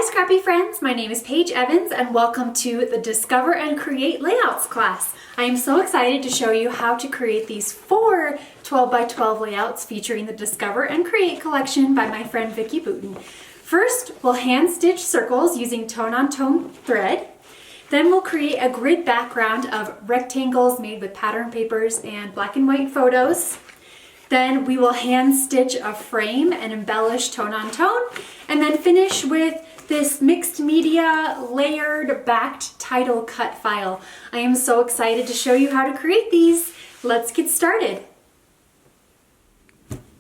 Scrappy friends, my name is Paige Evans and welcome to the Discover and Create Layouts class. I am so excited to show you how to create these 4 12 by 12 layouts featuring the Discover and Create collection by my friend Vicki Boutin. First, we'll hand stitch circles using tone-on-tone thread. Then we'll create a grid background of rectangles made with pattern papers and black and white photos. Then we will hand stitch a frame and embellish tone on tone, and then finish with this mixed media layered backed title cut file. I am so excited to show you how to create these. Let's get started.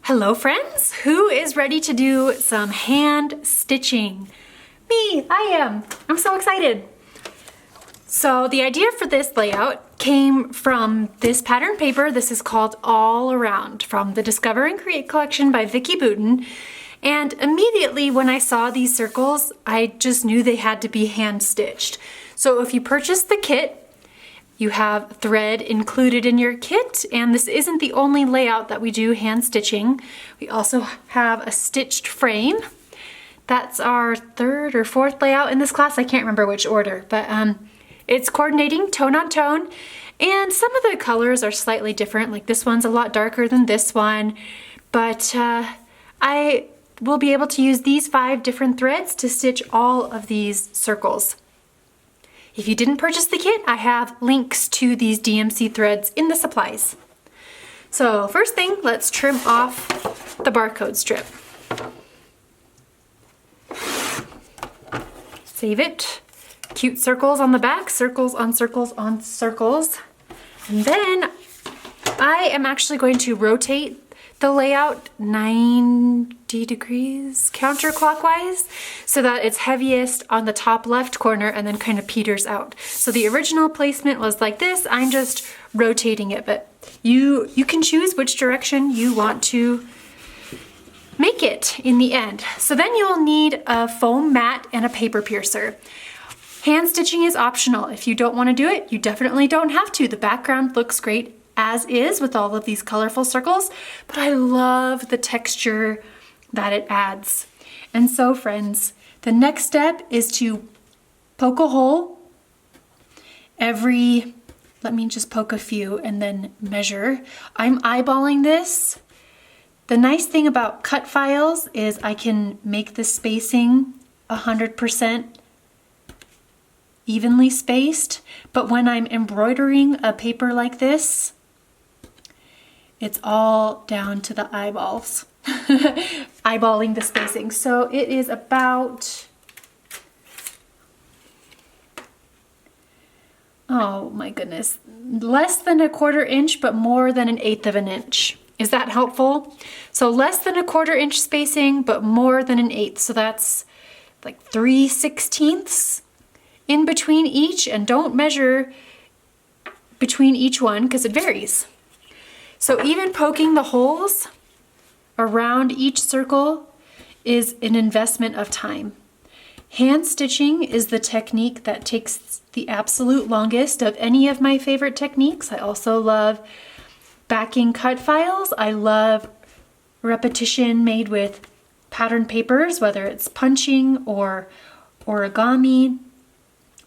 Hello friends, who is ready to do some hand stitching? Me, I am. I'm so excited. So the idea for this layout came from this pattern paper. This is called All Around from the Discover and Create collection by Vicki Boutin. And immediately when I saw these circles, I just knew they had to be hand stitched. So if you purchase the kit, you have thread included in your kit, and this isn't the only layout that we do hand stitching. We also have a stitched frame. That's our 3rd or 4th layout in this class. I can't remember which order, but it's coordinating tone on tone, and some of the colors are slightly different. Like this one's a lot darker than this one, but I will be able to use these 5 different threads to stitch all of these circles. If you didn't purchase the kit, I have links to these DMC threads in the supplies. So first thing, let's trim off the barcode strip. Save it. Cute circles on the back, circles on circles on circles. And then I am actually going to rotate the layout 90 degrees counterclockwise so that it's heaviest on the top left corner and then kind of peters out. So the original placement was like this. I'm just rotating it, but you can choose which direction you want to make it in the end. So then you'll need a foam mat and a paper piercer. Hand stitching is optional. If you don't want to do it, you definitely don't have to. The background looks great as is with all of these colorful circles, but I love the texture that it adds. And so friends, the next step is to poke a hole let me just poke a few and then measure. I'm eyeballing this. The nice thing about cut files is I can make the spacing 100% evenly spaced, but when I'm embroidering a paper like this, it's all down to the eyeballs. Eyeballing the spacing. So it is about, oh my goodness, less than 1/4 inch, but more than 1/8 of an inch. Is that helpful? So less than 1/4 inch spacing, but more than 1/8. So that's like 3/16 in between each, and don't measure between each one because it varies. So even poking the holes around each circle is an investment of time. Hand stitching is the technique that takes the absolute longest of any of my favorite techniques. I also love backing cut files. I love repetition made with pattern papers, whether it's punching or origami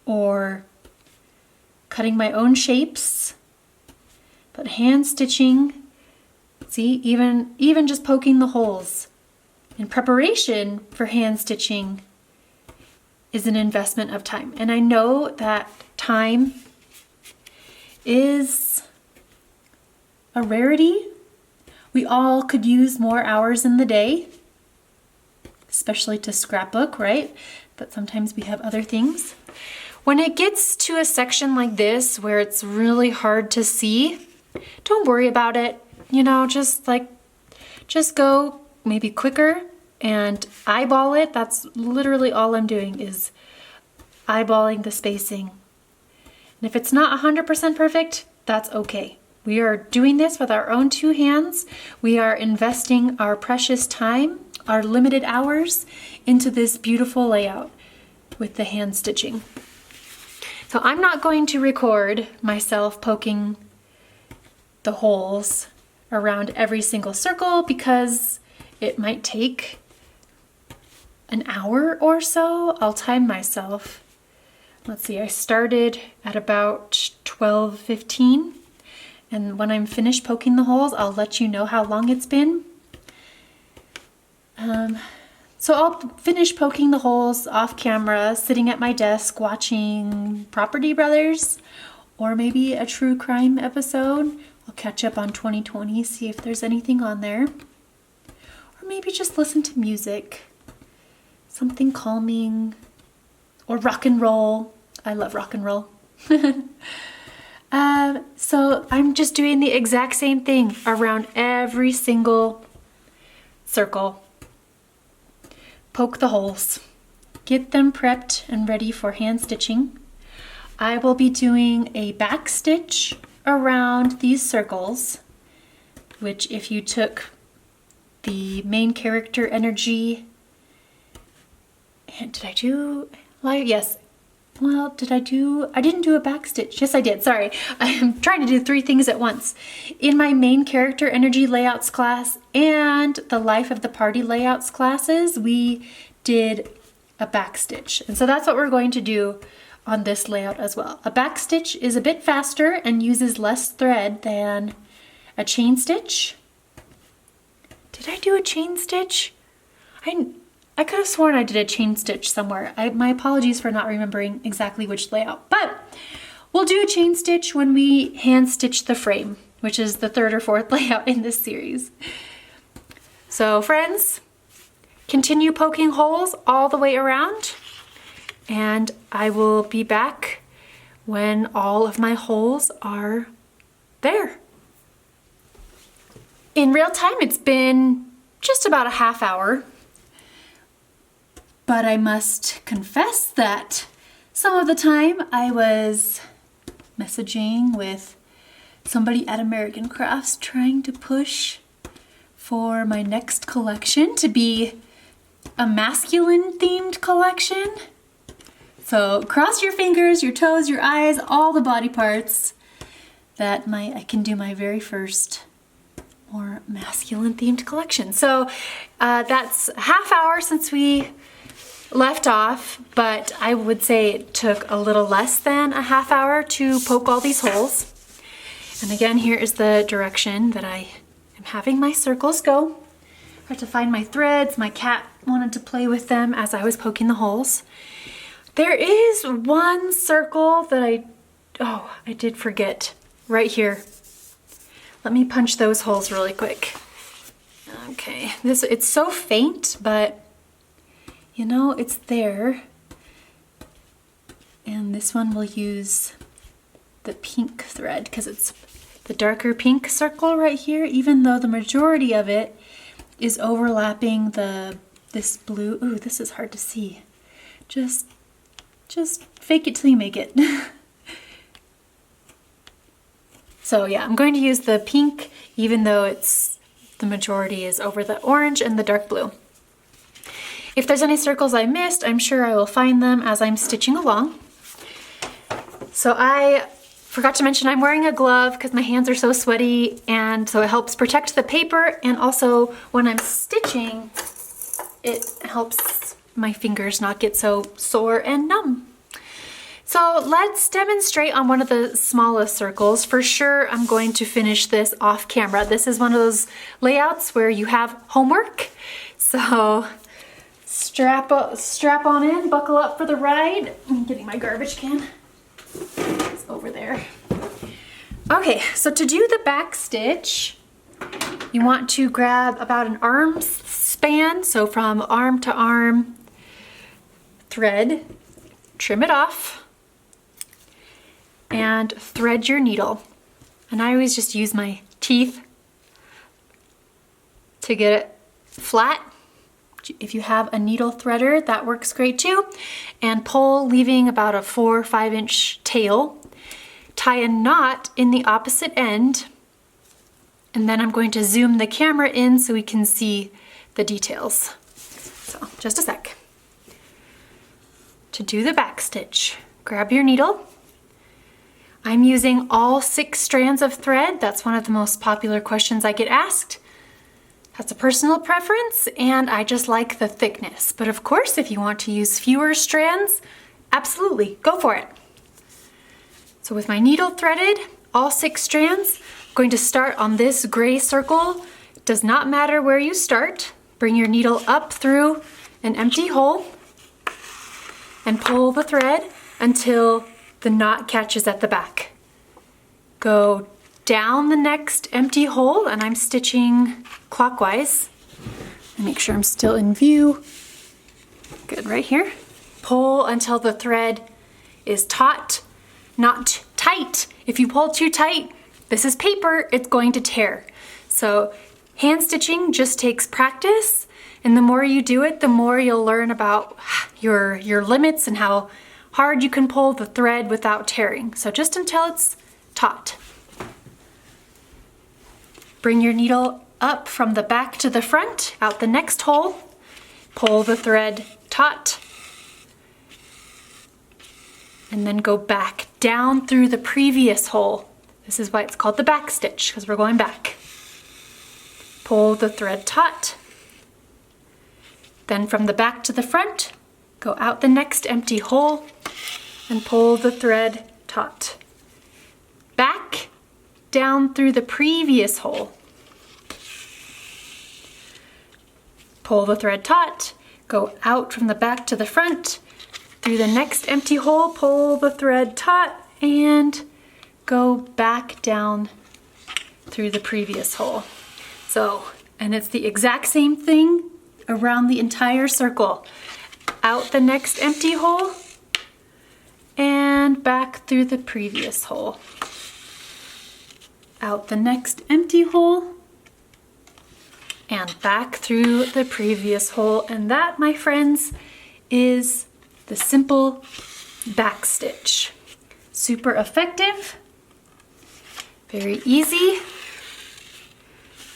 or cutting my own shapes. But hand stitching, see, even just poking the holes in preparation for hand stitching is an investment of time. And I know that time is a rarity. We all could use more hours in the day, especially to scrapbook, right? But sometimes we have other things. When it gets to a section like this where it's really hard to see, don't worry about it. You know, just go maybe quicker and eyeball it. That's literally all I'm doing is eyeballing the spacing. And if it's not 100% perfect, that's okay. We are doing this with our own 2 hands. We are investing our precious time, our limited hours into this beautiful layout with the hand stitching. So I'm not going to record myself poking the holes around every single circle because it might take an hour or so. I'll time myself. Let's see, I started at about 12:15, and when I'm finished poking the holes, I'll let you know how long it's been. So I'll finish poking the holes off camera, sitting at my desk watching Property Brothers, or maybe a true crime episode. I'll catch up on 2020, see if there's anything on there. Or maybe just listen to music, something calming, or rock and roll. I love rock and roll. So I'm just doing the exact same thing around every single circle. Poke the holes. Get them prepped and ready for hand stitching. I will be doing a back stitch around these circles, which if you took the main character energy, and did I do live? Yes. Well, I didn't do a back stitch. Yes, I did. Sorry. I am trying to do 3 things at once. In my main character energy layouts class and the life of the party layouts classes, we did a back stitch. And so that's what we're going to do on this layout as well. A back stitch is a bit faster and uses less thread than a chain stitch. Did I do a chain stitch? I could have sworn I did a chain stitch somewhere. My apologies for not remembering exactly which layout, but we'll do a chain stitch when we hand stitch the frame, which is the 3rd or 4th layout in this series. So friends, continue poking holes all the way around, and I will be back when all of my holes are there. In real time, it's been just about a half hour. But I must confess that some of the time I was messaging with somebody at American Crafts trying to push for my next collection to be a masculine themed collection. So cross your fingers, your toes, your eyes, all the body parts that I can do my very first more masculine themed collection. So that's a half hour since we left off, but I would say it took a little less than a half hour to poke all these holes. And again, here is the direction that I am having my circles go. I had to find my threads. My cat wanted to play with them as I was poking the holes. There is one circle that I did forget right here. Let me punch those holes really quick. Okay, it's so faint, but you know, it's there. And this one will use the pink thread because it's the darker pink circle right here, even though the majority of it is overlapping this blue. Ooh, this is hard to see. Just fake it till you make it. So yeah, I'm going to use the pink, even though the majority is over the orange and the dark blue. If there's any circles I missed, I'm sure I will find them as I'm stitching along. So I forgot to mention I'm wearing a glove because my hands are so sweaty, and so it helps protect the paper, and also when I'm stitching, it helps my fingers not get so sore and numb. So let's demonstrate on one of the smallest circles. For sure, I'm going to finish this off camera. This is one of those layouts where you have homework. So strap on in, buckle up for the ride. I'm getting my garbage can. It's over there. Okay, so to do the back stitch, you want to grab about an arm span, so from arm to arm thread, trim it off, and thread your needle. And I always just use my teeth to get it flat. If you have a needle threader, that works great too. And pull, leaving about a 4 or 5 inch tail. Tie a knot in the opposite end, and then I'm going to zoom the camera in so we can see the details. So just a sec. To do the back stitch, grab your needle. I'm using all 6 strands of thread. That's one of the most popular questions I get asked. That's a personal preference, and I just like the thickness. But of course, if you want to use fewer strands, absolutely, go for it. So with my needle threaded, all 6 strands, I'm going to start on this gray circle. It does not matter where you start. Bring your needle up through an empty hole and pull the thread until the knot catches at the back. Go down the next empty hole, and I'm stitching clockwise. And make sure I'm still in view. Good, right here. Pull until the thread is taut, not tight. If you pull too tight, this is paper, it's going to tear. So hand stitching just takes practice, and the more you do it, the more you'll learn about your limits and how hard you can pull the thread without tearing. So just until it's taut. Bring your needle up from the back to the front, out the next hole, pull the thread taut, and then go back down through the previous hole. This is why it's called the back stitch, because we're going back. Pull the thread taut. Then from the back to the front, go out the next empty hole and pull the thread taut. Back, down through the previous hole. Pull the thread taut, go out from the back to the front, through the next empty hole, pull the thread taut, and go back down through the previous hole. So, and it's the exact same thing around the entire circle. Out the next empty hole, and back through the previous hole. Out the next empty hole, and back through the previous hole. And that, my friends, is the simple back stitch. Super effective, very easy,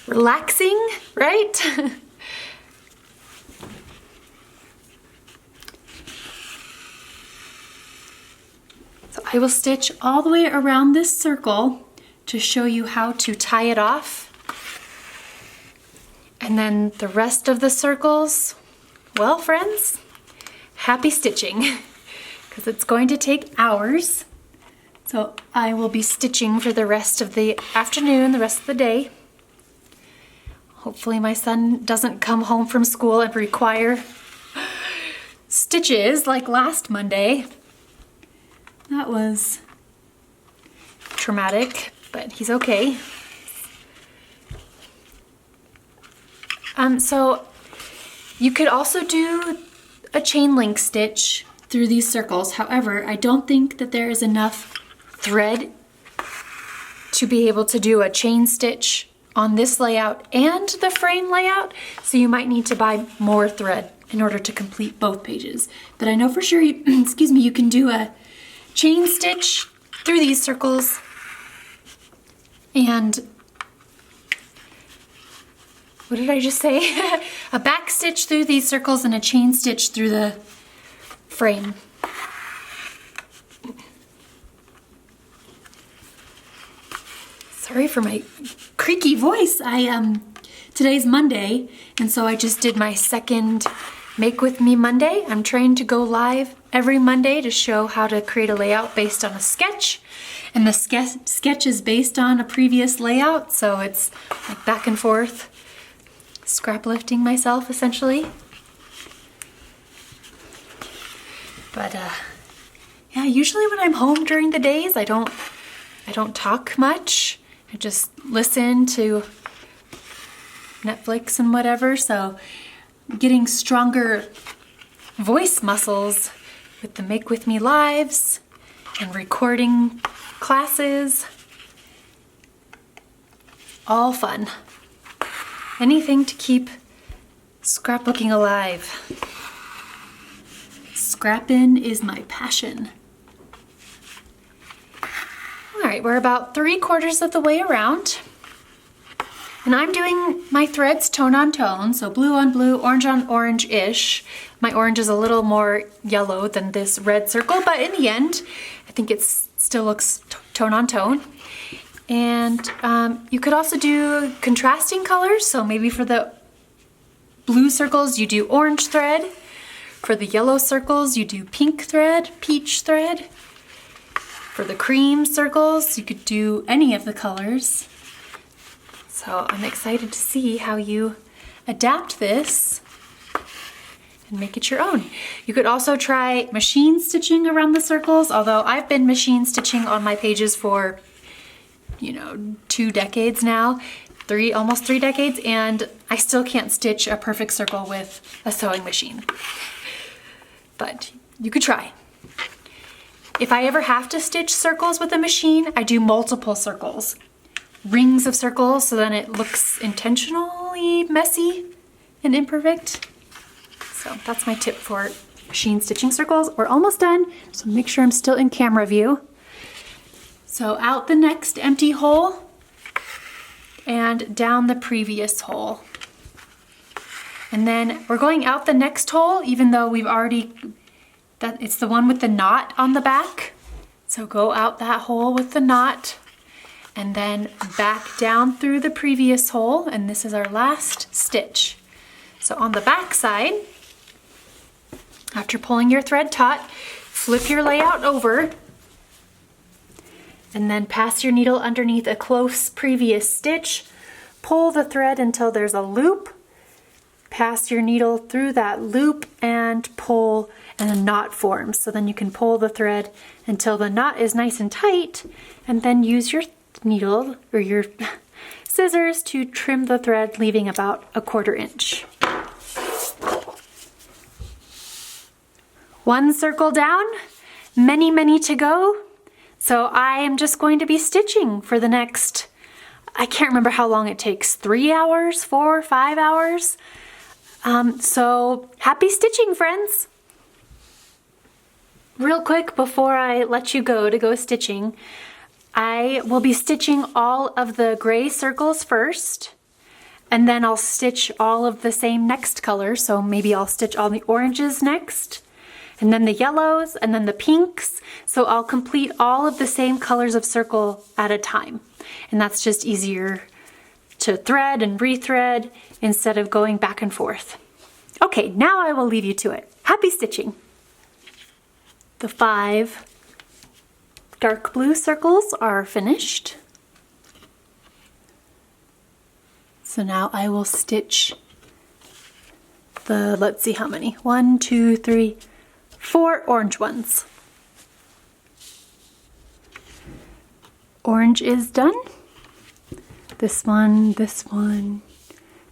relaxing, right? So I will stitch all the way around this circle to show you how to tie it off. And then the rest of the circles, well, friends, happy stitching, because it's going to take hours. So I will be stitching for the rest of the afternoon, the rest of the day. Hopefully my son doesn't come home from school and require stitches like last Monday. That was traumatic, but he's okay. So you could also do a chain link stitch through these circles. However, I don't think that there is enough thread to be able to do a chain stitch on this layout and the frame layout, so you might need to buy more thread in order to complete both pages. But I know for sure, excuse me, you can do a chain stitch through these circles and what did I just say? A back stitch through these circles and a chain stitch through the frame. Sorry for my creaky voice. Today's Monday, and so I just did my second Make With Me Monday. I'm trying to go live every Monday to show how to create a layout based on a sketch. And the sketch is based on a previous layout, so it's like back and forth, scrap lifting myself essentially. But yeah, usually when I'm home during the days, I don't talk much. I just listen to Netflix and whatever, so getting stronger voice muscles with the Make With Me lives and recording classes. All fun. Anything to keep scrapbooking alive. Scrappin' is my passion. All right, we're about 3/4 of the way around. And I'm doing my threads tone on tone, so blue on blue, orange on orange-ish. My orange is a little more yellow than this red circle, but in the end, I think it still looks tone on tone. And you could also do contrasting colors, so maybe for the blue circles, you do orange thread. For the yellow circles, you do pink thread, peach thread. For the cream circles, you could do any of the colors. So I'm excited to see how you adapt this and make it your own. You could also try machine stitching around the circles, although I've been machine stitching on my pages for, 2 decades now, almost 3 decades, and I still can't stitch a perfect circle with a sewing machine. But you could try. If I ever have to stitch circles with a machine, I do multiple circles. Rings of circles, so then it looks intentionally messy and imperfect. So that's my tip for machine stitching circles. We're almost done, so make sure I'm still in camera view. So out the next empty hole and down the previous hole. And then we're going out the next hole, even though it's the one with the knot on the back. So go out that hole with the knot and then back down through the previous hole, and this is our last stitch. So on the back side, after pulling your thread taut, flip your layout over and then pass your needle underneath a close previous stitch. Pull the thread until there's a loop. Pass your needle through that loop and pull, and a knot forms. So then you can pull the thread until the knot is nice and tight, and then use your needle or your scissors to trim the thread, leaving about 1/4 inch. One circle down, many to go. So I am just going to be stitching for the next, I can't remember how long it takes, 3 hours, 4, 5 hours. So happy stitching, friends. Real quick before I let you go to go stitching, I will be stitching all of the gray circles first, and then I'll stitch all of the same next color. So maybe I'll stitch all the oranges next, and then the yellows, and then the pinks. So I'll complete all of the same colors of circle at a time. And that's just easier to thread and rethread instead of going back and forth. Okay, now I will leave you to it. Happy stitching. The 5 dark blue circles are finished. So now I will stitch the, let's see how many, 1, 2, 3, 4 orange ones. Orange is done. This one, this one,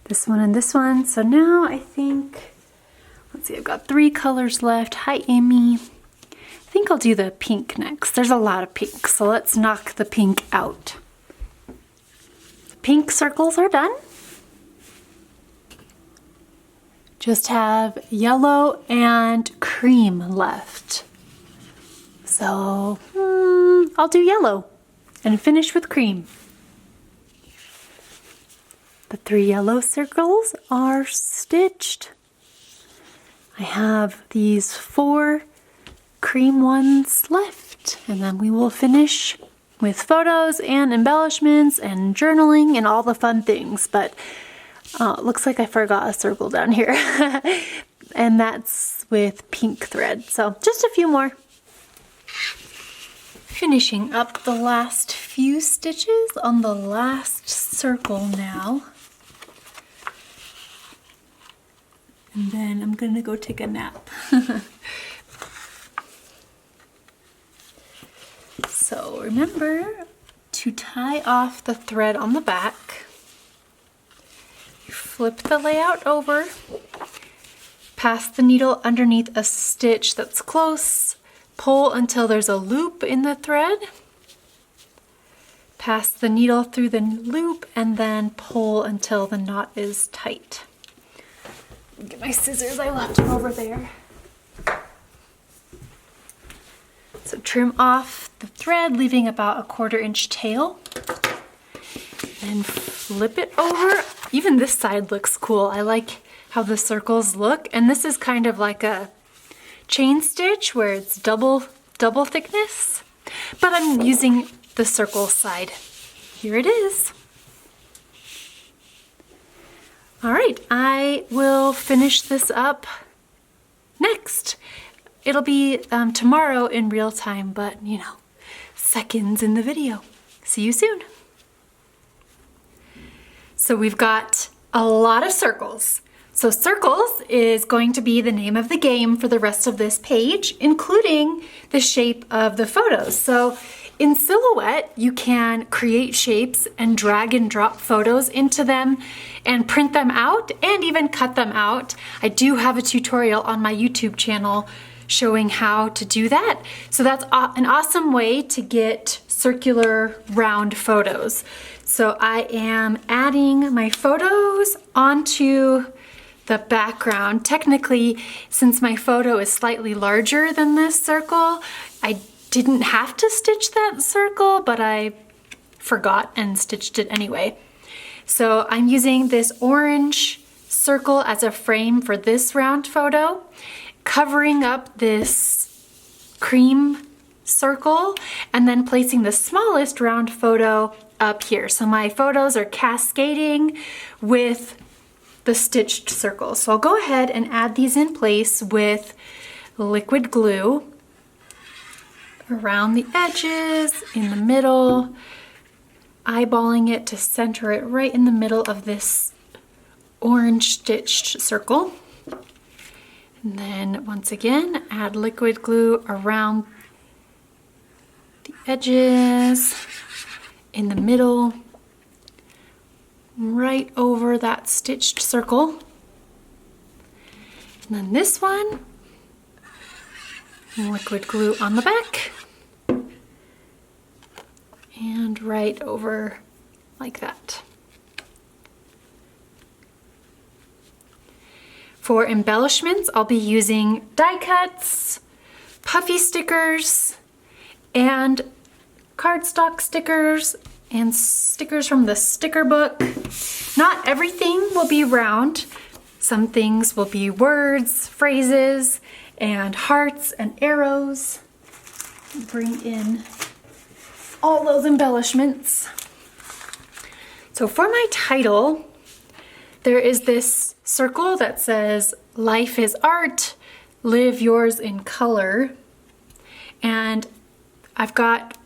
this one, and this one. So now I think, let's see, I've got 3 colors left. Hi, Amy. I think I'll do the pink next. There's a lot of pink, so let's knock the pink out. The pink circles are done. Just have yellow and cream left. So I'll do yellow and finish with cream. The 3 yellow circles are stitched. I have these 4 cream ones left, and then we will finish with photos and embellishments and journaling and all the fun things. But it looks like I forgot a circle down here. And that's with pink thread. So just a few more. Finishing up the last few stitches on the last circle now. And then I'm gonna go take a nap. So remember to tie off the thread on the back. Flip the layout over, pass the needle underneath a stitch that's close, pull until there's a loop in the thread, pass the needle through the loop, and then pull until the knot is tight. Get my scissors, I left them over there. So trim off the thread, leaving about 1/4 inch tail. And flip it over. Even this side looks cool. I like how the circles look. And this is kind of like a chain stitch where it's double thickness. But I'm using the circle side. Here it is. All right, I will finish this up next. It'll be tomorrow in real time, but you know, seconds in the video. See you soon. So we've got a lot of circles. So circles is going to be the name of the game for the rest of this page, including the shape of the photos. So in Silhouette, you can create shapes and drag and drop photos into them and print them out and even cut them out. I do have a tutorial on my YouTube channel showing how to do that. So that's an awesome way to get circular round photos. So I am adding my photos onto the background. Technically, since my photo is slightly larger than this circle, I didn't have to stitch that circle, but I forgot and stitched it anyway. So I'm using this orange circle as a frame for this round photo, covering up this cream circle, and then placing the smallest round photo up here. So my photos are cascading with the stitched circles. So I'll go ahead and add these in place with liquid glue around the edges, in the middle, eyeballing it to center it right in the middle of this orange stitched circle. And then once again, add liquid glue around the edges, in the middle, right over that stitched circle. And then this one, liquid glue on the back and right over like that. For embellishments, I'll be using die cuts, puffy stickers, and cardstock stickers and stickers from the sticker book. Not everything will be round. Some things will be words, phrases, and hearts and arrows. Bring in all those embellishments. So for my title, there is this circle that says, "Life is art, live yours in color." And I've got,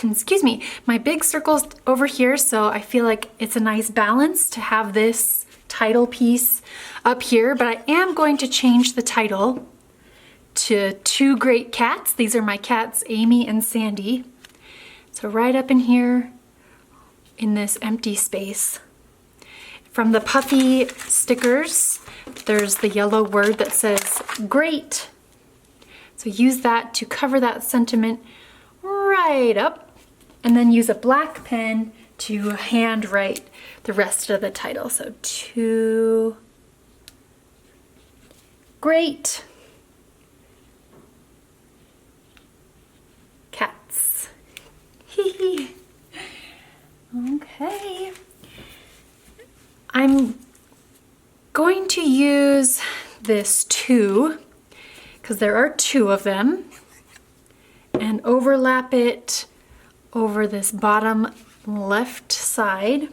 excuse me, my big circles over here, so I feel like it's a nice balance to have this title piece up here, but I am going to change the title to Two Great Cats. These are my cats, Amy and Sandy. So right up in here in this empty space. From the puffy stickers, there's the yellow word that says great. So use that to cover that sentiment right up, and then use a black pen to handwrite the rest of the title. So Two Great Cats. Okay. I'm going to use this two, because there are two of them, and overlap it over this bottom left side.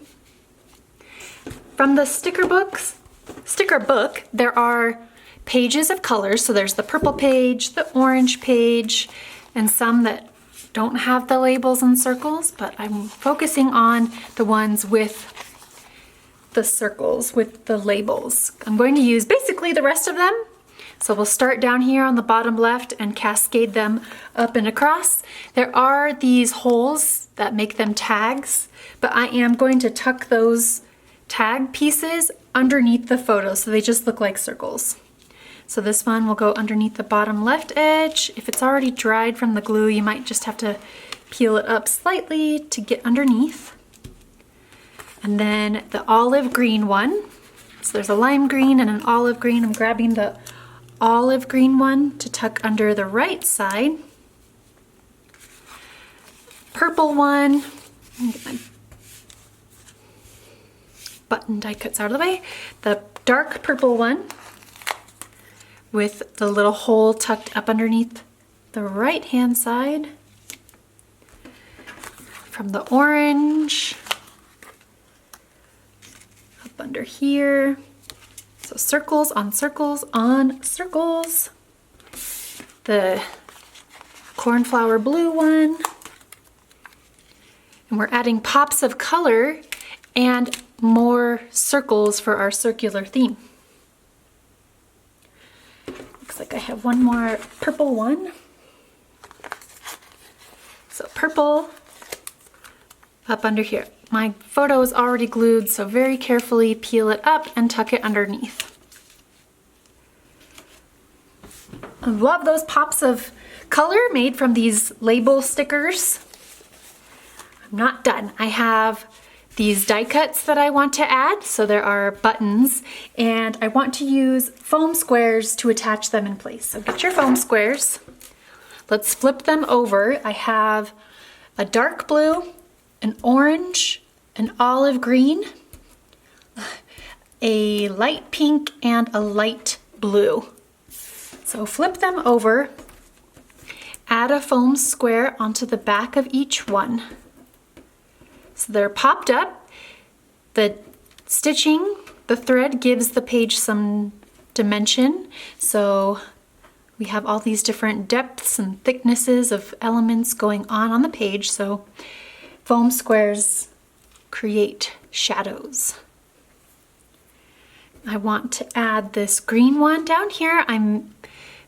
From the sticker book, there are pages of colors. So there's the purple page, the orange page, and some that don't have the labels and circles, but I'm focusing on the ones with the circles, with the labels. I'm going to use basically the rest of them. So we'll start down here on the bottom left and cascade them up and across. There are these holes that make them tags, but I am going to tuck those tag pieces underneath the photo so they just look like circles. So this one will go underneath the bottom left edge. If it's already dried from the glue, you might just have to peel it up slightly to get underneath. And then the olive green one. So there's a lime green and an olive green. I'm grabbing the olive green one to tuck under the right side. Purple one. Get my button die cuts out of the way. The dark purple one with the little hole tucked up underneath the right hand side. From the orange, up under here, So circles on circles on circles. The cornflower blue one. And we're adding pops of color and more circles for our circular theme. Looks like I have one more purple one. So purple up under here. My photo is already glued, so very carefully peel it up and tuck it underneath. I love those pops of color made from these label stickers. I'm not done. I have these die cuts that I want to add. So there are buttons, and I want to use foam squares to attach them in place. So get your foam squares. Let's flip them over. I have a dark blue, an orange, an olive green, a light pink, and a light blue. So flip them over, add a foam square onto the back of each one. So they're popped up. The stitching, the thread gives the page some dimension. So we have all these different depths and thicknesses of elements going on the page. So foam squares create shadows. I want to add this green one down here. I'm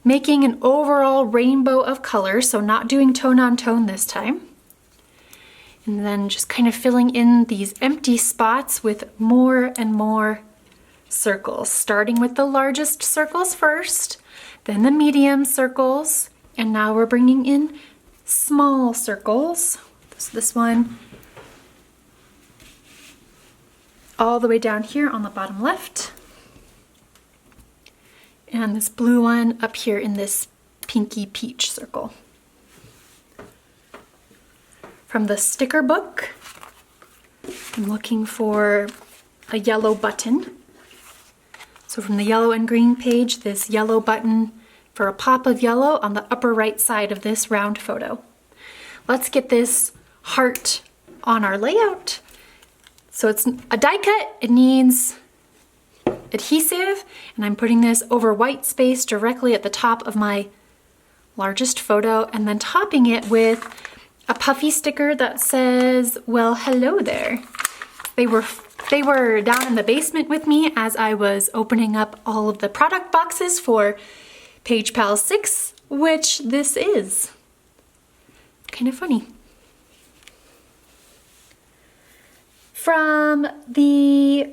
making an overall rainbow of color, so not doing tone on tone this time. And then just kind of filling in these empty spots with more and more circles, starting with the largest circles first, then the medium circles, and now we're bringing in small circles. So this one all the way down here on the bottom left, and this blue one up here in this pinky peach circle. From the sticker book, I'm looking for a yellow button. So from the yellow and green page, this yellow button for a pop of yellow on the upper right side of this round photo. Let's get this heart on our layout. So it's a die cut, it needs adhesive, and I'm putting this over white space directly at the top of my largest photo, and then topping it with a puffy sticker that says, well, hello there. They were down in the basement with me as I was opening up all of the product boxes for Page Pal 6, which this is. Kind of funny. From the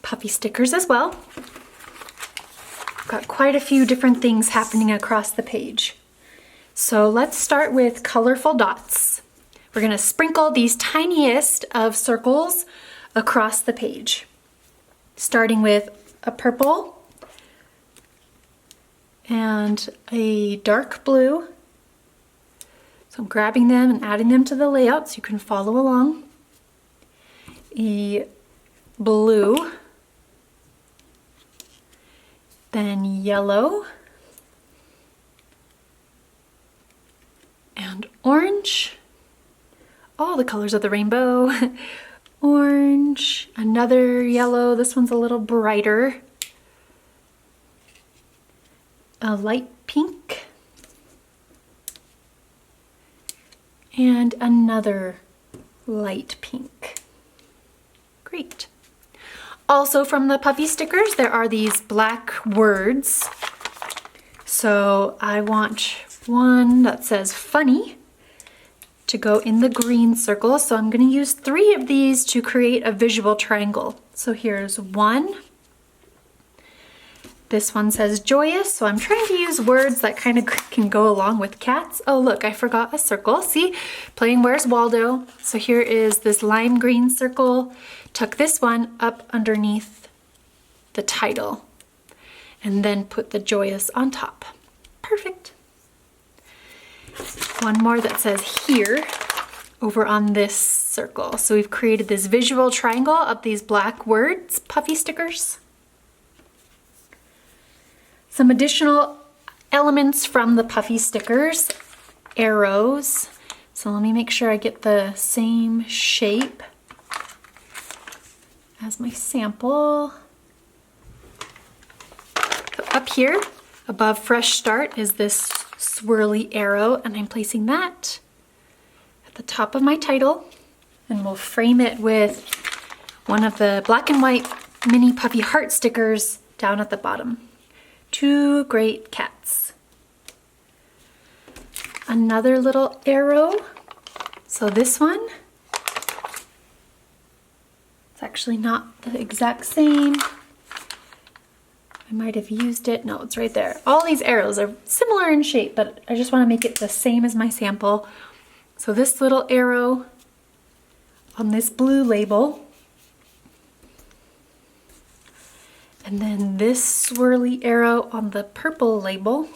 puffy stickers as well, got quite a few different things happening across the page. So let's start with colorful dots. We're gonna sprinkle these tiniest of circles across the page, starting with a purple and a dark blue. So I'm grabbing them and adding them to the layout so you can follow along. A blue, then yellow, and orange. All the colors of the rainbow. Orange, another yellow, this one's a little brighter. A light pink. And another light pink. Great. Also from the puffy stickers, there are these black words. So I want one that says funny to go in the green circle. So I'm going to use 3 of these to create a visual triangle. So here's one. This one says joyous, so I'm trying to use words that kind of can go along with cats. Oh look, I forgot a circle. See, playing Where's Waldo. So here is this lime green circle. Tuck this one up underneath the title and then put the joyous on top. Perfect. One more that says here over on this circle. So we've created this visual triangle of these black words, puffy stickers. Some additional elements from the puffy stickers, arrows. So let me make sure I get the same shape as my sample. So up here, above Fresh Start, is this swirly arrow, and I'm placing that at the top of my title, and we'll frame it with one of the black and white mini puffy heart stickers down at the bottom. Two great cats. Another little arrow. So this one, it's actually not the exact same. I might have used it. No, it's right there. All these arrows are similar in shape, but I just want to make it the same as my sample. So this little arrow on this blue label, and then this swirly arrow on the purple label.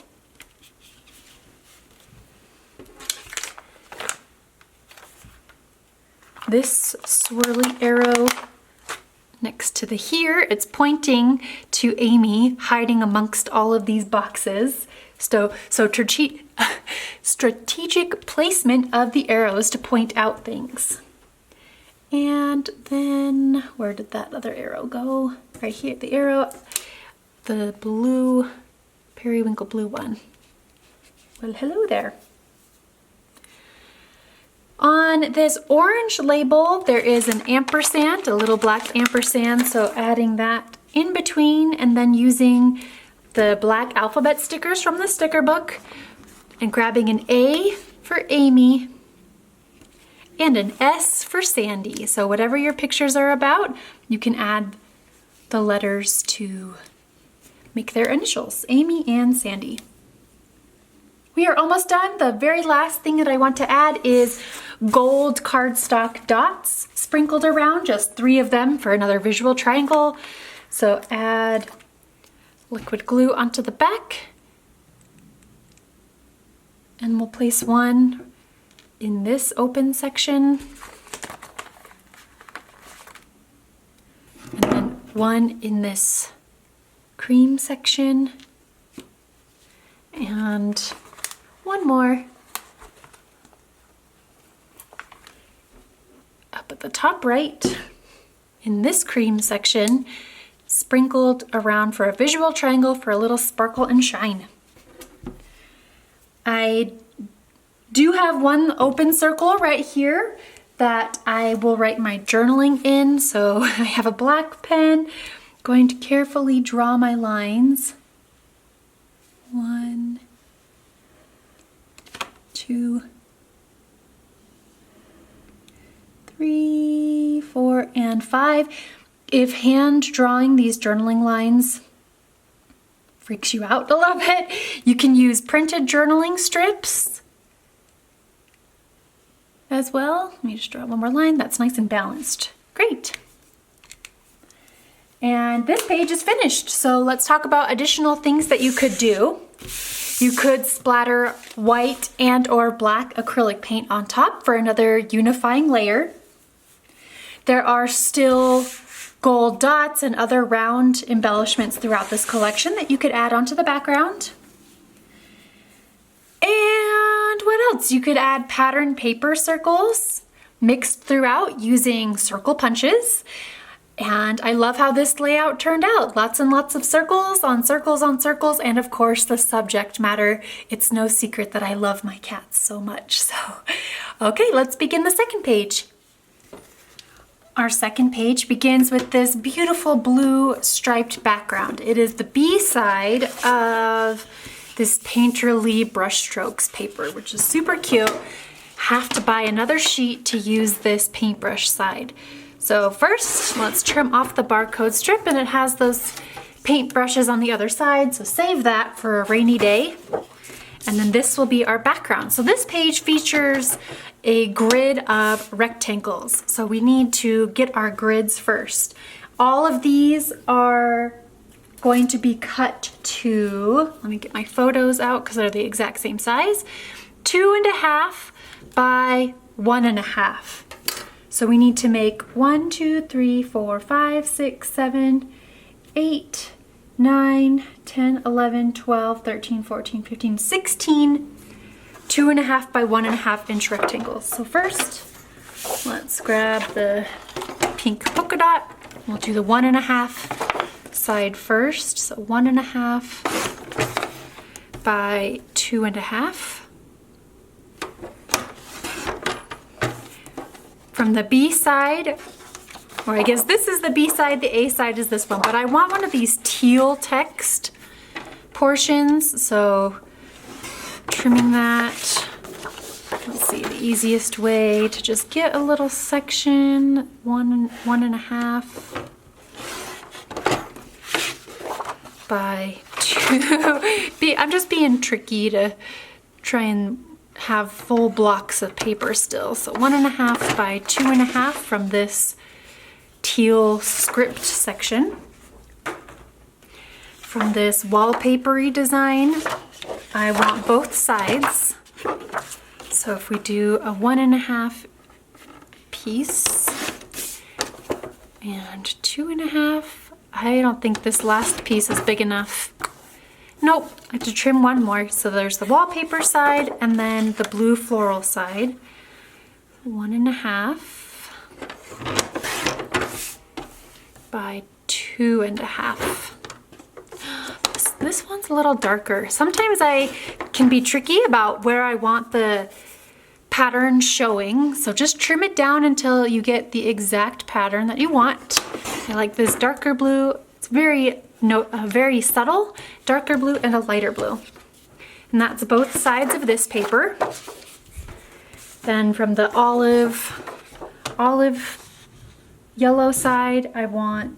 This swirly arrow next to the here, it's pointing to Amy hiding amongst all of these boxes. So strategic placement of the arrows to point out things. And then, where did that other arrow go? Right here, the arrow, the blue, periwinkle blue one. Well, hello there. On this orange label, there is an ampersand, a little black ampersand, so adding that in between and then using the black alphabet stickers from the sticker book and grabbing an A for Amy and an S for Sandy. So whatever your pictures are about, you can add the letters to make their initials, Amy and Sandy. We are almost done. The very last thing that I want to add is gold cardstock dots sprinkled around, just 3 of them for another visual triangle. So add liquid glue onto the back, and we'll place one in this open section, and then one in this cream section, and one more up at the top right in this cream section, sprinkled around for a visual triangle for a little sparkle and shine. I do have one open circle right here that I will write my journaling in. So I have a black pen, going to carefully draw my lines. 1, 2, 3, 4, and 5. If hand drawing these journaling lines freaks you out a little bit, you can use printed journaling strips as well. Let me just draw one more line. That's nice and balanced. Great. And this page is finished. So let's talk about additional things that you could do. You could splatter white and or black acrylic paint on top for another unifying layer. There are still gold dots and other round embellishments throughout this collection that you could add onto the background. And what else? You could add pattern paper circles mixed throughout using circle punches. And I love how this layout turned out. Lots and lots of circles on circles on circles, and of course the subject matter. It's no secret that I love my cats so much. So, okay, let's begin the second page. Our second page begins with this beautiful blue striped background. It is the B-side of this Painterly Brushstrokes paper, which is super cute. Have to buy another sheet to use this paintbrush side. So first, let's trim off the barcode strip, and it has those paint brushes on the other side, so save that for a rainy day. And then this will be our background. So this page features a grid of rectangles. So we need to get our grids first. All of these are going to be cut to, let me get my photos out because they're the exact same size, 2.5 by 1.5. So we need to make 1, 2, 3, 4, 5, 6, 7, 8, 9, 10, 11, 12, 13, 14, 15, 16 2.5 by 1.5 inch rectangles. So first, let's grab the pink polka dot. We'll do the 1.5 side first. So 1.5 by 2.5. From the B side, or I guess this is the B side, the A side is this one, but I want one of these teal text portions, so trimming that. Let's see, the easiest way to just get a little section, 1.5 by 2. I'm just being tricky to try and have full blocks of paper still. So 1.5 by 2.5 from this teal script section. From this wallpapery design, I want both sides. So if we do a 1.5 piece and 2.5, I don't think this last piece is big enough. Nope, I have to trim one more. So there's the wallpaper side and then the blue floral side. 1.5 by 2.5. This one's a little darker. Sometimes I can be tricky about where I want the pattern showing, so just trim it down until you get the exact pattern that you want. I like this darker blue. It's very subtle darker blue and a lighter blue. And that's both sides of this paper. Then from the olive yellow side, I'm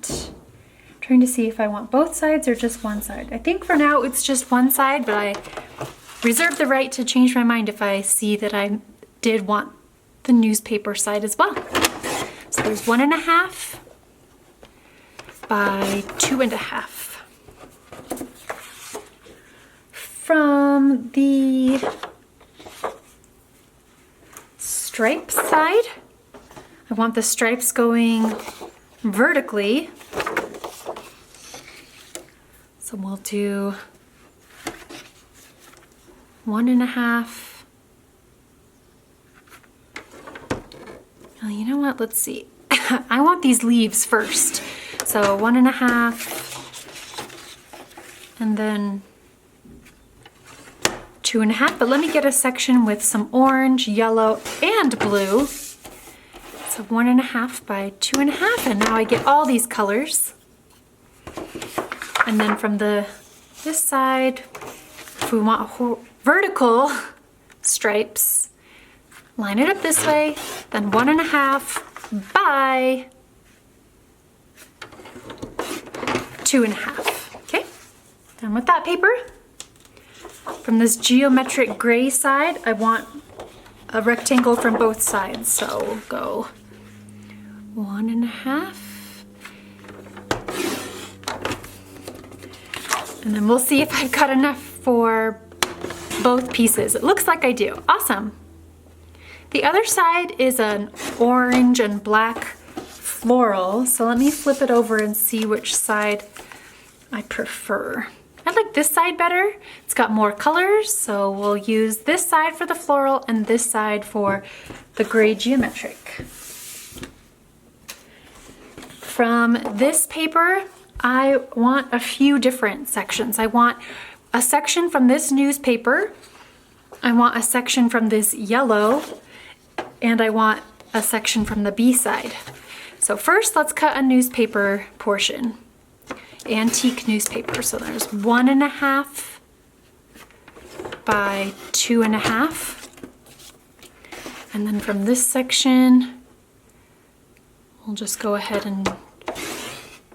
trying to see if I want both sides or just one side. I think for now it's just one side, but I reserve the right to change my mind if I see that I did want the newspaper side as well. So there's 1.5 by 2.5. From the stripe side, I want the stripes going vertically. So we'll do 1.5. Well, you know what? Let's see. I want these leaves first. So 1.5 and then 2.5. But let me get a section with some orange, yellow, and blue. So 1.5 by 2.5. And now I get all these colors. And then from this side, if we want vertical stripes, line it up this way, then 1.5 by 2.5. Okay, done with that paper. From this geometric gray side, I want a rectangle from both sides, so we'll go 1.5. And then we'll see if I've got enough for both pieces. It looks like I do. Awesome. The other side is an orange and black floral. So let me flip it over and see which side I prefer. I like this side better. It's got more colors, so we'll use this side for the floral and this side for the gray geometric. From this paper, I want a few different sections. I want a section from this newspaper, I want a section from this yellow, and I want a section from the B side. So first, let's cut a newspaper portion. Antique newspaper. So there's 1.5 by 2.5. And then from this section, we'll just go ahead and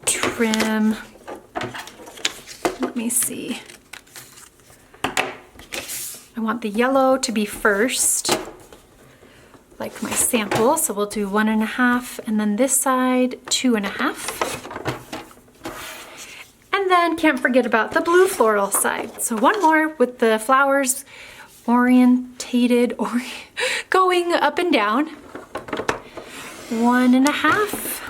trim. Let me see. I want the yellow to be first, like my sample. So we'll do 1.5, and then this side 2.5. And then can't forget about the blue floral side. So one more with the flowers orientated or going up and down. 1.5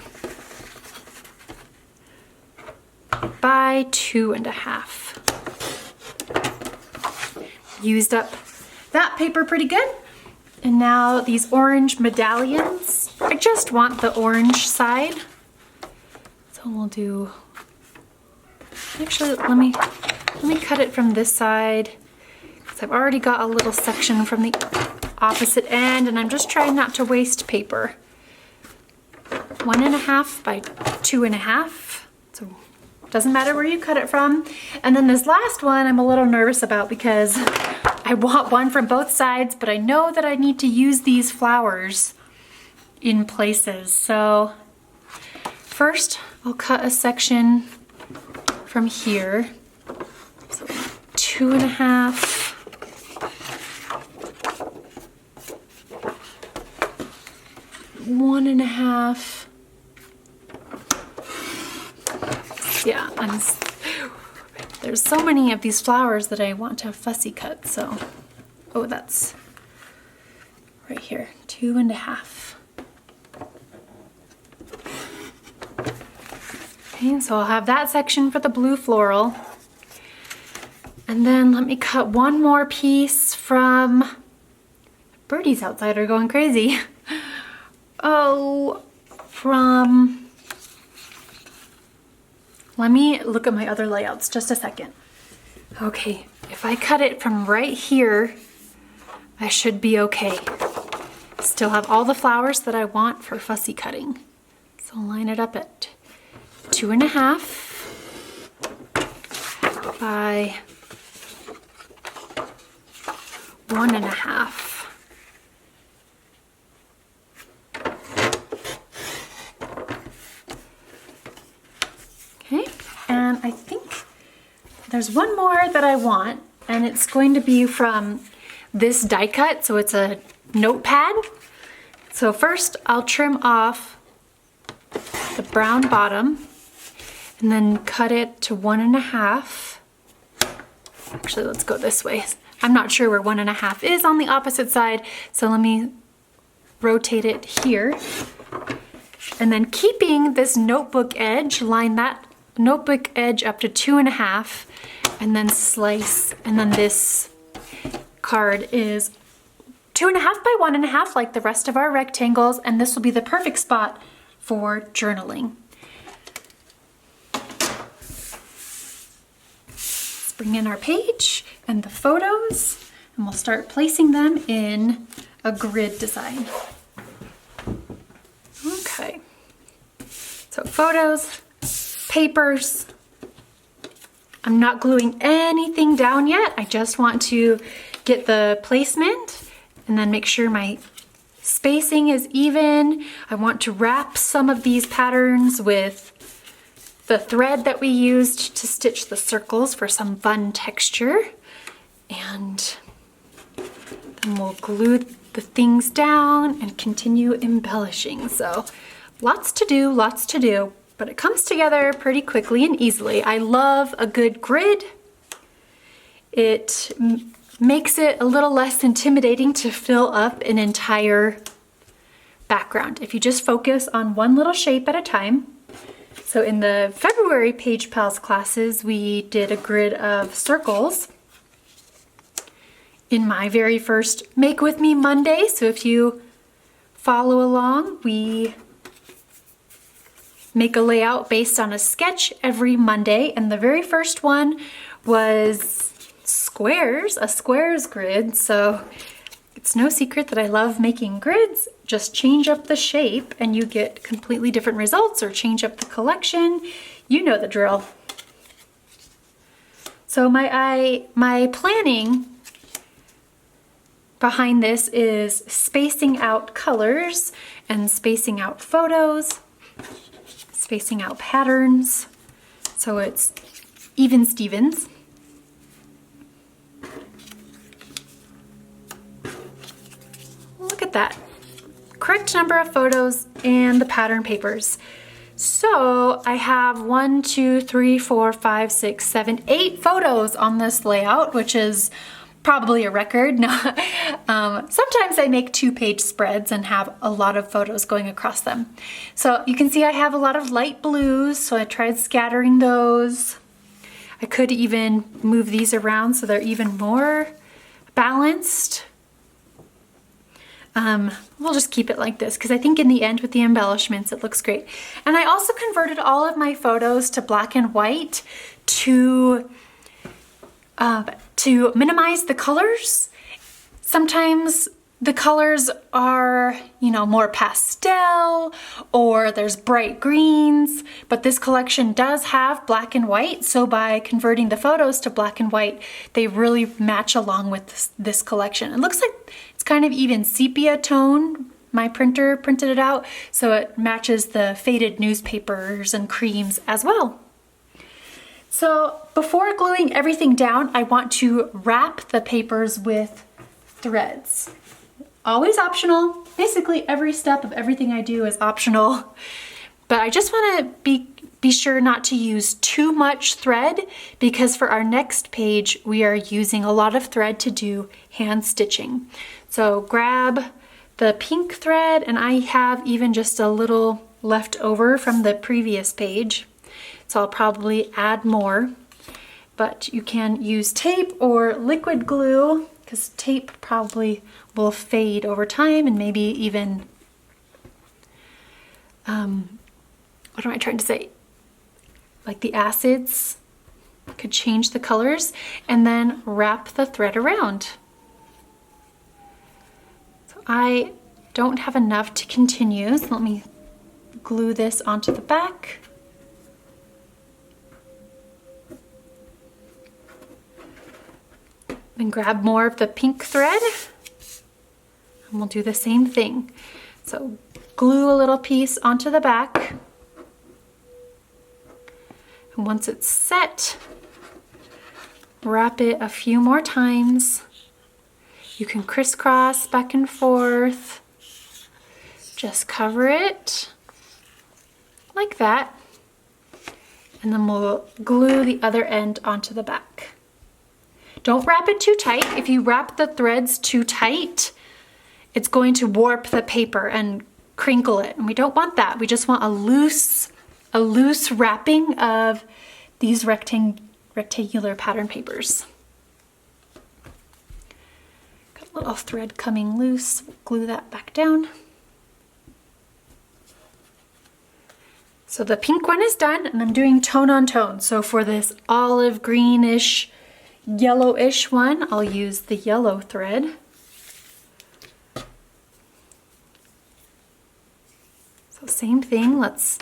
by 2.5. Used up that paper pretty good. And now these orange medallions. I just want the orange side. So we'll do Actually, let me cut it from this side, because I've already got a little section from the opposite end, and I'm just trying not to waste paper. 1.5 by 2.5. So doesn't matter where you cut it from. And then this last one I'm a little nervous about because I want one from both sides, but I know that I need to use these flowers in places. So first I'll cut a section from here. So 2.5. 1.5. Yeah, there's so many of these flowers that I want to fussy cut, so, oh, that's right here, 2.5. Okay, so I'll have that section for the blue floral. And then let me cut one more piece from, birdies outside are going crazy. Oh, let me look at my other layouts just a second. Okay, if I cut it from right here, I should be okay. Still have all the flowers that I want for fussy cutting. So line it up at 2.5 by 1.5. Okay, and I think there's one more that I want, and it's going to be from this die cut, so it's a notepad. So first I'll trim off the brown bottom and then cut it to 1.5. Actually, let's go this way. I'm not sure where 1.5 is on the opposite side, so let me rotate it here. And then keeping this notebook edge, line that notebook edge up to 2.5 and then slice, and then this card is 2.5 by 1.5 like the rest of our rectangles, and this will be the perfect spot for journaling. Let's bring in our page and the photos, and we'll start placing them in a grid design. Okay, so photos, papers. I'm not gluing anything down yet. I just want to get the placement and then make sure my spacing is even. I want to wrap some of these patterns with the thread that we used to stitch the circles for some fun texture. And then we'll glue the things down and continue embellishing. So lots to do, but it comes together pretty quickly and easily. I love a good grid. It makes it a little less intimidating to fill up an entire background if you just focus on one little shape at a time. So in the February Page Pals classes, we did a grid of circles in my very first Make With Me Monday. So if you follow along, we make a layout based on a sketch every Monday, and the very first one was squares, a squares grid. So it's no secret that I love making grids. Just change up the shape and you get completely different results, or change up the collection. You know the drill. So my planning behind this is spacing out colors and spacing out photos, spacing out patterns, so it's even Stevens. Look at that. Correct number of photos and the pattern papers. So I have 1, 2, 3, 4, 5, 6, 7, 8 photos on this layout, which is probably a record. Sometimes I make 2-page spreads and have a lot of photos going across them. So you can see I have a lot of light blues, so I tried scattering those. I could even move these around so they're even more balanced. we'll just keep it like this because I think in the end with the embellishments it looks great. And I also converted all of my photos to black and white to minimize the colors. Sometimes the colors are, you know, more pastel or there's bright greens, but this collection does have black and white. So by converting the photos to black and white, they really match along with this collection. It looks like it's kind of even sepia tone. My printer printed it out, so it matches the faded newspapers and creams as well. So before gluing everything down, I want to wrap the papers with threads. Always optional. Basically every step of everything I do is optional. But I just want to be sure not to use too much thread because for our next page we are using a lot of thread to do hand stitching. So grab the pink thread, and I have even just a little left over from the previous page. So I'll probably add more, but you can use tape or liquid glue because tape probably will fade over time and maybe even, what am I trying to say? Like the acids could change the colors, and then wrap the thread around. So I don't have enough to continue, so let me glue this onto the back. Then grab more of the pink thread and we'll do the same thing. So glue a little piece onto the back. And once it's set, wrap it a few more times. You can crisscross back and forth. Just cover it like that. And then we'll glue the other end onto the back. Don't wrap it too tight. If you wrap the threads too tight, it's going to warp the paper and crinkle it. And we don't want that. We just want a loose wrapping of these rectangular pattern papers. Got a little thread coming loose. Glue that back down. So the pink one is done, and I'm doing tone on tone. So for this olive greenish, yellowish one, I'll use the yellow thread. So same thing, let's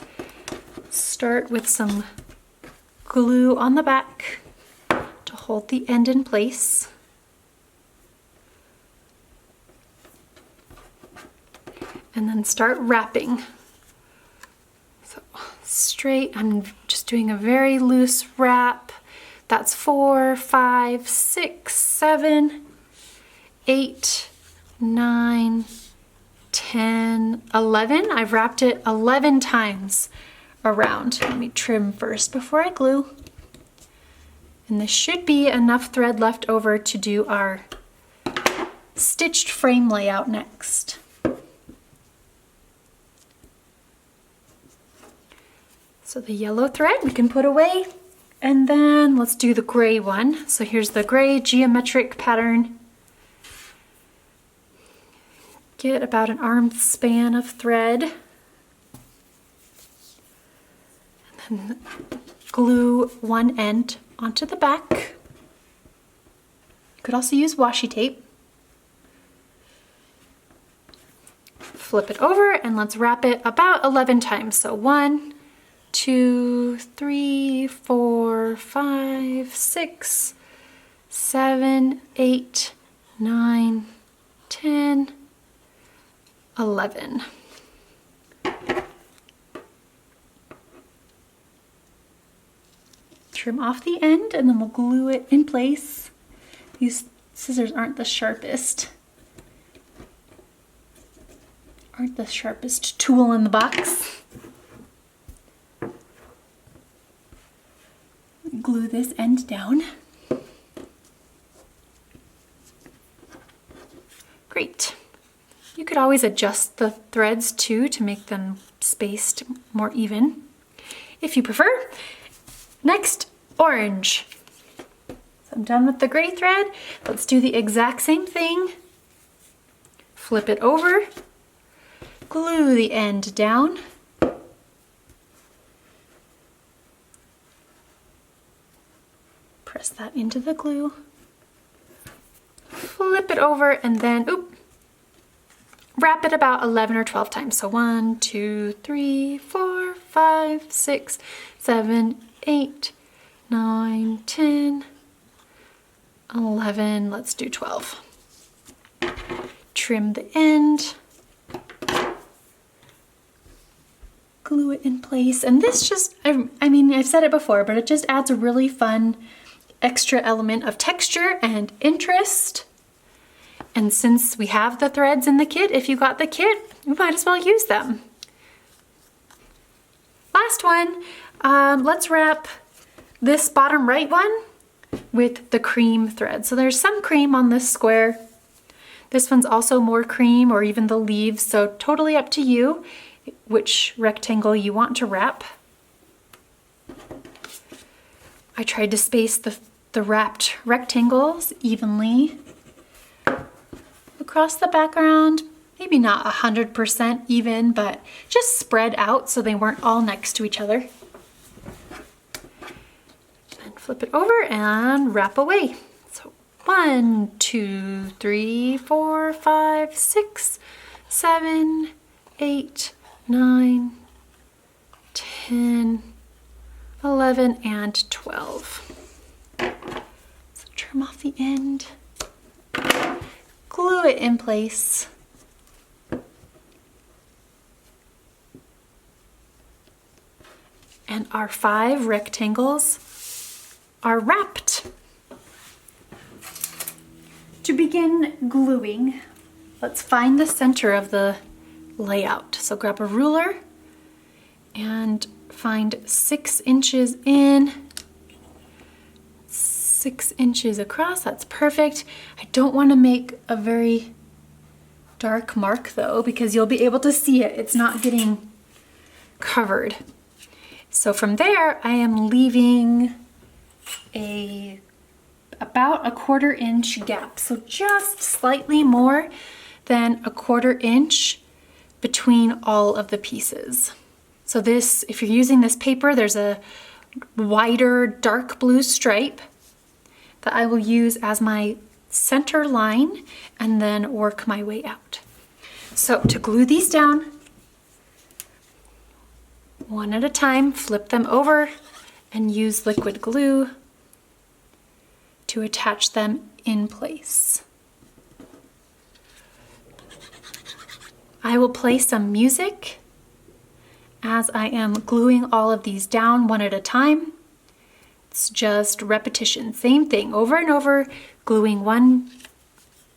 start with some glue on the back to hold the end in place. And then start wrapping. So straight, I'm just doing a very loose wrap. That's 4, 5, 6, 7, 8, 9, 10, 11. I've wrapped it 11 times around. Let me trim first before I glue. And this should be enough thread left over to do our stitched frame layout next. So the yellow thread we can put away. And then let's do the gray one. So here's the gray geometric pattern. Get about an arm span of thread. And then glue one end onto the back. You could also use washi tape. Flip it over and let's wrap it about 11 times. So 1, 2, 3, 4, 5, 6, 7, 8, 9, 10, 11. Trim off the end and then we'll glue it in place. These scissors aren't the sharpest. Aren't the sharpest tool in the box. Glue this end down. Great. You could always adjust the threads too to make them spaced more even, if you prefer. Next, orange. So I'm done with the gray thread. Let's do the exact same thing. Flip it over, glue the end down. Press that into the glue. Flip it over and then, wrap it about 11 or 12 times. So 1, 2, 3, 4, 5, 6, 7, 8, 9, 10, 11, let's do 12. Trim the end. Glue it in place. And this just, I mean, I've said it before, but it just adds a really fun extra element of texture and interest. And since we have the threads in the kit, if you got the kit, you might as well use them. Last one, let's wrap this bottom right one with the cream thread. So there's some cream on this square. This one's also more cream, or even the leaves, so totally up to you which rectangle you want to wrap. I tried to space the wrapped rectangles evenly across the background. Maybe not 100% even, but just spread out so they weren't all next to each other. And flip it over and wrap away. So 1, 2, 3, 4, 5, 6, 7, 8, 9, 10, 11, and 12. So trim off the end, glue it in place. And our 5 rectangles are wrapped. To begin gluing, let's find the center of the layout. So grab a ruler and find 6 inches in, 6 inches across. That's perfect. I don't want to make a very dark mark though, because you'll be able to see it. It's not getting covered. So from there, I am leaving about a 1/4 inch gap. So just slightly more than a 1/4 inch between all of the pieces. So this, if you're using this paper, there's a wider dark blue stripe that I will use as my center line and then work my way out. So to glue these down, one at a time, flip them over and use liquid glue to attach them in place. I will play some music as I am gluing all of these down one at a time. It's just repetition, same thing over and over, gluing one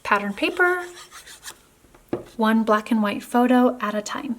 pattern paper, one black and white photo at a time.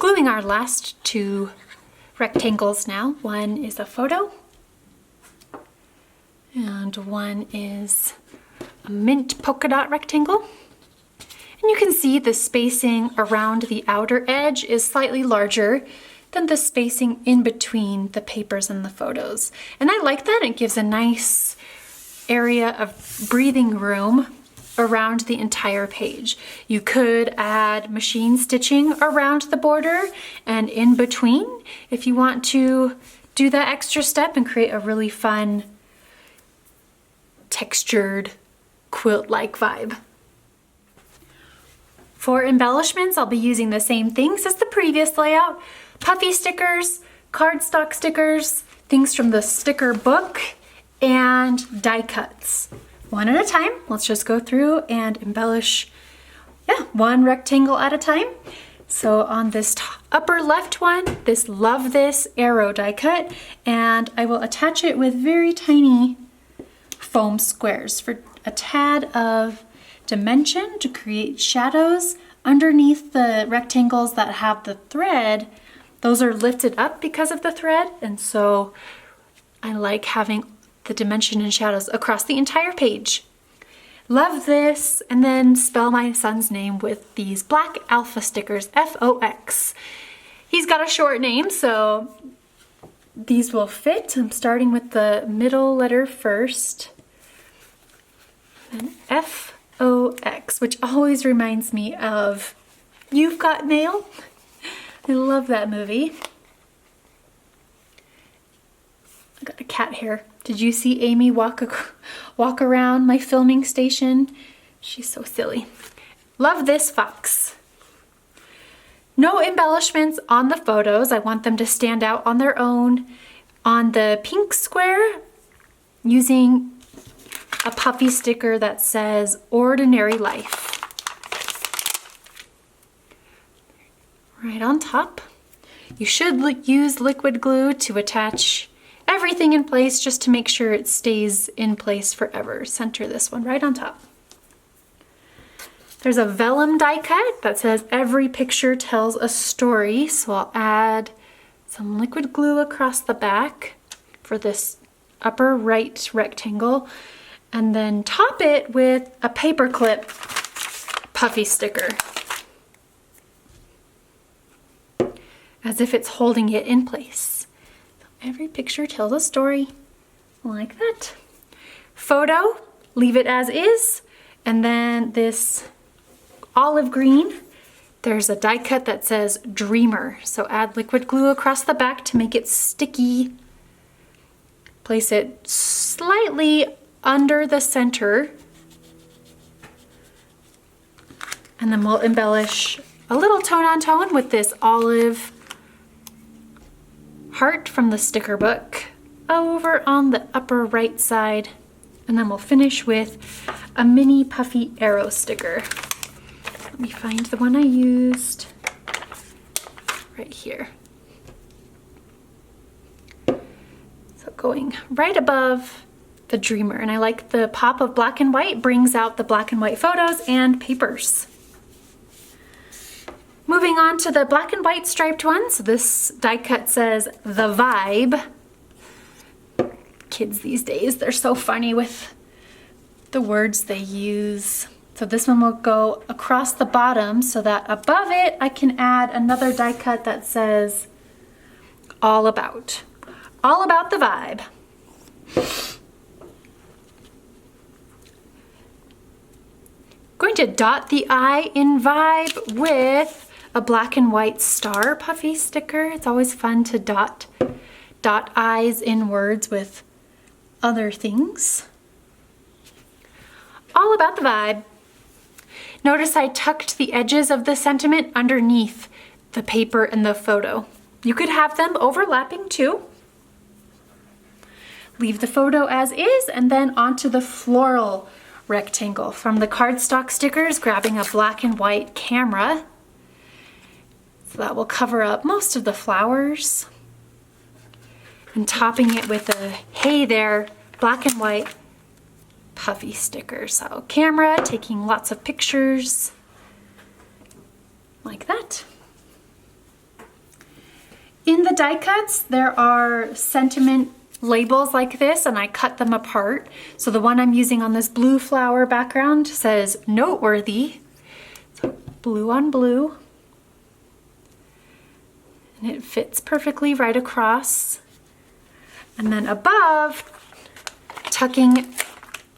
Gluing our last 2 rectangles now. One is a photo and one is a mint polka dot rectangle. And you can see the spacing around the outer edge is slightly larger than the spacing in between the papers and the photos. And I like that. It gives a nice area of breathing room around the entire page. You could add machine stitching around the border and in between if you want to do that extra step and create a really fun textured quilt-like vibe. For embellishments, I'll be using the same things as the previous layout: puffy stickers, cardstock stickers, things from the sticker book, and die cuts. One at a time. Let's just go through and embellish, one rectangle at a time. So on this upper left one, this Love This arrow die cut, and I will attach it with very tiny foam squares for a tad of dimension to create shadows underneath the rectangles that have the thread. Those are lifted up because of the thread, and so I like having the dimension and shadows across the entire page. Love This, and then spell my son's name with these black alpha stickers, F-O-X. He's got a short name, so these will fit. I'm starting with the middle letter first, and F-O-X, which always reminds me of You've Got Mail. I love that movie. I got a cat hair. Did you see Amy walk around my filming station? She's so silly. Love This Fox. No embellishments on the photos. I want them to stand out on their own. On the pink square, using a puffy sticker that says Ordinary Life. Right on top. You should use liquid glue to attach everything in place just to make sure it stays in place forever. Center this one right on top. There's a vellum die cut that says Every Picture Tells a Story, so I'll add some liquid glue across the back for this upper right rectangle, and then top it with a paperclip puffy sticker, as if it's holding it in place. Every picture tells a story, like that. Photo, leave it as is, and then this olive green, there's a die cut that says Dreamer, so add liquid glue across the back to make it sticky. Place it slightly under the center, and then we'll embellish a little tone on tone with this olive heart from the sticker book over on the upper right side, and then we'll finish with a mini puffy arrow sticker. Let me find the one I used right here. So going right above the Dreamer, and I like the pop of black and white, brings out the black and white photos and papers. Moving on to the black and white striped one. So this die cut says The Vibe. Kids these days, they're so funny with the words they use. So this one will go across the bottom so that above it I can add another die cut that says All About. All About the Vibe. Going to dot the I in Vibe with a black and white star puffy sticker. It's always fun to dot eyes in words with other things. All About the Vibe. Notice I tucked the edges of the sentiment underneath the paper and the photo. You could have them overlapping too. Leave the photo as is, and then onto the floral rectangle. From the cardstock stickers, grabbing a black and white camera. So that will cover up most of the flowers. And topping it with a Hey There black and white puffy sticker. So camera, taking lots of pictures, like that. In the die cuts, there are sentiment labels like this, and I cut them apart. So the one I'm using on this blue flower background says Noteworthy. So blue on blue. And it fits perfectly right across. And then above, tucking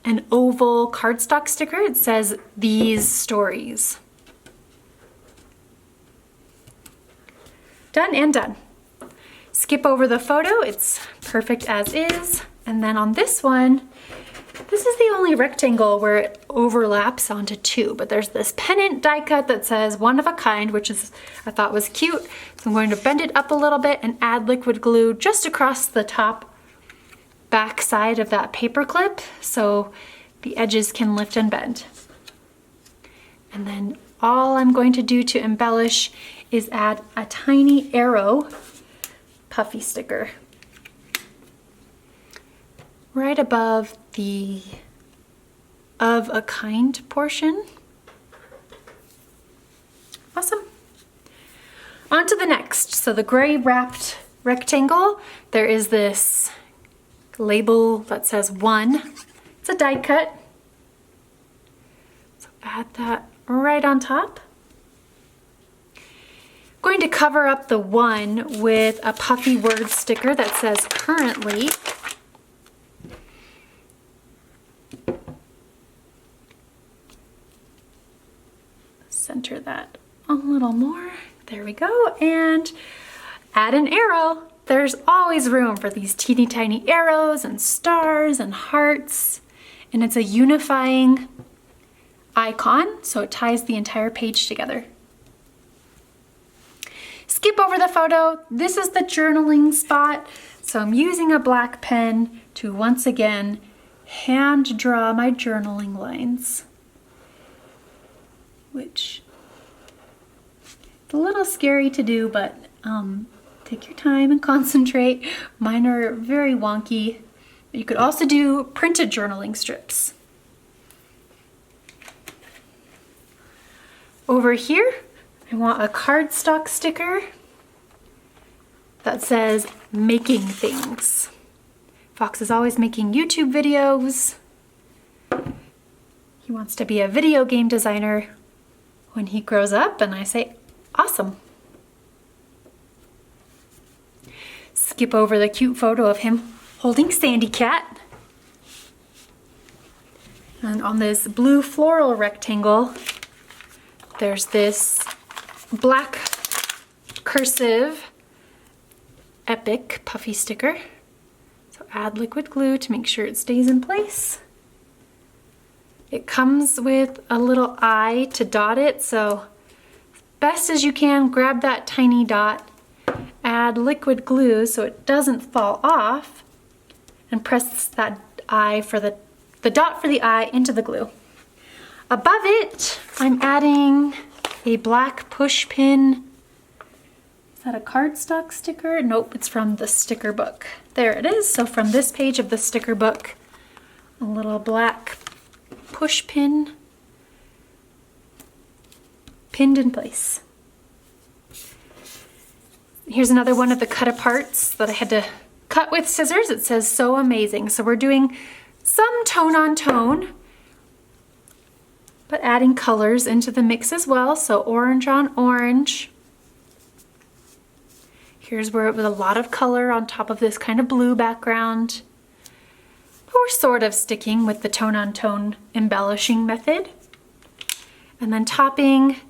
an oval cardstock sticker. It says "These Stories." Done and done. Skip over the photo, it's perfect as is. And then on this one, this is the only rectangle where it overlaps onto two, but there's this pennant die cut that says "One of a Kind," which is, I thought was cute. So I'm going to bend it up a little bit and add liquid glue just across the top back side of that paper clip so the edges can lift and bend. And then all I'm going to do to embellish is add a tiny arrow puffy sticker right above the "of a kind" portion. Awesome. On to the next. So the gray wrapped rectangle, there is this label that says 1. It's a die cut. So add that right on top. Going to cover up the 1 with a puffy word sticker that says "Currently." Center that a little more. There we go. And add an arrow. There's always room for these teeny tiny arrows and stars and hearts. And it's a unifying icon, so it ties the entire page together. Skip over the photo. This is the journaling spot. So I'm using a black pen to once again hand draw my journaling lines, which is a little scary to do, but take your time and concentrate. Mine are very wonky. You could also do printed journaling strips. Over here, I want a cardstock sticker that says "Making Things." Fox is always making YouTube videos. He wants to be a video game designer when he grows up, and I say, awesome. Skip over the cute photo of him holding Sandy Cat. And on this blue floral rectangle, there's this black cursive epic puffy sticker. So add liquid glue to make sure it stays in place. It comes with a little eye to dot it, so best as you can, grab that tiny dot, add liquid glue so it doesn't fall off, and press that eye for the dot for the eye into the glue. Above it, I'm adding a black push pin. Is that a cardstock sticker? Nope, it's from the sticker book. There it is. So from this page of the sticker book, a little black push pin pinned in place. Here's another one of the cut aparts that I had to cut with scissors. It says "So Amazing." So we're doing some tone on tone, but adding colors into the mix as well. So orange on orange. Here's where it was a lot of color on top of this kind of blue background. But we're sort of sticking with the tone on tone embellishing method. And then topping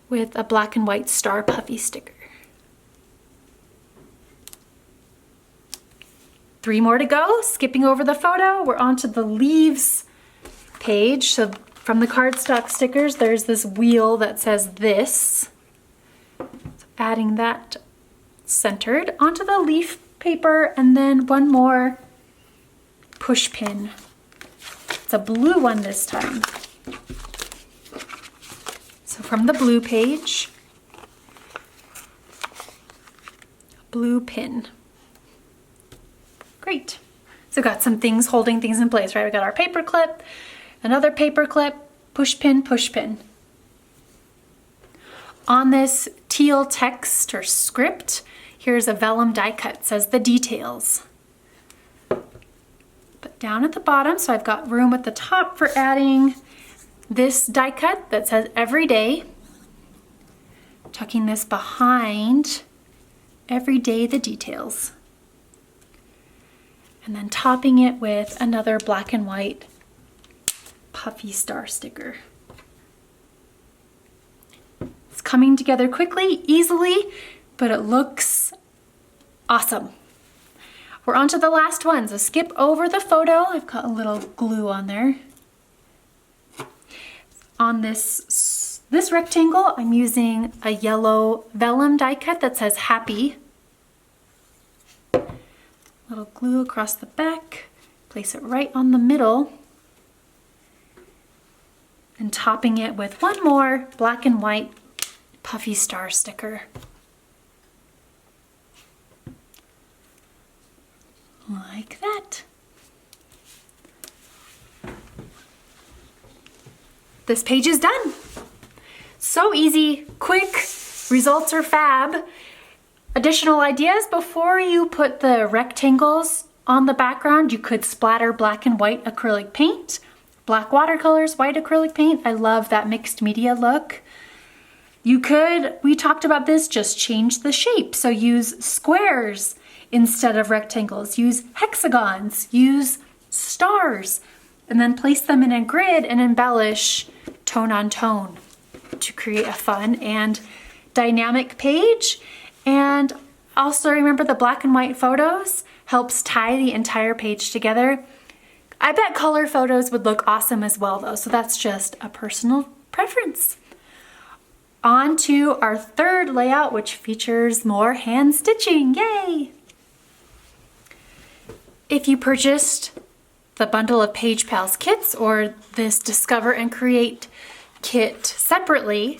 with a black and white star puffy sticker. 3 more to go. Skipping over the photo, we're onto the leaves page. So from the cardstock stickers, there's this wheel that says "This." So adding that centered onto the leaf paper, and then one more push pin. It's a blue one this time. So from the blue page, blue pin. Great. So got some things holding things in place, right? We got our paper clip, another paper clip, push pin, push pin. On this teal text or script, here's a vellum die cut. It says "The Details." But down at the bottom, so I've got room at the top for adding this die cut that says "Every Day." Tucking this behind "Every Day, the Details." And then topping it with another black and white puffy star sticker. It's coming together quickly, easily, but it looks awesome. We're on to the last one, so skip over the photo. I've got a little glue on there. On this rectangle, I'm using a yellow vellum die cut that says happy. Little glue across the back, place it right on the middle, and topping it with one more black and white puffy star sticker. Like that. This page is done. So easy, quick, results are fab. Additional ideas: before you put the rectangles on the background, you could splatter black and white acrylic paint, black watercolors, white acrylic paint. I love that mixed media look. You could, we talked about this, just change the shape. So use squares instead of rectangles, use hexagons, use stars, and then place them in a grid and embellish tone on tone to create a fun and dynamic page. And also remember, the black and white photos helps tie the entire page together. I bet color photos would look awesome as well though, so that's just a personal preference. On to our third layout, which features more hand stitching. Yay! If you purchased the bundle of Page Pals kits or this Discover and Create kit separately,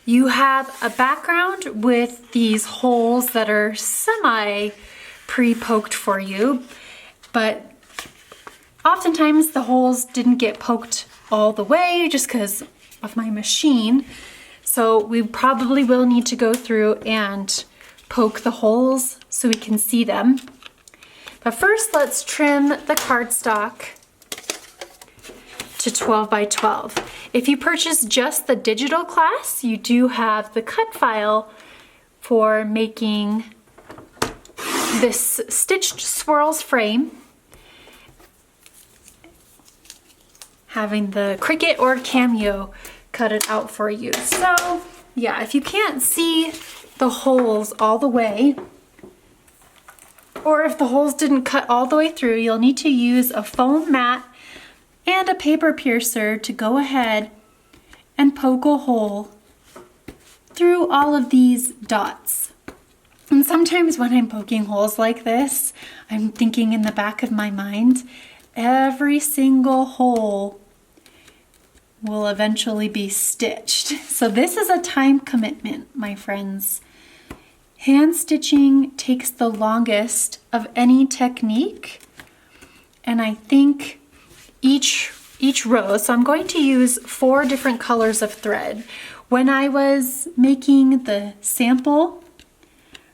you have a background with these holes that are semi pre-poked for you, but oftentimes the holes didn't get poked all the way just because of my machine. So we probably will need to go through and poke the holes so we can see them. But first, let's trim the cardstock to 12 by 12. If you purchase just the digital class, you do have the cut file for making this stitched swirls frame, having the Cricut or Cameo cut it out for you. So yeah, if you can't see the holes all the way, or if the holes didn't cut all the way through, you'll need to use a foam mat and a paper piercer to go ahead and poke a hole through all of these dots. And sometimes when I'm poking holes like this, I'm thinking in the back of my mind, every single hole will eventually be stitched. So this is a time commitment, my friends. Hand stitching takes the longest of any technique, and I think each row, so I'm going to use 4 different colors of thread. When I was making the sample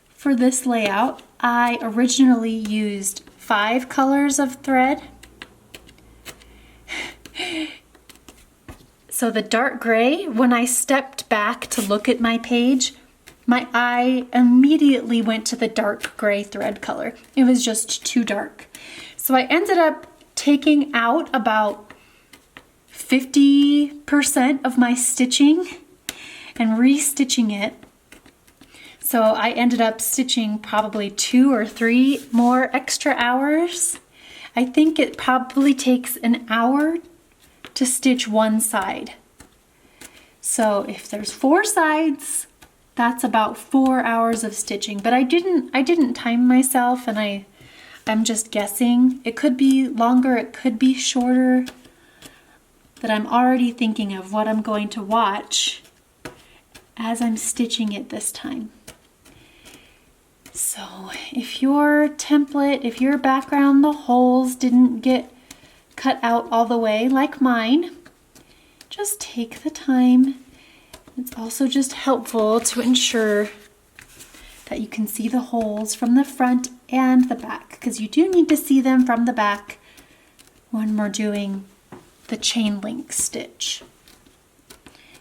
for this layout, I originally used 5 colors of thread. So the dark gray, when I stepped back to look at my page, my eye immediately went to the dark gray thread color. It was just too dark. So I ended up taking out about 50% of my stitching and restitching it. So I ended up stitching probably 2 or 3 more extra hours. I think it probably takes an hour to stitch one side. So if there's 4 sides, that's about 4 hours of stitching. But I didn't time myself, and I'm just guessing. It could be longer, it could be shorter. But I'm already thinking of what I'm going to watch as I'm stitching it this time. So if your template, if your background, the holes didn't get cut out all the way like mine, just take the time. It's also just helpful to ensure that you can see the holes from the front and the back, because you do need to see them from the back when we're doing the chain link stitch.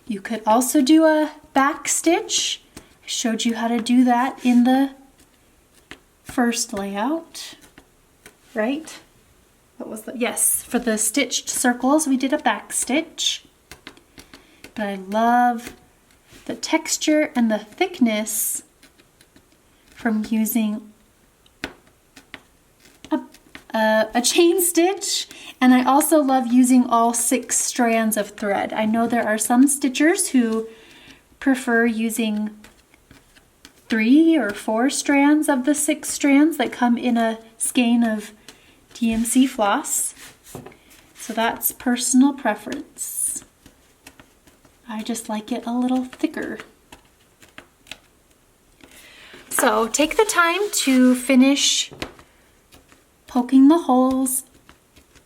You could also do a back stitch. I showed you how to do that in the first layout, right? what was the, yes, for the stitched circles, we did a back stitch. But I love the texture and the thickness from using a chain stitch, and I also love using all 6 strands of thread. I know there are some stitchers who prefer using 3 or 4 strands of the 6 strands that come in a skein of DMC floss. So that's personal preference. I just like it a little thicker. So take the time to finish poking the holes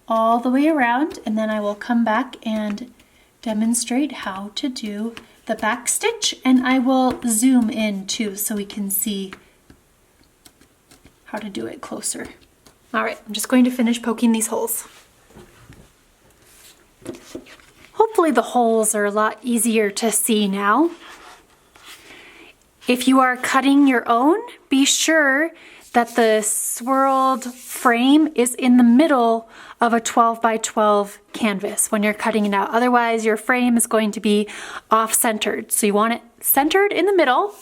all the way around, and then I will come back and demonstrate how to do the back stitch, and I will zoom in too so we can see how to do it closer. All right, I'm just going to finish poking these holes. Hopefully the holes are a lot easier to see now. If you are cutting your own, be sure that the swirled frame is in the middle of a 12 by 12 canvas when you're cutting it out. Otherwise, your frame is going to be off-centered. So you want it centered in the middle,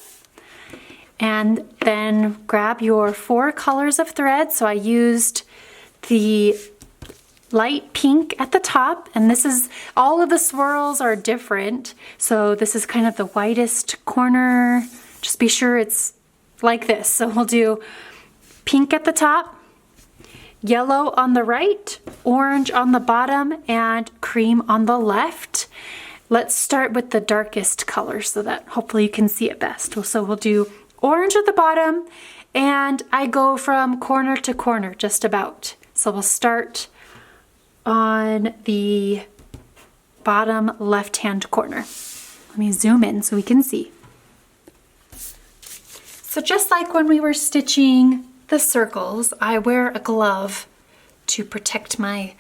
and then grab your 4 colors of thread. So I used the light pink at the top, and this is, all of the swirls are different. So this is kind of the whitest corner. Just be sure it's like this. So we'll do pink at the top, yellow on the right, orange on the bottom, and cream on the left. Let's start with the darkest color so that hopefully you can see it best. So we'll do orange at the bottom, and I go from corner to corner just about. So we'll start on the bottom left-hand corner. Let me zoom in so we can see. So just like when we were stitching the circles, I wear a glove to protect my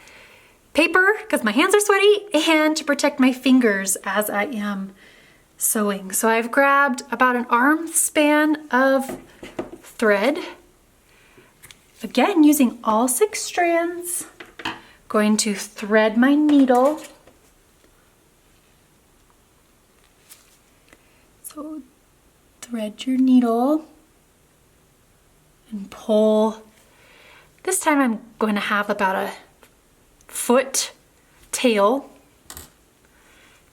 paper because my hands are sweaty, and to protect my fingers as I am sewing. So I've grabbed about an arm span of thread, again using all 6 strands. Going to thread my needle. So thread your needle and pull. This time I'm going to have about a foot tail.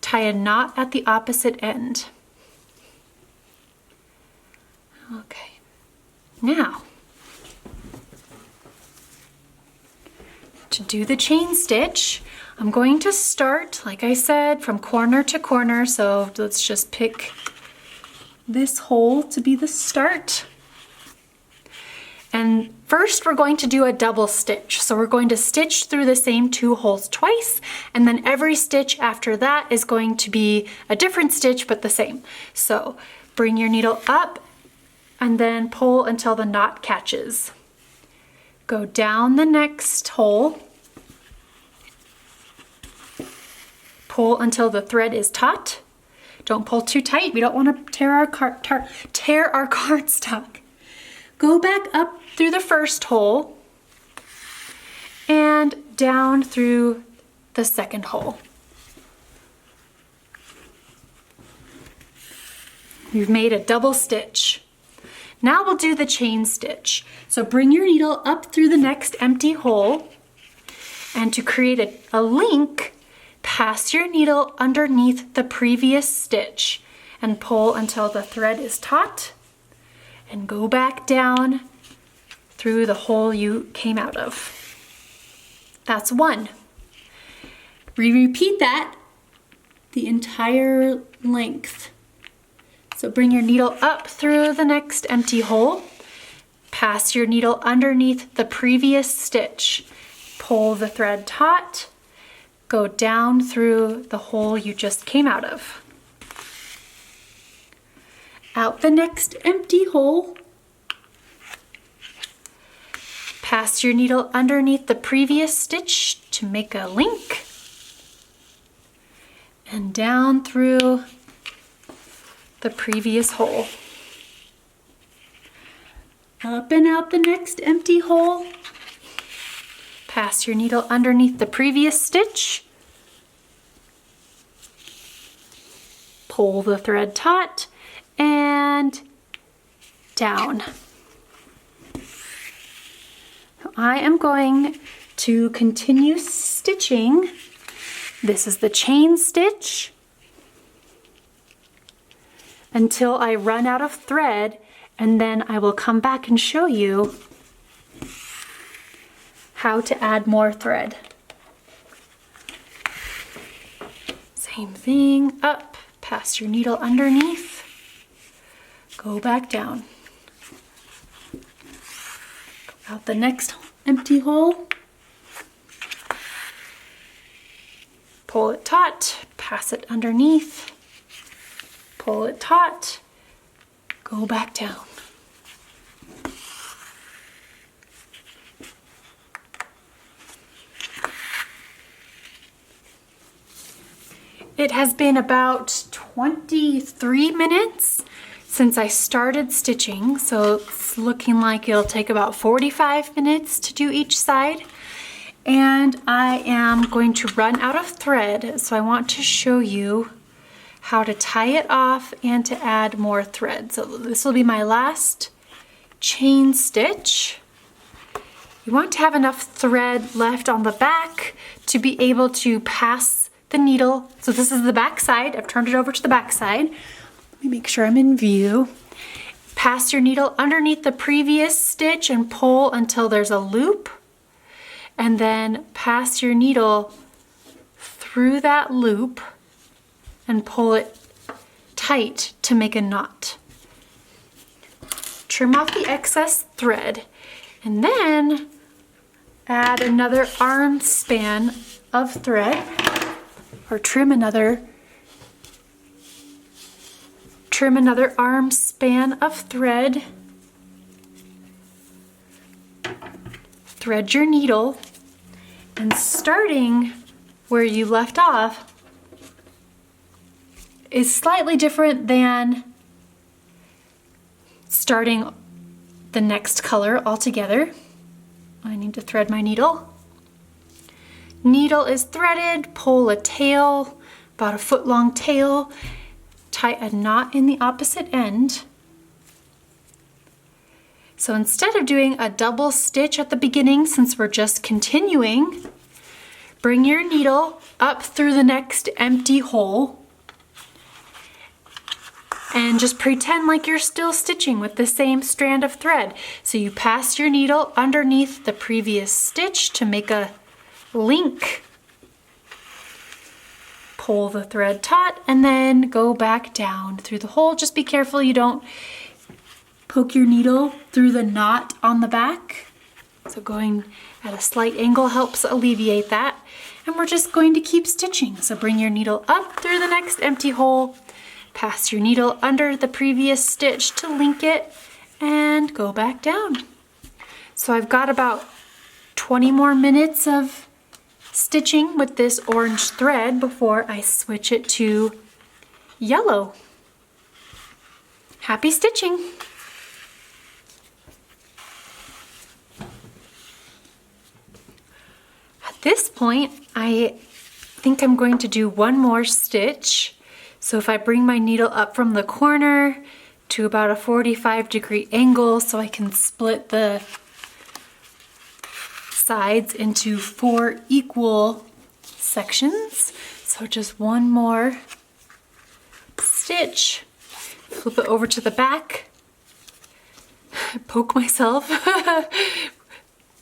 Tie a knot at the opposite end. Okay, now to do the chain stitch, I'm going to start, like I said, from corner to corner. So let's just pick this hole to be the start. And first we're going to do a double stitch. So we're going to stitch through the same 2 holes twice, and then every stitch after that is going to be a different stitch but the same. So bring your needle up and then pull until the knot catches. Go down the next hole, pull until the thread is taut. Don't pull too tight. We don't want to tear our cardstock. Go back up through the first hole and down through the second hole. We've made a double stitch. Now we'll do the chain stitch. So bring your needle up through the next empty hole, and to create a link, pass your needle underneath the previous stitch and pull until the thread is taut, and go back down through the hole you came out of. That's 1. We repeat that the entire length. So bring your needle up through the next empty hole, pass your needle underneath the previous stitch, pull the thread taut, go down through the hole you just came out of. Out the next empty hole, pass your needle underneath the previous stitch to make a link, and down through the previous hole. Up and out the next empty hole, pass your needle underneath the previous stitch, pull the thread taut, and down. I am going to continue stitching. This is the chain stitch until I run out of thread, and then I will come back and show you how to add more thread. Same thing, up, pass your needle underneath, go back down. Go out the next empty hole, pull it taut, pass it underneath, pull it taut, go back down. It has been about 23 minutes since I started stitching, so it's looking like it'll take about 45 minutes to do each side. And I am going to run out of thread, so I want to show you how to tie it off and to add more thread. So this will be my last chain stitch. You want to have enough thread left on the back to be able to pass the needle. So this is the back side. I've turned it over to the back side. Let me make sure I'm in view. Pass your needle underneath the previous stitch and pull until there's a loop. And then pass your needle through that loop and pull it tight to make a knot. Trim off the excess thread and then add another arm span of thread, or trim another arm span of thread. Thread your needle, and starting where you left off is slightly different than starting the next color altogether. I need to thread my needle. Needle is threaded, pull a tail, about a foot long tail, tie a knot in the opposite end. So instead of doing a double stitch at the beginning, since we're just continuing, bring your needle up through the next empty hole and just pretend like you're still stitching with the same strand of thread. So you pass your needle underneath the previous stitch to make a link. Pull the thread taut and then go back down through the hole. Just be careful you don't poke your needle through the knot on the back. So going at a slight angle helps alleviate that. And we're just going to keep stitching. So bring your needle up through the next empty hole, pass your needle under the previous stitch to link it, and go back down. So I've got about 20 more minutes of stitching with this orange thread before I switch it to yellow. Happy stitching! At this point, I think I'm going to do one more stitch. So if I bring my needle up from the corner to about a 45-degree angle so I can split the sides into 4 equal sections. So just one more stitch. Flip it over to the back. Poke myself.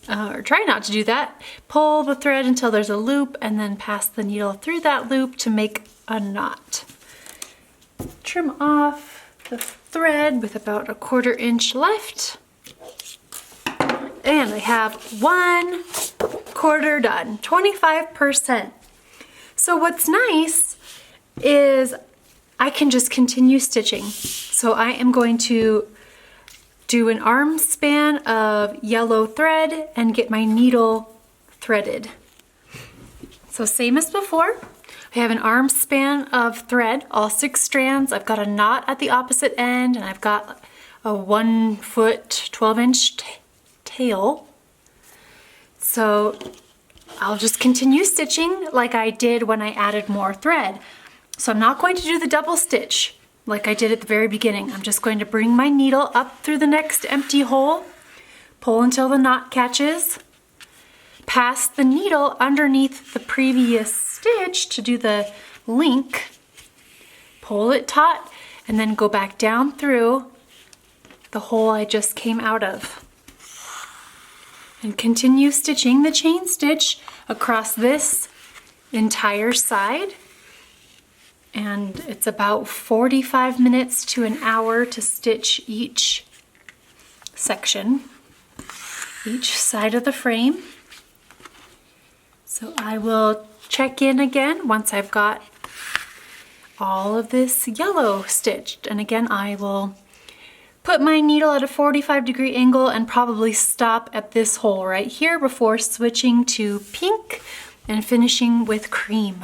Or try not to do that. Pull the thread until there's a loop and then pass the needle through that loop to make a knot. Trim off the thread with about a 1/4 inch left. And I have 1/4 done, 25%. So what's nice is I can just continue stitching. So I am going to do an arm span of yellow thread and get my needle threaded. So same as before, I have an arm span of thread, all 6 strands. I've got a knot at the opposite end and I've got a 1 foot, 12-inch tail. So I'll just continue stitching like I did when I added more thread. So I'm not going to do the double stitch like I did at the very beginning. I'm just going to bring my needle up through the next empty hole, pull until the knot catches, pass the needle underneath the previous stitch to do the link, pull it taut, and then go back down through the hole I just came out of. And continue stitching the chain stitch across this entire side. And it's about 45 minutes to an hour to stitch each section, each side of the frame. So I will check in again once I've got all of this yellow stitched. And again, I will put my needle at a 45-degree angle and probably stop at this hole right here before switching to pink and finishing with cream.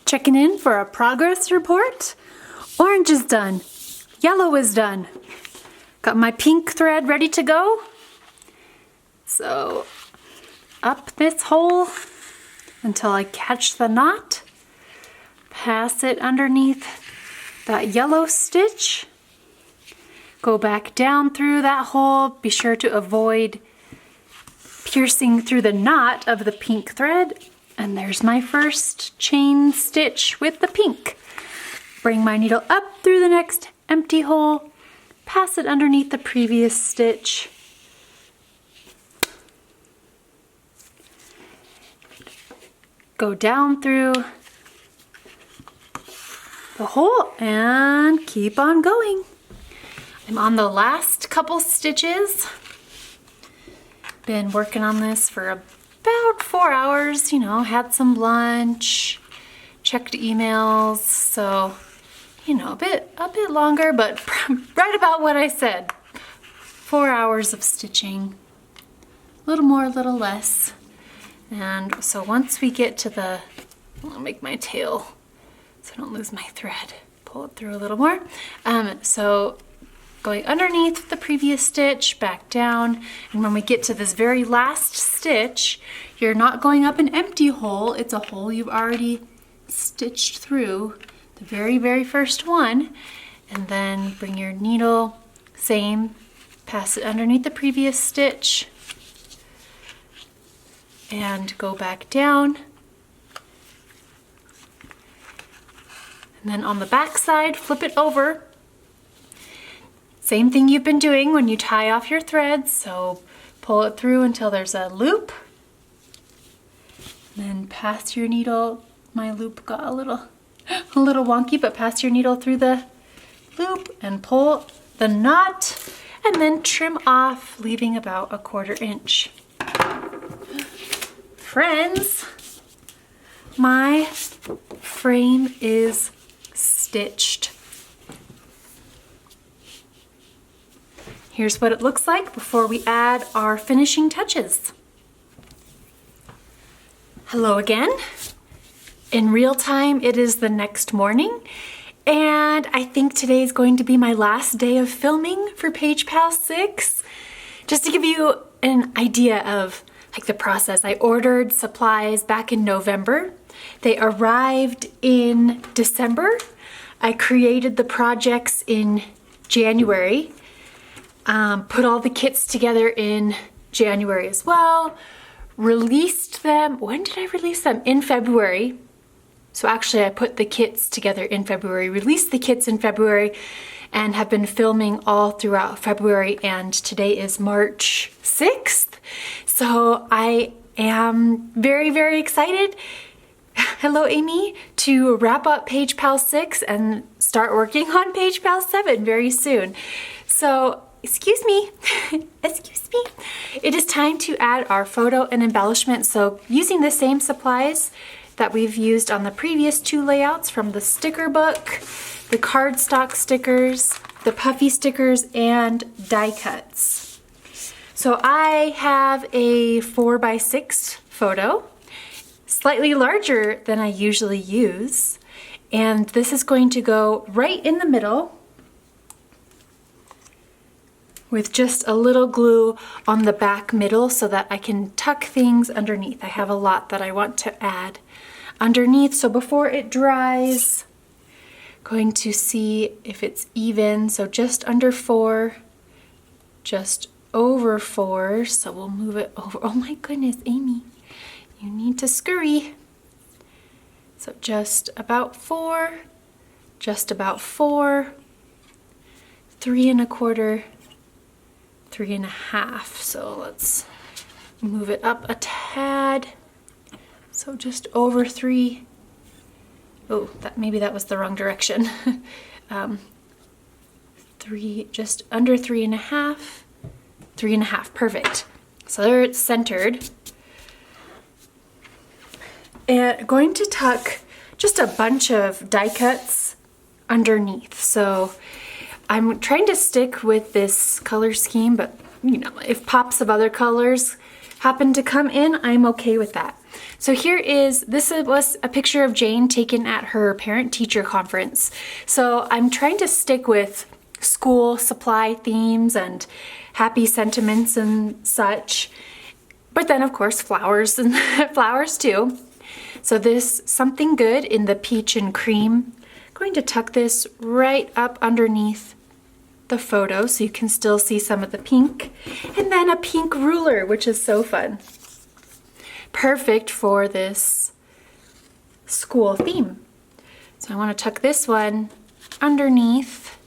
Checking in for a progress report. Orange is done. Yellow is done. Got my pink thread ready to go. So up this hole until I catch the knot. Pass it underneath that yellow stitch. Go back down through that hole. Be sure to avoid piercing through the knot of the pink thread. And there's my first chain stitch with the pink. Bring my needle up through the next empty hole, pass it underneath the previous stitch. Go down through the hole and keep on going. I'm on the last couple stitches. Been working on this for about 4 hours, you know, had some lunch, checked emails, so, you know, a bit longer, but right about what I said. 4 hours of stitching, a little more, a little less. And so once we get to the, I'll make my tail so I don't lose my thread. Pull it through a little more. So going underneath the previous stitch, back down, and when we get to this very last stitch, you're not going up an empty hole, it's a hole you've already stitched through, the very, very first one, and then bring your needle, same, pass it underneath the previous stitch, and go back down. And then on the back side, flip it over. Same thing you've been doing when you tie off your threads, so pull it through until there's a loop. Then pass your needle, my loop got a little wonky, but pass your needle through the loop and pull the knot, and then trim off, leaving about a 1/4 inch. Friends, my frame is stitched. Here's what it looks like before we add our finishing touches. Hello again. In real time, it is the next morning, and I think today is going to be my last day of filming for Page Pal 6. Just to give you an idea of like the process, I ordered supplies back in November. They arrived in December. I created the projects in January. Put all the kits together in January as well, released them, when did I release them? In February. So actually I put the kits together in February, released the kits in February, and have been filming all throughout February, and today is March 6th. So I am very, very excited, hello Amy, to wrap up Page Pal 6 and start working on Page Pal 7 very soon. So excuse me, excuse me. It is time to add our photo and embellishment. So using the same supplies that we've used on the previous 2 layouts from the sticker book, the cardstock stickers, the puffy stickers and die cuts. So I have a 4x6 photo, slightly larger than I usually use. And this is going to go right in the middle with just a little glue on the back middle so that I can tuck things underneath. I have a lot that I want to add underneath, so before it dries, going to see if it's even. So just under 4, just over 4, so we'll move it over. Oh my goodness, Amy, you need to scurry. So just about 4, just about 4, 3 1/4, 3 1/2. So let's move it up a tad. So just over 3. Oh, maybe that was the wrong direction. 3, just under 3 1/2, 3 1/2, perfect. So there it's centered. And going to tuck just a bunch of die cuts underneath. So I'm trying to stick with this color scheme, but you know, if pops of other colors happen to come in, I'm okay with that. So this was a picture of Jane taken at her parent-teacher conference. So I'm trying to stick with school supply themes and happy sentiments and such. But then of course flowers and flowers too. So this Something Good in the peach and cream. I'm going to tuck this right up underneath the photo so you can still see some of the pink. And then a pink ruler, which is so fun. Perfect for this school theme. So I want to tuck this one underneath,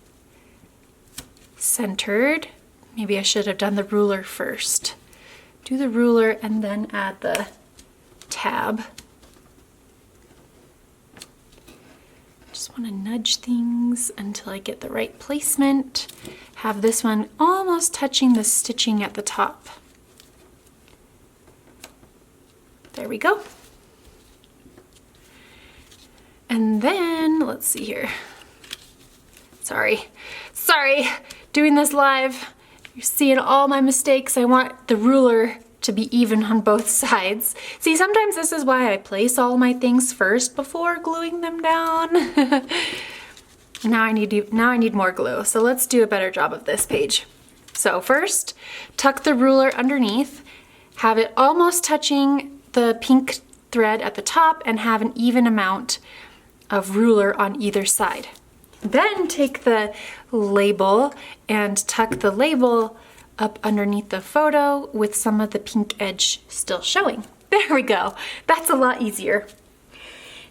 centered. Maybe I should have done the ruler first. Do the ruler and then add the tab. Just want to nudge things until I get the right placement. Have this one almost touching the stitching at the top. There we go. And then, let's see here. Sorry, doing this live. You're seeing all my mistakes. I want the ruler to be even on both sides. See, sometimes this is why I place all my things first before gluing them down. Now I need more glue. So let's do a better job of this page. So first, tuck the ruler underneath, have it almost touching the pink thread at the top, and have an even amount of ruler on either side. Then take the label and tuck the label up underneath the photo with some of the pink edge still showing. There we go. That's a lot easier.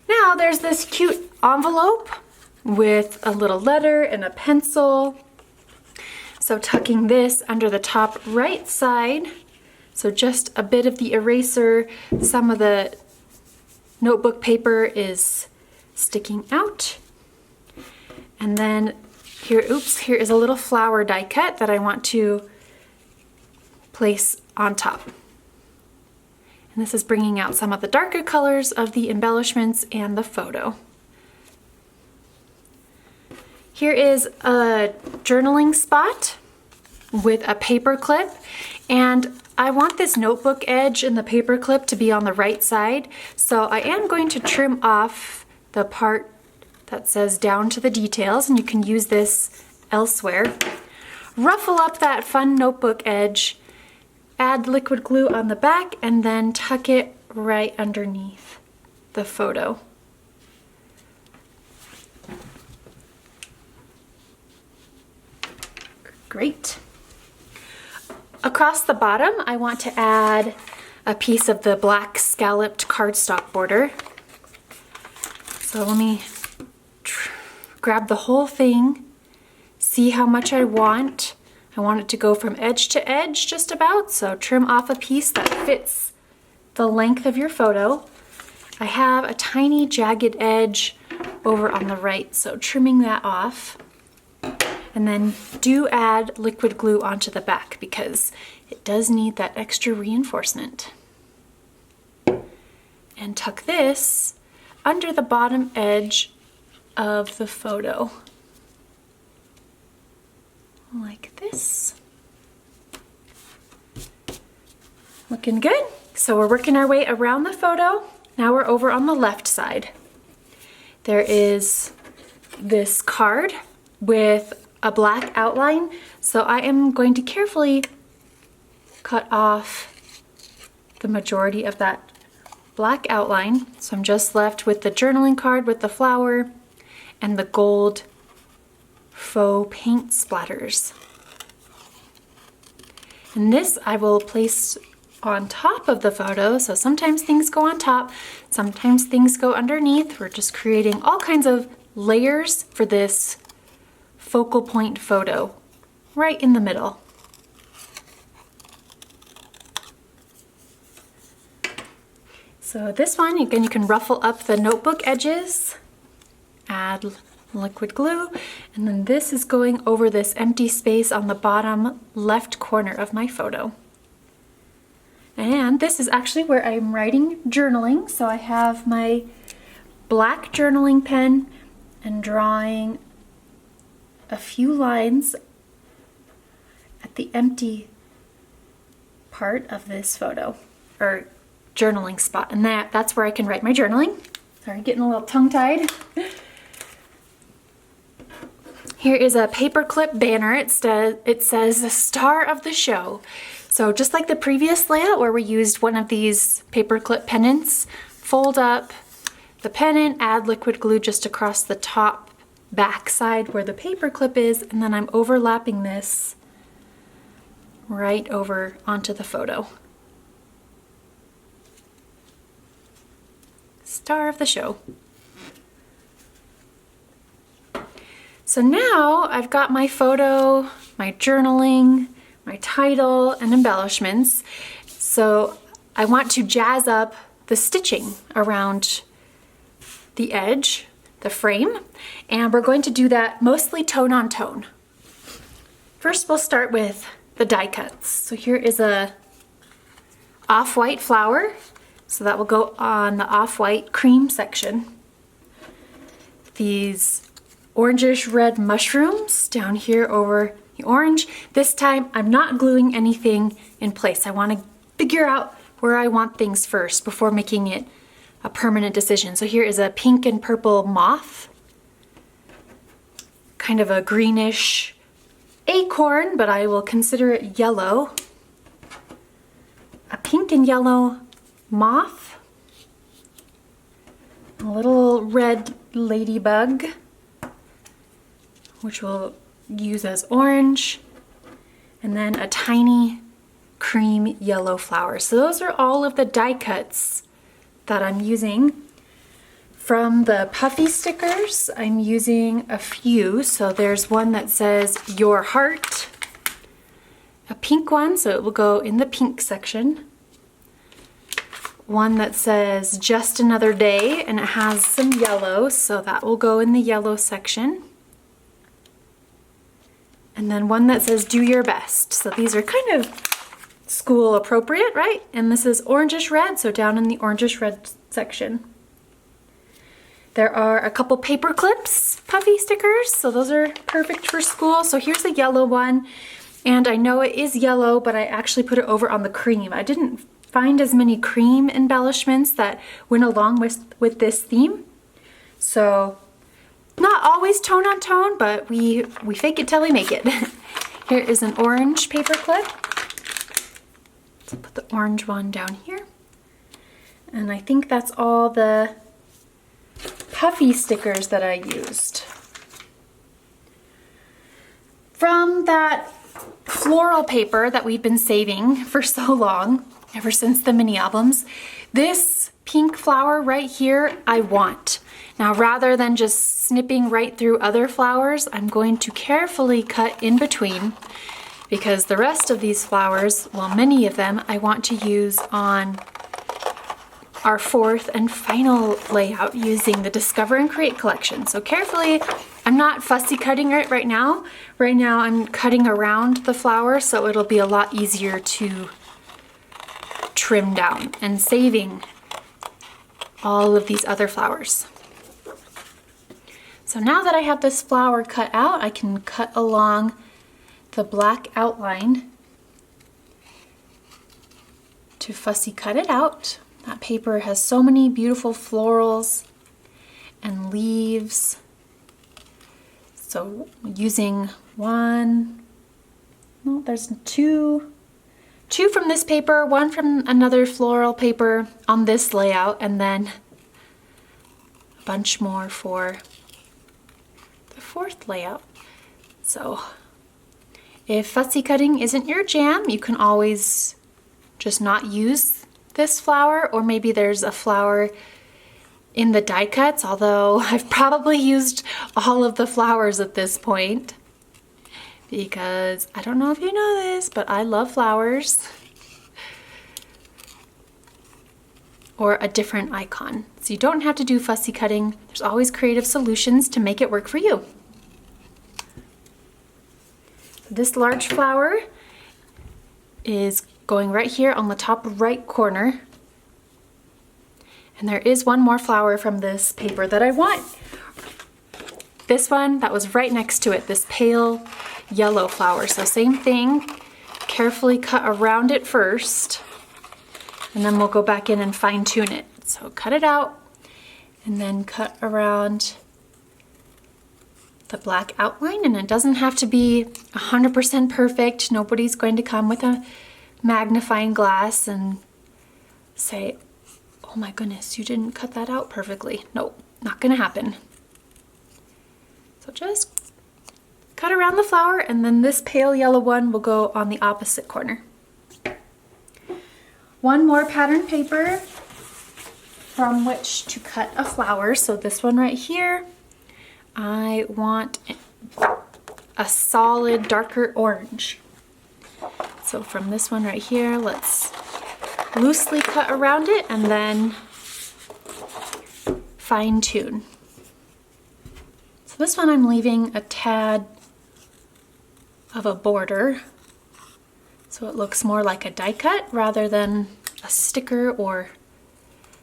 Now there's this cute envelope with a little letter and a pencil. So tucking this under the top right side. So just a bit of the eraser, some of the notebook paper is sticking out. And then here is a little flower die cut that I want to place on top. And this is bringing out some of the darker colors of the embellishments and the photo. Here is a journaling spot with a paper clip, and I want this notebook edge in the paper clip to be on the right side, so I am going to trim off the part that says down to the details, and you can use this elsewhere. Ruffle up that fun notebook edge, add liquid glue on the back, and then tuck it right underneath the photo. Great. Across the bottom, I want to add a piece of the black scalloped cardstock border. So let me grab the whole thing, see how much I want. I want it to go from edge to edge just about, so trim off a piece that fits the length of your photo. I have a tiny jagged edge over on the right, so trimming that off. And then do add liquid glue onto the back because it does need that extra reinforcement. And tuck this under the bottom edge of the photo. like this. Looking good. So we're working our way around the photo. Now we're over on the left side. There is this card with a black outline. So I am going to carefully cut off the majority of that black outline. So I'm just left with the journaling card with the flower and the gold faux paint splatters. And this I will place on top of the photo. So sometimes things go on top, sometimes things go underneath. We're just creating all kinds of layers for this focal point photo right in the middle. So this one, again, you can ruffle up the notebook edges, add liquid glue, and then this is going over this empty space on the bottom left corner of my photo. And this is actually where I'm writing journaling. So I have my black journaling pen and drawing a few lines at the empty part of this photo, or journaling spot. And that's where I can write my journaling. Sorry, getting a little tongue-tied. Here is a paperclip banner. It says the star of the show. So just like the previous layout where we used one of these paperclip pennants, fold up the pennant, add liquid glue just across the top back side where the paperclip is, and then I'm overlapping this right over onto the photo. Star of the show. So now I've got my photo, my journaling, my title, and embellishments. So I want to jazz up the stitching around the edge, the frame, and we're going to do that mostly tone on tone. First, we'll start with the die cuts. So here is a off-white flower. So that will go on the off-white cream section. These orangish red mushrooms down here over the orange. This time I'm not gluing anything in place. I want to figure out where I want things first before making it a permanent decision. So here is a pink and purple moth. Kind of a greenish acorn, but I will consider it yellow. A pink and yellow moth. A little red ladybug, which we'll use as orange, and then a tiny cream yellow flower. So those are all of the die cuts that I'm using. From the puffy stickers, I'm using a few. So there's one that says Your Heart, a pink one, so it will go in the pink section. One that says Just Another Day, and it has some yellow, so that will go in the yellow section. And then one that says Do Your Best. So these are kind of school appropriate, right? And this is orangish red, so down in the orangish red section. There are a couple paper clips, puffy stickers, so those are perfect for school. So here's a yellow one, and I know it is yellow, but I actually put it over on the cream. I didn't find as many cream embellishments that went along with this theme. So not always tone on tone, but we fake it till we make it. Here is an orange paper clip. So put the orange one down here. And I think that's all the puffy stickers that I used. From that floral paper that we've been saving for so long, ever since the mini albums, this pink flower right here I want. Now rather than just snipping right through other flowers, I'm going to carefully cut in between, because the rest of these flowers, well, many of them, I want to use on our fourth and final layout using the Discover and Create collection. So carefully, I'm not fussy cutting it right now. Right now I'm cutting around the flower, so it'll be a lot easier to trim down and saving all of these other flowers. So now that I have this flower cut out, I can cut along the black outline to fussy cut it out. That paper has so many beautiful florals and leaves. So using there's two from this paper, one from another floral paper on this layout, and then a bunch more for the fourth layout. So if fussy cutting isn't your jam, you can always just not use this flower, or maybe there's a flower in the die cuts, although I've probably used all of the flowers at this point because I don't know if you know this, but I love flowers. Or a different icon. So you don't have to do fussy cutting. There's always creative solutions to make it work for you. This large flower is going right here on the top right corner. And there is one more flower from this paper that I want. This one that was right next to it, this pale yellow flower. So same thing, carefully cut around it first, and then we'll go back in and fine tune it. So cut it out and then cut around the black outline, and it doesn't have to be 100% perfect. Nobody's going to come with a magnifying glass and say, oh my goodness, you didn't cut that out perfectly. Nope, not gonna happen. So just cut around the flower, and then this pale yellow one will go on the opposite corner. One more pattern paper from which to cut a flower. So this one right here, I want a solid darker orange. So from this one right here, let's loosely cut around it and then fine tune. So this one I'm leaving a tad of a border, so it looks more like a die cut rather than a sticker or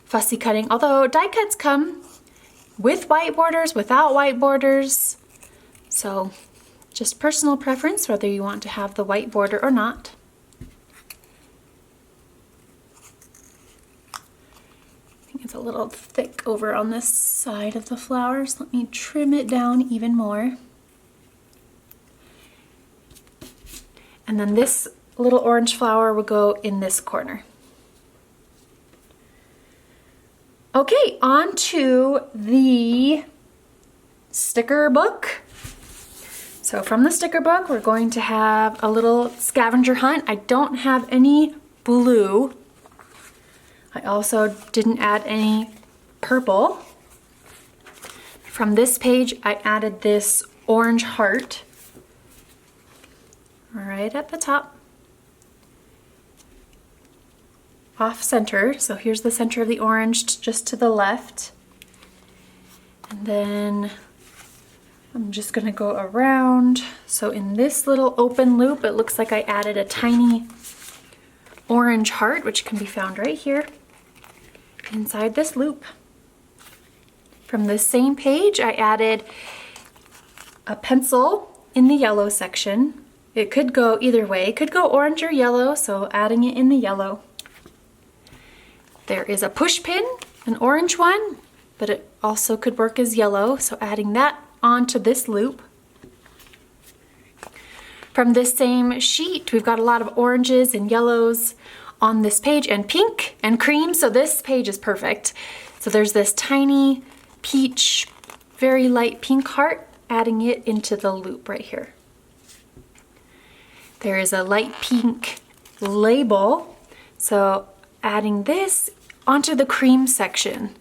fussy cutting. Although die cuts come with white borders, without white borders. So just personal preference whether you want to have the white border or not. I think it's a little thick over on this side of the flowers. Let me trim it down even more. And then this little orange flower will go in this corner. Okay, on to the sticker book. So from the sticker book, we're going to have a little scavenger hunt. I don't have any blue. I also didn't add any purple. From this page, I added this orange heart right at the top, off center. So here's the center of the orange just to the left. And then I'm just gonna go around. So in this little open loop, it looks like I added a tiny orange heart, which can be found right here inside this loop. From the same page, I added a pencil in the yellow section. It could go either way. It could go orange or yellow, so adding it in the yellow. There is a push pin, an orange one, but it also could work as yellow, so adding that onto this loop. From this same sheet, we've got a lot of oranges and yellows on this page, and pink and cream, so this page is perfect. So there's this tiny peach, very light pink heart, adding it into the loop right here. There is a light pink label, so adding this onto the cream section.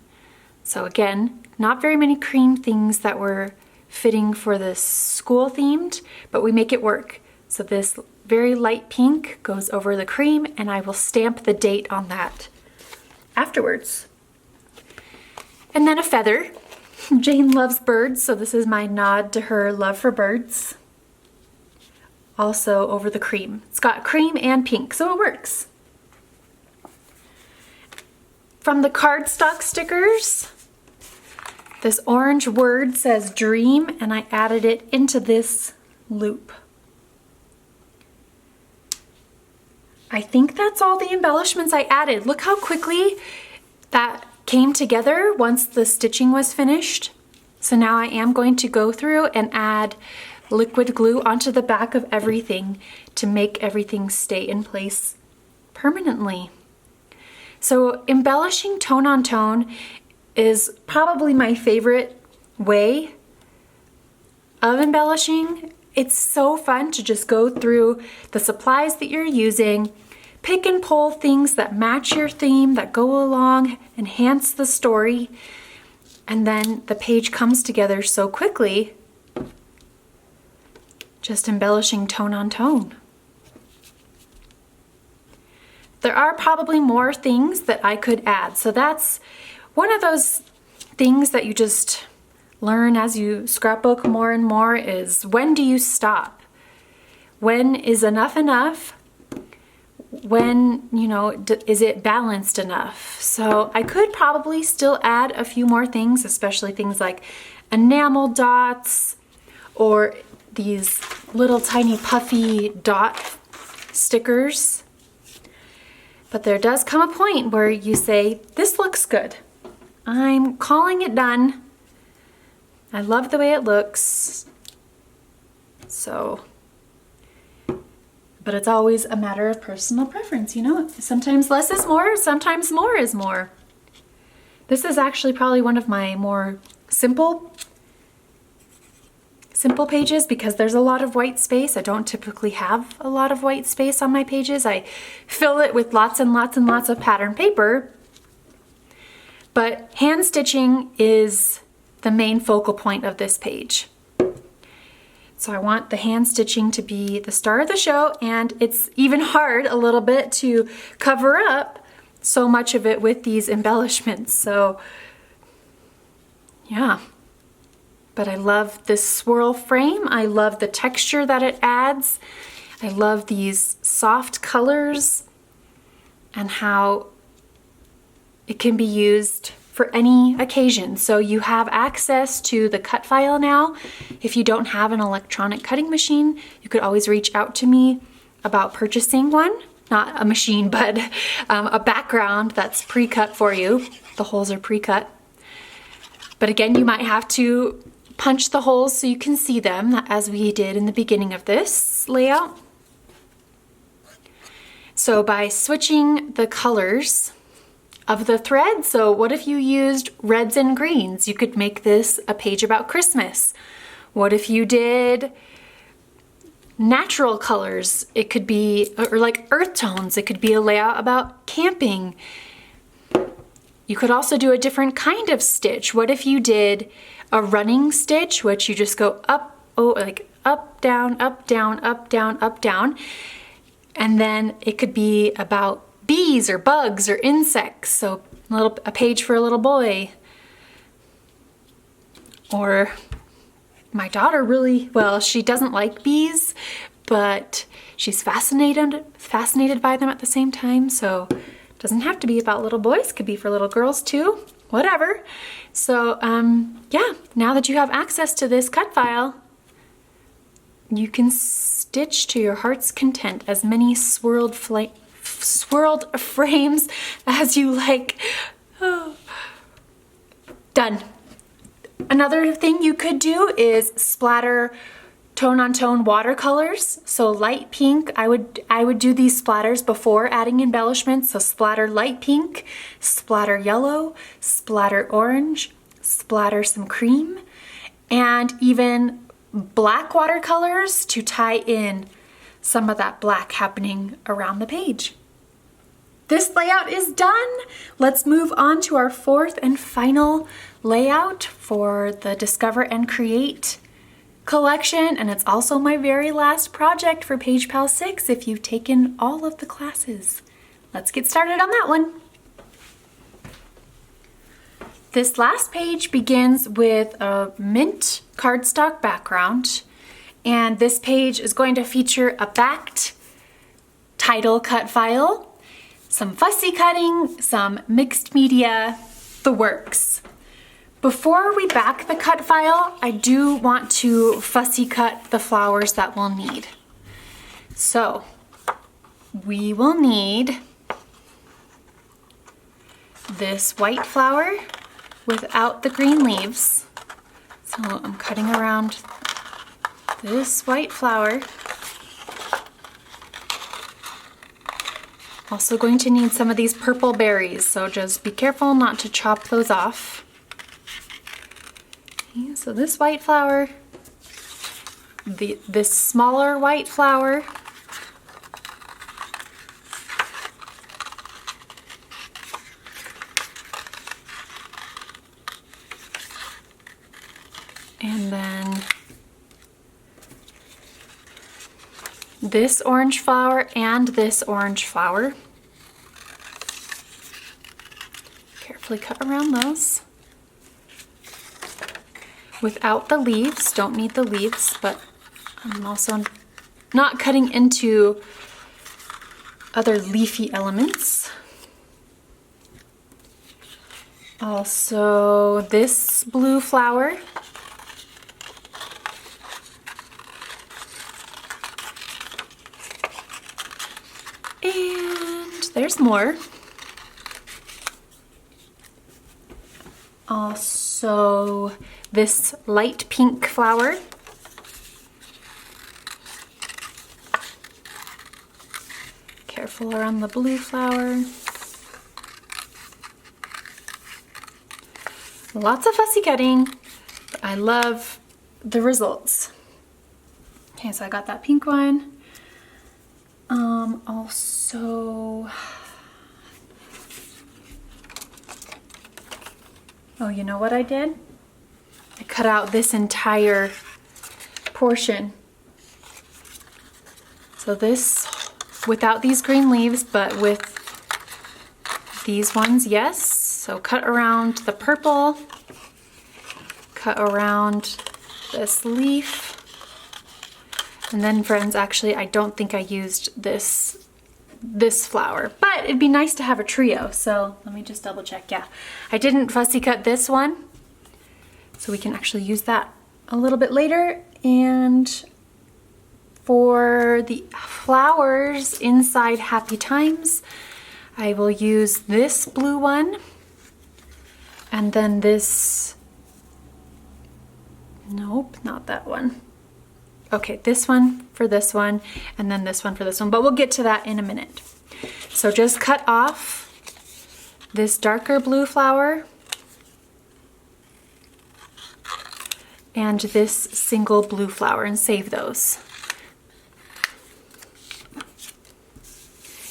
So again, not very many cream things that were fitting for this school themed, but we make it work. So this very light pink goes over the cream, and I will stamp the date on that afterwards. And then a feather. Jane loves birds, so this is my nod to her love for birds. Also over the cream. It's got cream and pink, so it works. From the cardstock stickers, this orange word says dream, and I added it into this loop. I think that's all the embellishments I added. Look how quickly that came together once the stitching was finished. So now I am going to go through and add liquid glue onto the back of everything to make everything stay in place permanently. So embellishing tone on tone is probably my favorite way of embellishing. It's so fun to just go through the supplies that you're using, pick and pull things that match your theme, that go along, enhance the story, and then the page comes together so quickly, just embellishing tone on tone. There are probably more things that I could add, so that's one of those things that you just learn as you scrapbook more and more is, when do you stop? When is enough enough? When, you know, is it balanced enough? So I could probably still add a few more things, especially things like enamel dots or these little tiny puffy dot stickers. But there does come a point where you say, this looks good. I'm calling it done. I love the way it looks. So, but it's always a matter of personal preference, you know? Sometimes less is more, sometimes more is more. This is actually probably one of my more simple pages because there's a lot of white space. I don't typically have a lot of white space on my pages. I fill it with lots and lots and lots of pattern paper. But hand stitching is the main focal point of this page. So I want the hand stitching to be the star of the show, and it's even hard a little bit to cover up so much of it with these embellishments. So yeah, but I love this swirl frame. I love the texture that it adds. I love these soft colors and how it can be used for any occasion. So you have access to the cut file now. If you don't have an electronic cutting machine, you could always reach out to me about purchasing one. Not a machine, but a background that's pre-cut for you. The holes are pre-cut. But again, you might have to punch the holes so you can see them, as we did in the beginning of this layout. So by switching the colors of the thread, so what if you used reds and greens? You could make this a page about Christmas. What if you did natural colors? It could be, or like earth tones, it could be a layout about camping. You could also do a different kind of stitch. What if you did a running stitch, which you just go up, like up, down, up, down, up, down, up, down. And then it could be about bees or bugs or insects, so a page for a little boy. Or my daughter really, well, she doesn't like bees, but she's fascinated by them at the same time, so it doesn't have to be about little boys, it could be for little girls too, whatever. So yeah, now that you have access to this cut file, you can stitch to your heart's content as many swirled frames as you like. Oh. Done. Another thing you could do is splatter tone on tone watercolors. So light pink, I would do these splatters before adding embellishments. So splatter light pink, splatter yellow, splatter orange, splatter some cream, and even black watercolors to tie in some of that black happening around the page. This layout is done. Let's move on to our fourth and final layout for the Discover and Create collection, and it's also my very last project for Page Pal 6 if you've taken all of the classes. Let's get started on that one. This last page begins with a mint cardstock background, and this page is going to feature a backed title cut file, some fussy cutting, some mixed media, the works. Before we back the cut file, I do want to fussy cut the flowers that we'll need. So we will need this white flower without the green leaves. So I'm cutting around this white flower. Also going to need some of these purple berries, so just be careful not to chop those off. Okay, so this white flower, this smaller white flower, and then this orange flower and this orange flower. Carefully cut around those. Without the leaves, don't need the leaves, but I'm also not cutting into other leafy elements. Also, this blue flower. And there's more. Also, this light pink flower. Careful around the blue flower. Lots of fussy cutting, but I love the results. Okay, so I got that pink one. Also, oh, you know what I did? I cut out this entire portion. So this, without these green leaves, but with these ones, yes. So cut around the purple, cut around this leaf. And then friends, actually, I don't think I used this flower, but it'd be nice to have a trio. So let me just double check. Yeah, I didn't fussy cut this one. So we can actually use that a little bit later. And for the flowers inside Happy Times, I will use this blue one. And then this, nope, not that one. Okay, this one for this one, and then this one for this one, but we'll get to that in a minute. So just cut off this darker blue flower and this single blue flower and save those.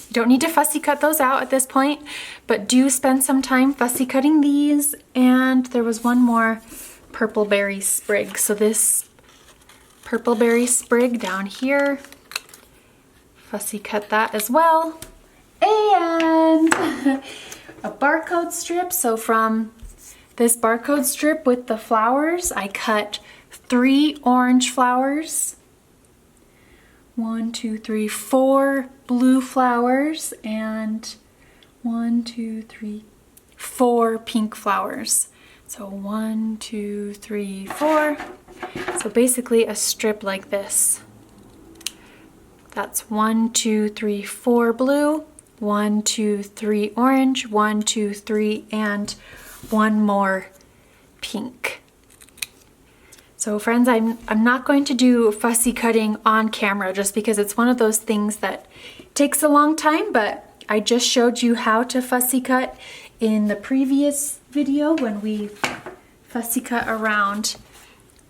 You don't need to fussy cut those out at this point, but do spend some time fussy cutting these. And there was one more purple berry sprig. So this purple berry sprig down here, fussy cut that as well. And a barcode strip. So from this barcode strip with the flowers, I cut 3 orange flowers, 1, 2, 3, 4 blue flowers, and 1, 2, 3, 4 pink flowers. So 1, 2, 3, 4. So basically a strip like this. That's 1, 2, 3, 4 blue, 1, 2, 3 orange, 1, 2, 3, and one more pink. So friends, I'm not going to do fussy cutting on camera just because it's one of those things that takes a long time, but I just showed you how to fussy cut in the previous video when we fussy cut around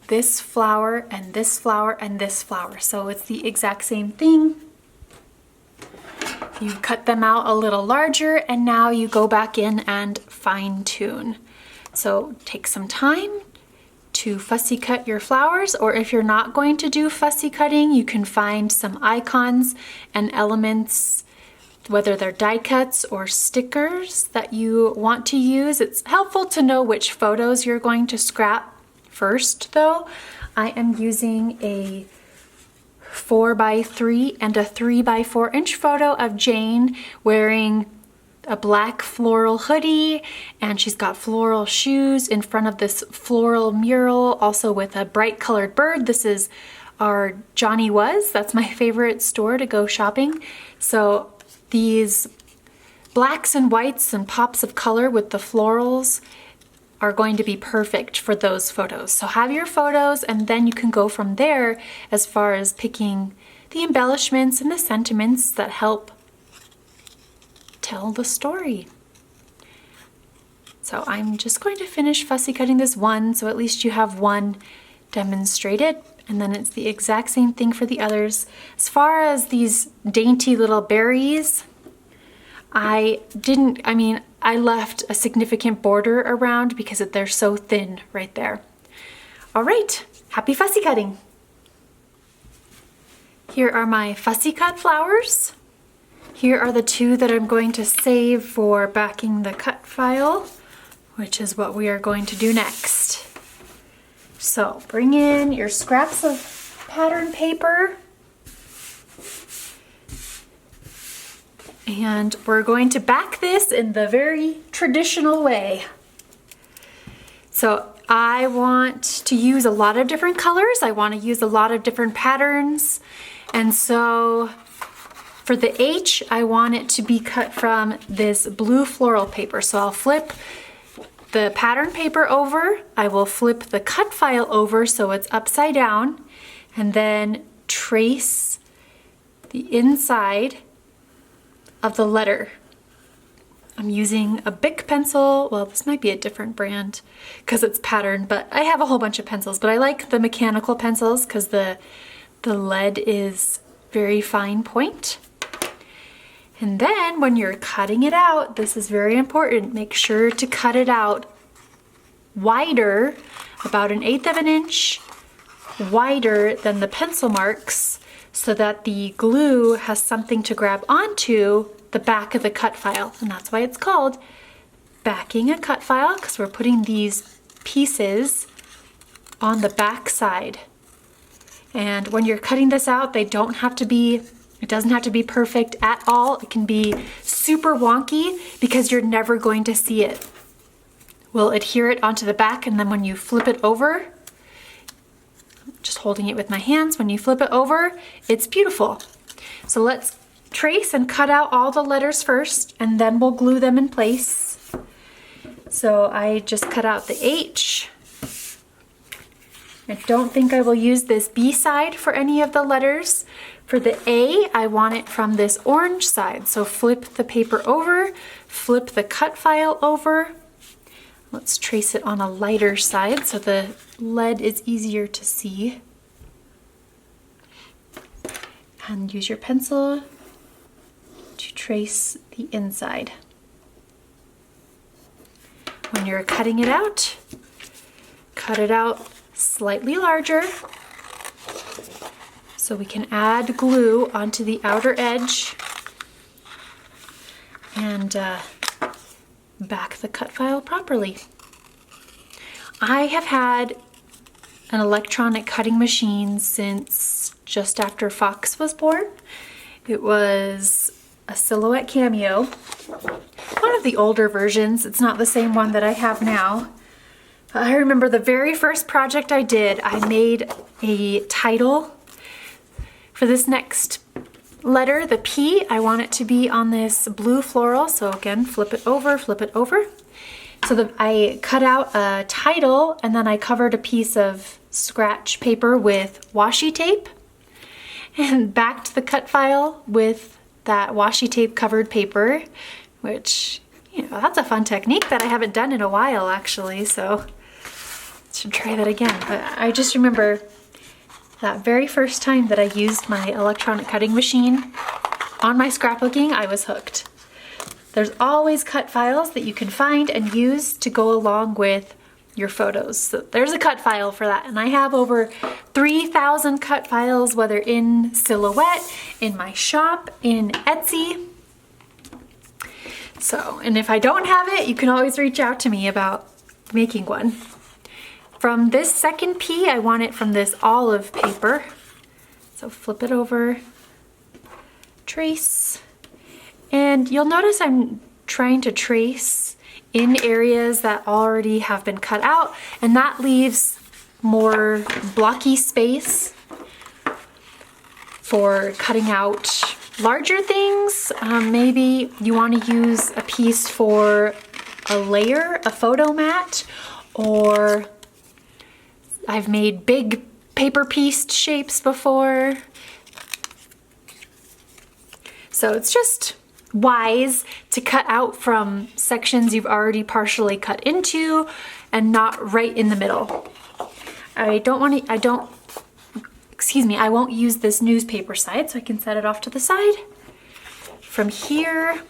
this flower and this flower and this flower. So it's the exact same thing. You cut them out a little larger and now you go back in and fine tune. So take some time to fussy cut your flowers, or if you're not going to do fussy cutting, you can find some icons and elements, whether they're die cuts or stickers that you want to use. It's helpful to know which photos you're going to scrap first though. I am using a 4x3 and a 3x4 inch photo of Jane wearing a black floral hoodie, and she's got floral shoes in front of this floral mural, also with a bright colored bird. This is are Johnny Was. That's my favorite store to go shopping. So these blacks and whites and pops of color with the florals are going to be perfect for those photos. So have your photos and then you can go from there as far as picking the embellishments and the sentiments that help tell the story. So I'm just going to finish fussy cutting this one, so at least you have one demonstrated, and then it's the exact same thing for the others. As far as these dainty little berries, I left a significant border around because they're so thin right there. All right, happy fussy cutting. Here are my fussy cut flowers. Here are the two that I'm going to save for backing the cut file, which is what we are going to do next. So bring in your scraps of pattern paper. And we're going to back this in the very traditional way. So I want to use a lot of different colors. I want to use a lot of different patterns. And so for the H, I want it to be cut from this blue floral paper. So I'll flip the pattern paper over. I will flip the cut file over so it's upside down, and then trace the inside of the letter. I'm using a Bic pencil. Well, this might be a different brand because it's patterned, but I have a whole bunch of pencils, but I like the mechanical pencils because the lead is very fine point. And then when you're cutting it out, this is very important. Make sure to cut it out wider, about 1/8 of an inch wider than the pencil marks, so that the glue has something to grab onto the back of the cut file. And that's why it's called backing a cut file, because we're putting these pieces on the back side. And when you're cutting this out, it doesn't have to be perfect at all. It can be super wonky because you're never going to see it. We'll adhere it onto the back, and then when you flip it over, just holding it with my hands, when you flip it over, it's beautiful. So let's trace and cut out all the letters first, and then we'll glue them in place. So I just cut out the H. I don't think I will use this B side for any of the letters. For the A, I want it from this orange side. So flip the paper over, flip the cut file over. Let's trace it on a lighter side so the lead is easier to see. And use your pencil to trace the inside. When you're cutting it out, cut it out slightly larger so we can add glue onto the outer edge and back the cut file properly. I have had an electronic cutting machine since just after Fox was born. It was a Silhouette Cameo, one of the older versions. It's not the same one that I have now. I remember the very first project I did, I made a title for this next letter, the P. I want it to be on this blue floral, so again, flip it over, flip it over. So I cut out a title, and then I covered a piece of scratch paper with washi tape and backed the cut file with that washi tape covered paper, which, you know, that's a fun technique that I haven't done in a while actually, so should try that again. But I just remember that very first time that I used my electronic cutting machine on my scrapbooking, I was hooked. There's always cut files that you can find and use to go along with your photos. So there's a cut file for that. And I have over 3,000 cut files, whether in Silhouette, in my shop, in Etsy. So, and if I don't have it, you can always reach out to me about making one. From this second P, I want it from this olive paper. So flip it over, trace, and you'll notice I'm trying to trace in areas that already have been cut out, and that leaves more blocky space for cutting out larger things. Maybe you want to use a piece for a layer, a photo mat, or I've made big paper pieced shapes before. So it's just wise to cut out from sections you've already partially cut into and not right in the middle. I won't use this newspaper side, so I can set it off to the side. From here,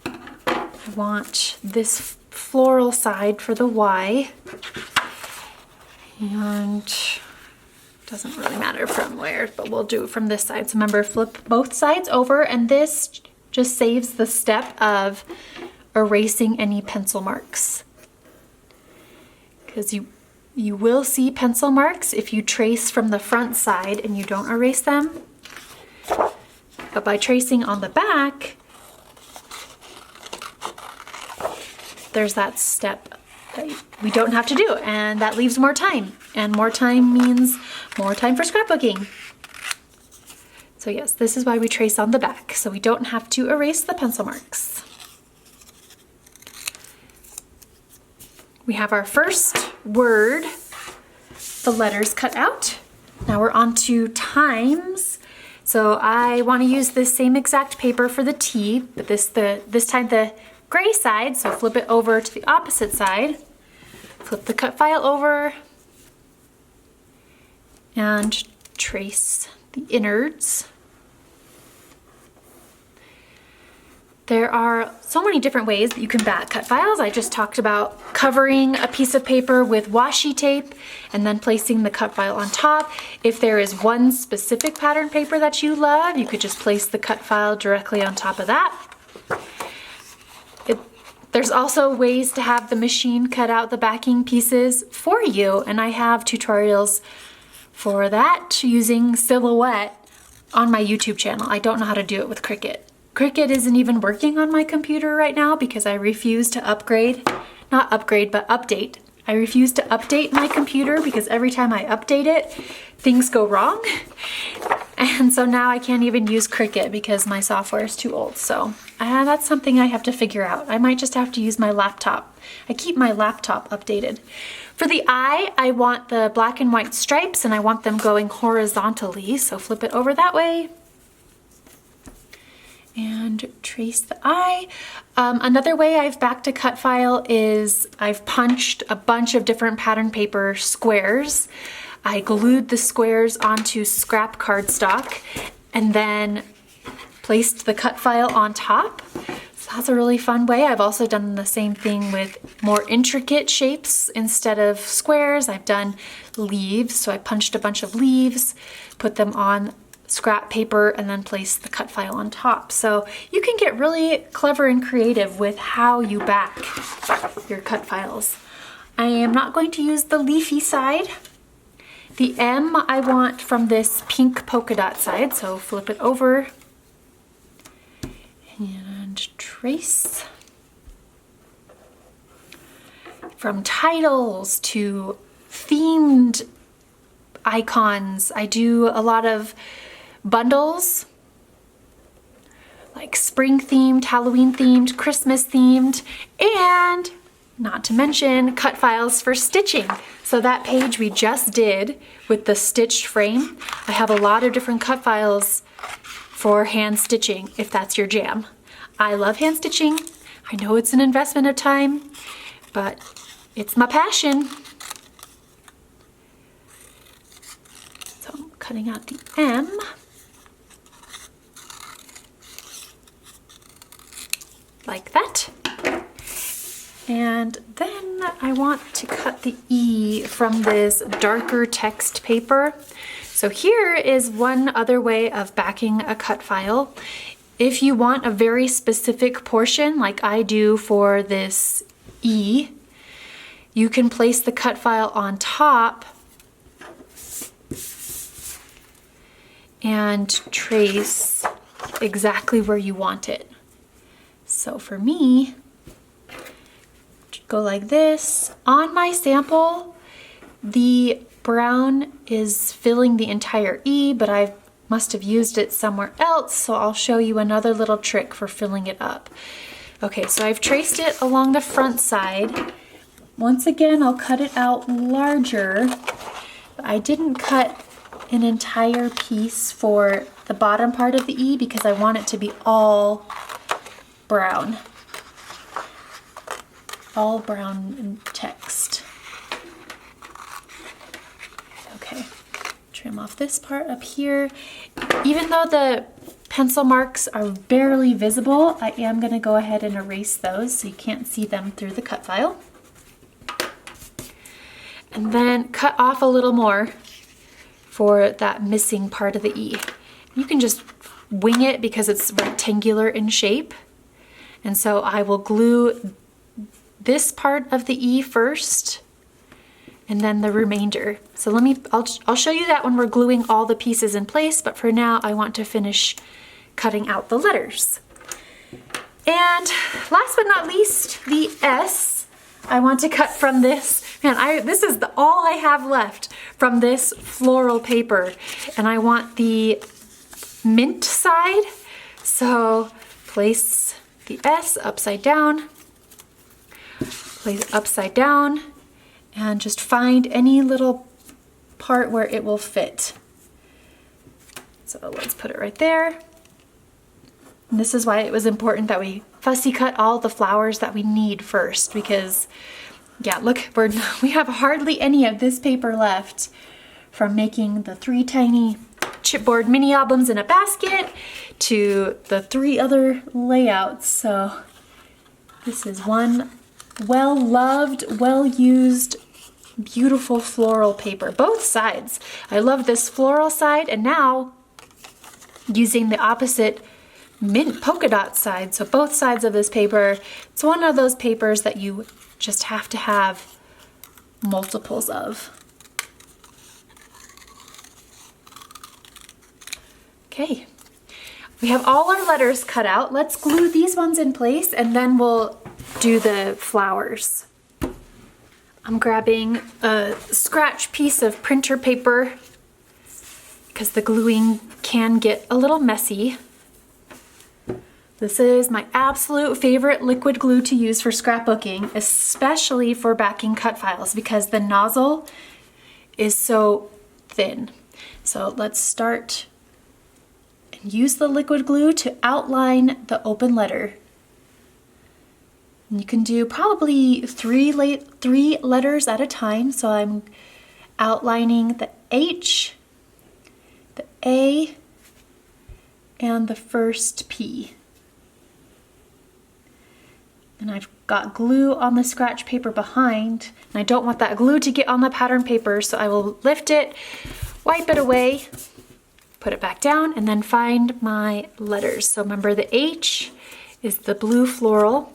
I want this floral side for the Y. And doesn't really matter from where, but we'll do it from this side. So remember, flip both sides over, and this just saves the step of erasing any pencil marks. Because you will see pencil marks if you trace from the front side and you don't erase them. But by tracing on the back, there's that step that we don't have to do, and that leaves more time. And more time means more time for scrapbooking. So yes, this is why we trace on the back, so we don't have to erase the pencil marks. We have our first word, the letters cut out. Now we're on to times. So I want to use this same exact paper for the T, but this time the gray side, so flip it over to the opposite side. Flip the cut file over and trace the innards. There are so many different ways that you can back cut files. I just talked about covering a piece of paper with washi tape and then placing the cut file on top. If there is one specific pattern paper that you love, you could just place the cut file directly on top of that. There's also ways to have the machine cut out the backing pieces for you, and I have tutorials for that using Silhouette on my YouTube channel. I don't know how to do it with Cricut. Cricut isn't even working on my computer right now because I refuse to update. I refuse to update my computer because every time I update it, things go wrong. And so now I can't even use Cricut because my software is too old. So that's something I have to figure out. I might just have to use my laptop. I keep my laptop updated. For the eye, I want the black and white stripes and I want them going horizontally. So flip it over that way and trace the eye. Another way I've backed a cut file is I've punched a bunch of different pattern paper squares. I glued the squares onto scrap cardstock and then placed the cut file on top. So that's a really fun way. I've also done the same thing with more intricate shapes. Instead of squares, I've done leaves. So I punched a bunch of leaves, put them on scrap paper, and then place the cut file on top. So you can get really clever and creative with how you back your cut files. I am not going to use the leafy side. The M I want from this pink polka dot side, so flip it over and trace. From titles to themed icons, I do a lot of bundles, like spring themed, Halloween themed, Christmas themed, and not to mention cut files for stitching. So that page we just did with the stitched frame, I have a lot of different cut files for hand stitching if that's your jam. I love hand stitching. I know it's an investment of time, but it's my passion. So I'm cutting out the M. Like that. And then I want to cut the E from this darker text paper. So here is one other way of backing a cut file. If you want a very specific portion, like I do for this E, you can place the cut file on top and trace exactly where you want it. So for me, go like this. On my sample, the brown is filling the entire E, but I've must have used it somewhere else, so I'll show you another little trick for filling it up. Okay, so I've traced it along the front side. Once again, I'll cut it out larger. I didn't cut an entire piece for the bottom part of the E because I want it to be all brown. All brown text. Okay, trim off this part up here. Even though the pencil marks are barely visible, I am going to go ahead and erase those so you can't see them through the cut file. And then cut off a little more for that missing part of the E. You can just wing it because it's rectangular in shape. And so I will glue this part of the E first and then the remainder. So I'll show you that when we're gluing all the pieces in place, but for now I want to finish cutting out the letters. And last but not least, the S. I want to cut from this. Man, this is all I have left from this floral paper, and I want the mint side. So place the S upside down, place it upside down, and just find any little part where it will fit. So let's put it right there. And this is why it was important that we fussy cut all the flowers that we need first, because yeah, look, we have hardly any of this paper left from making the 3 tiny chipboard mini albums in a basket to the 3 other layouts. So this is one well-loved, well-used, beautiful floral paper, both sides. I love this floral side, and now using the opposite mint polka dot side, so both sides of this paper. It's one of those papers that you just have to have multiples of. Okay, we have all our letters cut out. Let's glue these ones in place and then we'll do the flowers. I'm grabbing a scratch piece of printer paper because the gluing can get a little messy. This is my absolute favorite liquid glue to use for scrapbooking, especially for backing cut files because the nozzle is so thin. So let's start and use the liquid glue to outline the open letter. And you can do probably three letters at a time. So I'm outlining the H, the A, and the first P. And I've got glue on the scratch paper behind, and I don't want that glue to get on the pattern paper, so I will lift it, wipe it away, put it back down, and then find my letters. So remember, the H is the blue floral.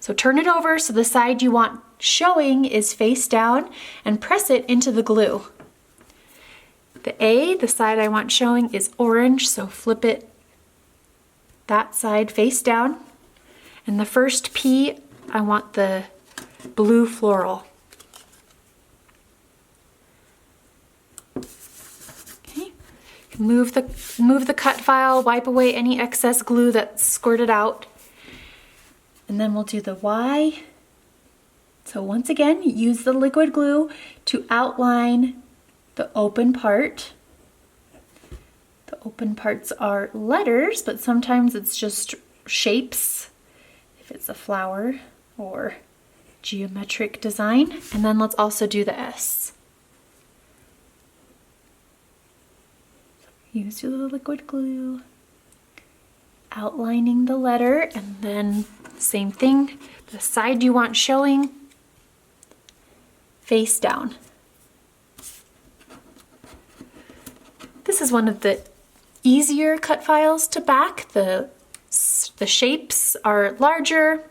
So turn it over so the side you want showing is face down and press it into the glue. The A, the side I want showing, is orange, so flip it that side face down. And the first P, I want the blue floral. Okay, move the cut file, wipe away any excess glue that's squirted out. And then we'll do the Y. So once again, use the liquid glue to outline the open part. The open parts are letters, but sometimes it's just shapes, if it's a flower or geometric design. And then let's also do the S. Use the liquid glue, outlining the letter, and then same thing, the side you want showing, face down. This is one of the easier cut files to back. The shapes are larger,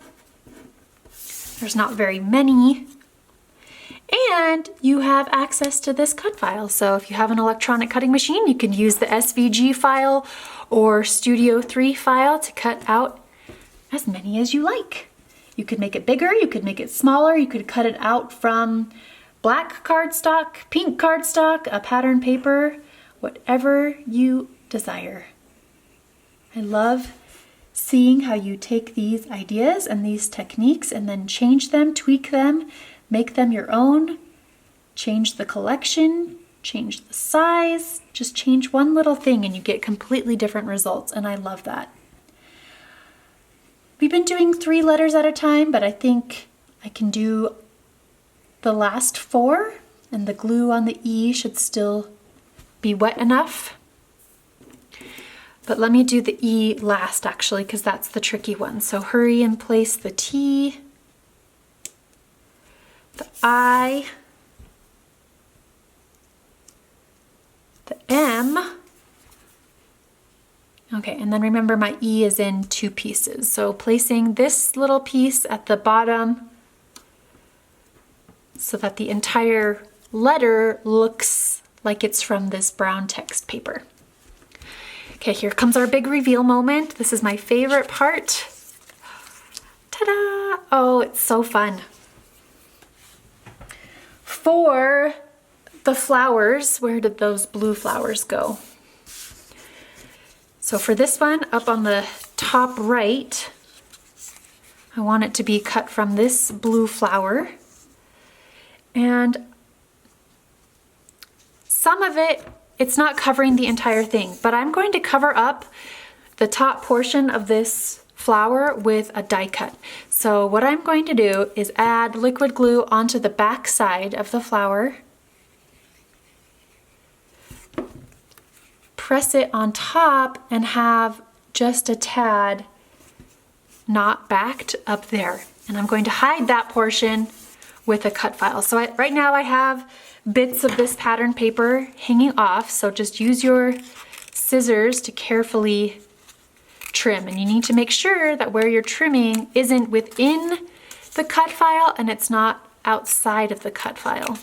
there's not very many, and you have access to this cut file. So if you have an electronic cutting machine, you can use the SVG file or Studio 3 file to cut out as many as you like. You could make it bigger, you could make it smaller, you could cut it out from black cardstock, pink cardstock, a pattern paper, whatever you desire. I love seeing how you take these ideas and these techniques and then change them, tweak them, make them your own, change the collection, change the size, just change one little thing and you get completely different results, and I love that. We've been doing 3 letters at a time, but I think I can do the last 4, and the glue on the E should still be wet enough. But let me do the E last actually, because that's the tricky one. So hurry and place the T, the I, the M. Okay, and then remember my E is in 2 pieces. So placing this little piece at the bottom so that the entire letter looks like it's from this brown text paper. Okay, here comes our big reveal moment. This is my favorite part. Ta-da! Oh, it's so fun. For the flowers, where did those blue flowers go? So for this one, up on the top right, I want it to be cut from this blue flower. And some of it, it's not covering the entire thing, but I'm going to cover up the top portion of this flower with a die cut. So what I'm going to do is add liquid glue onto the back side of the flower, press it on top, and have just a tad not backed up there. And I'm going to hide that portion with a cut file. So right now I have bits of this pattern paper hanging off, so just use your scissors to carefully trim. And you need to make sure that where you're trimming isn't within the cut file and it's not outside of the cut file.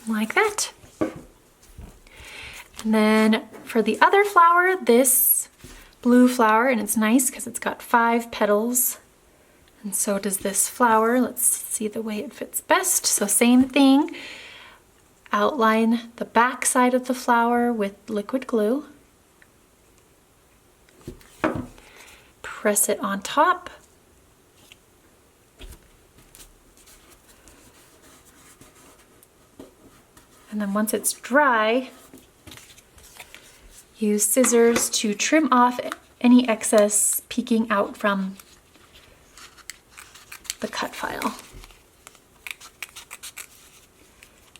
Like that. And then for the other flower, this blue flower, and it's nice because it's got 5 petals, and so does this flower. Let's see the way it fits best. So same thing, outline the back side of the flower with liquid glue, press it on top, and then once it's dry, use scissors to trim off any excess peeking out from the cut file.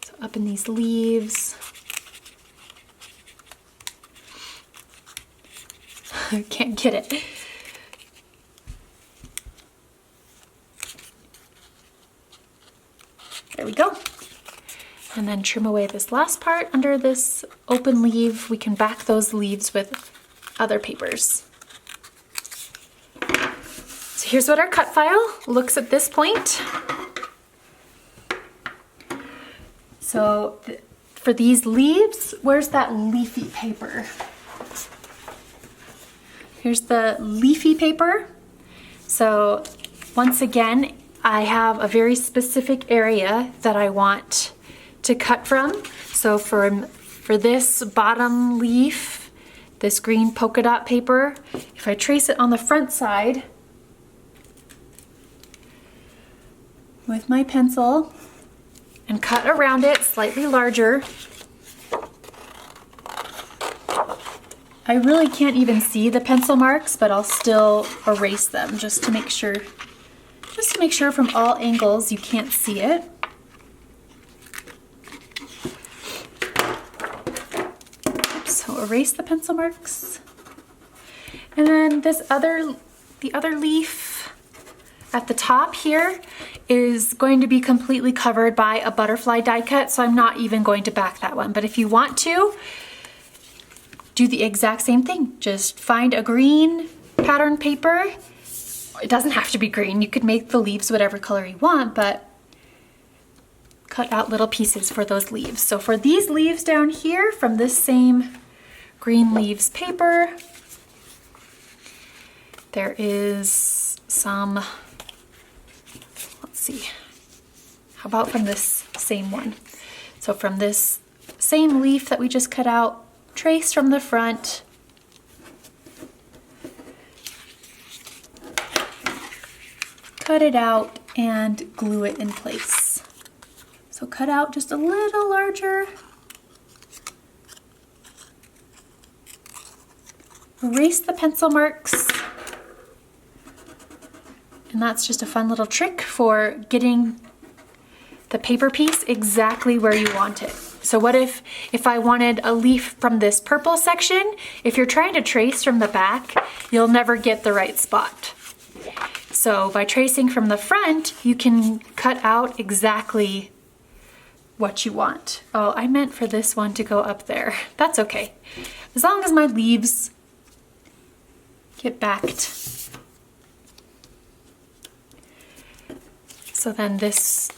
So up in these leaves. I can't get it. There we go. And then trim away this last part under this open leaf. We can back those leaves with other papers. So here's what our cut file looks at this point. So for these leaves, where's that leafy paper? Here's the leafy paper. So once again, I have a very specific area that I want to cut from. So for this bottom leaf, this green polka dot paper, if I trace it on the front side with my pencil and cut around it slightly larger, I really can't even see the pencil marks, but I'll still erase them just to make sure from all angles you can't see it. So erase the pencil marks. And then the other leaf at the top here is going to be completely covered by a butterfly die cut, so I'm not even going to back that one. But if you want to, do the exact same thing. Just find a green pattern paper. It doesn't have to be green. You could make the leaves whatever color you want, but cut out little pieces for those leaves. So for these leaves down here, from this same green leaves paper, there is some, let's see, How about from this same one? So from this same leaf that we just cut out, trace from the front. Cut it out and glue it in place. So cut out just a little larger. Erase the pencil marks. And that's just a fun little trick for getting the paper piece exactly where you want it. So what if I wanted a leaf from this purple section? If you're trying to trace from the back, you'll never get the right spot. So by tracing from the front, you can cut out exactly what you want. Oh, I meant for this one to go up there. That's okay. As long as my leaves get backed. So then this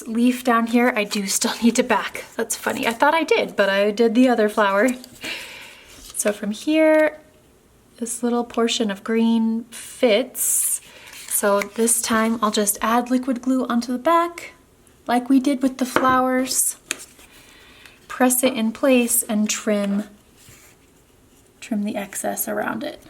leaf down here, I do still need to back. That's funny. I thought I did, but I did the other flower. So from here, this little portion of green fits. So this time I'll just add liquid glue onto the back like we did with the flowers. Press it in place and trim the excess around it.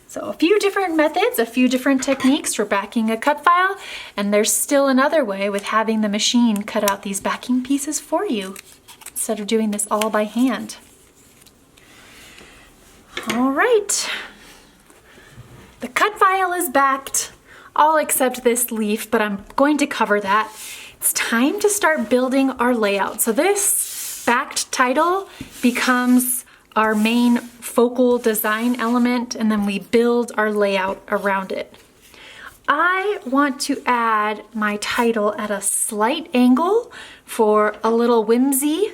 So a few different methods, a few different techniques for backing a cut file, and there's still another way with having the machine cut out these backing pieces for you, instead of doing this all by hand. All right, the cut file is backed, all except this leaf, but I'm going to cover that. It's time to start building our layout. So this backed title becomes our main focal design element, and then we build our layout around it. I want to add my title at a slight angle for a little whimsy.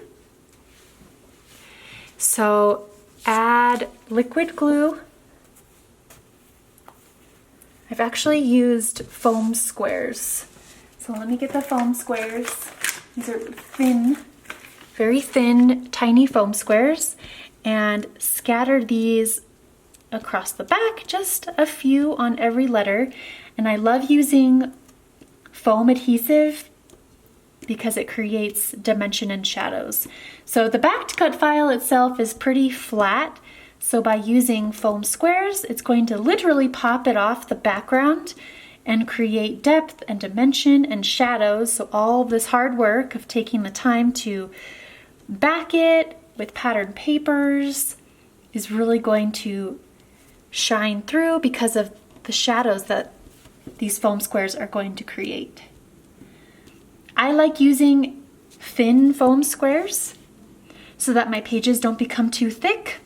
So add liquid glue. I've actually used foam squares. So let me get the foam squares. These are thin, very thin, tiny foam squares, and scatter these across the back, just a few on every letter. And I love using foam adhesive because it creates dimension and shadows. So the backed cut file itself is pretty flat, so by using foam squares, it's going to literally pop it off the background and create depth and dimension and shadows. So all this hard work of taking the time to back it with patterned papers is really going to shine through because of the shadows that these foam squares are going to create. I like using thin foam squares so that my pages don't become too thick,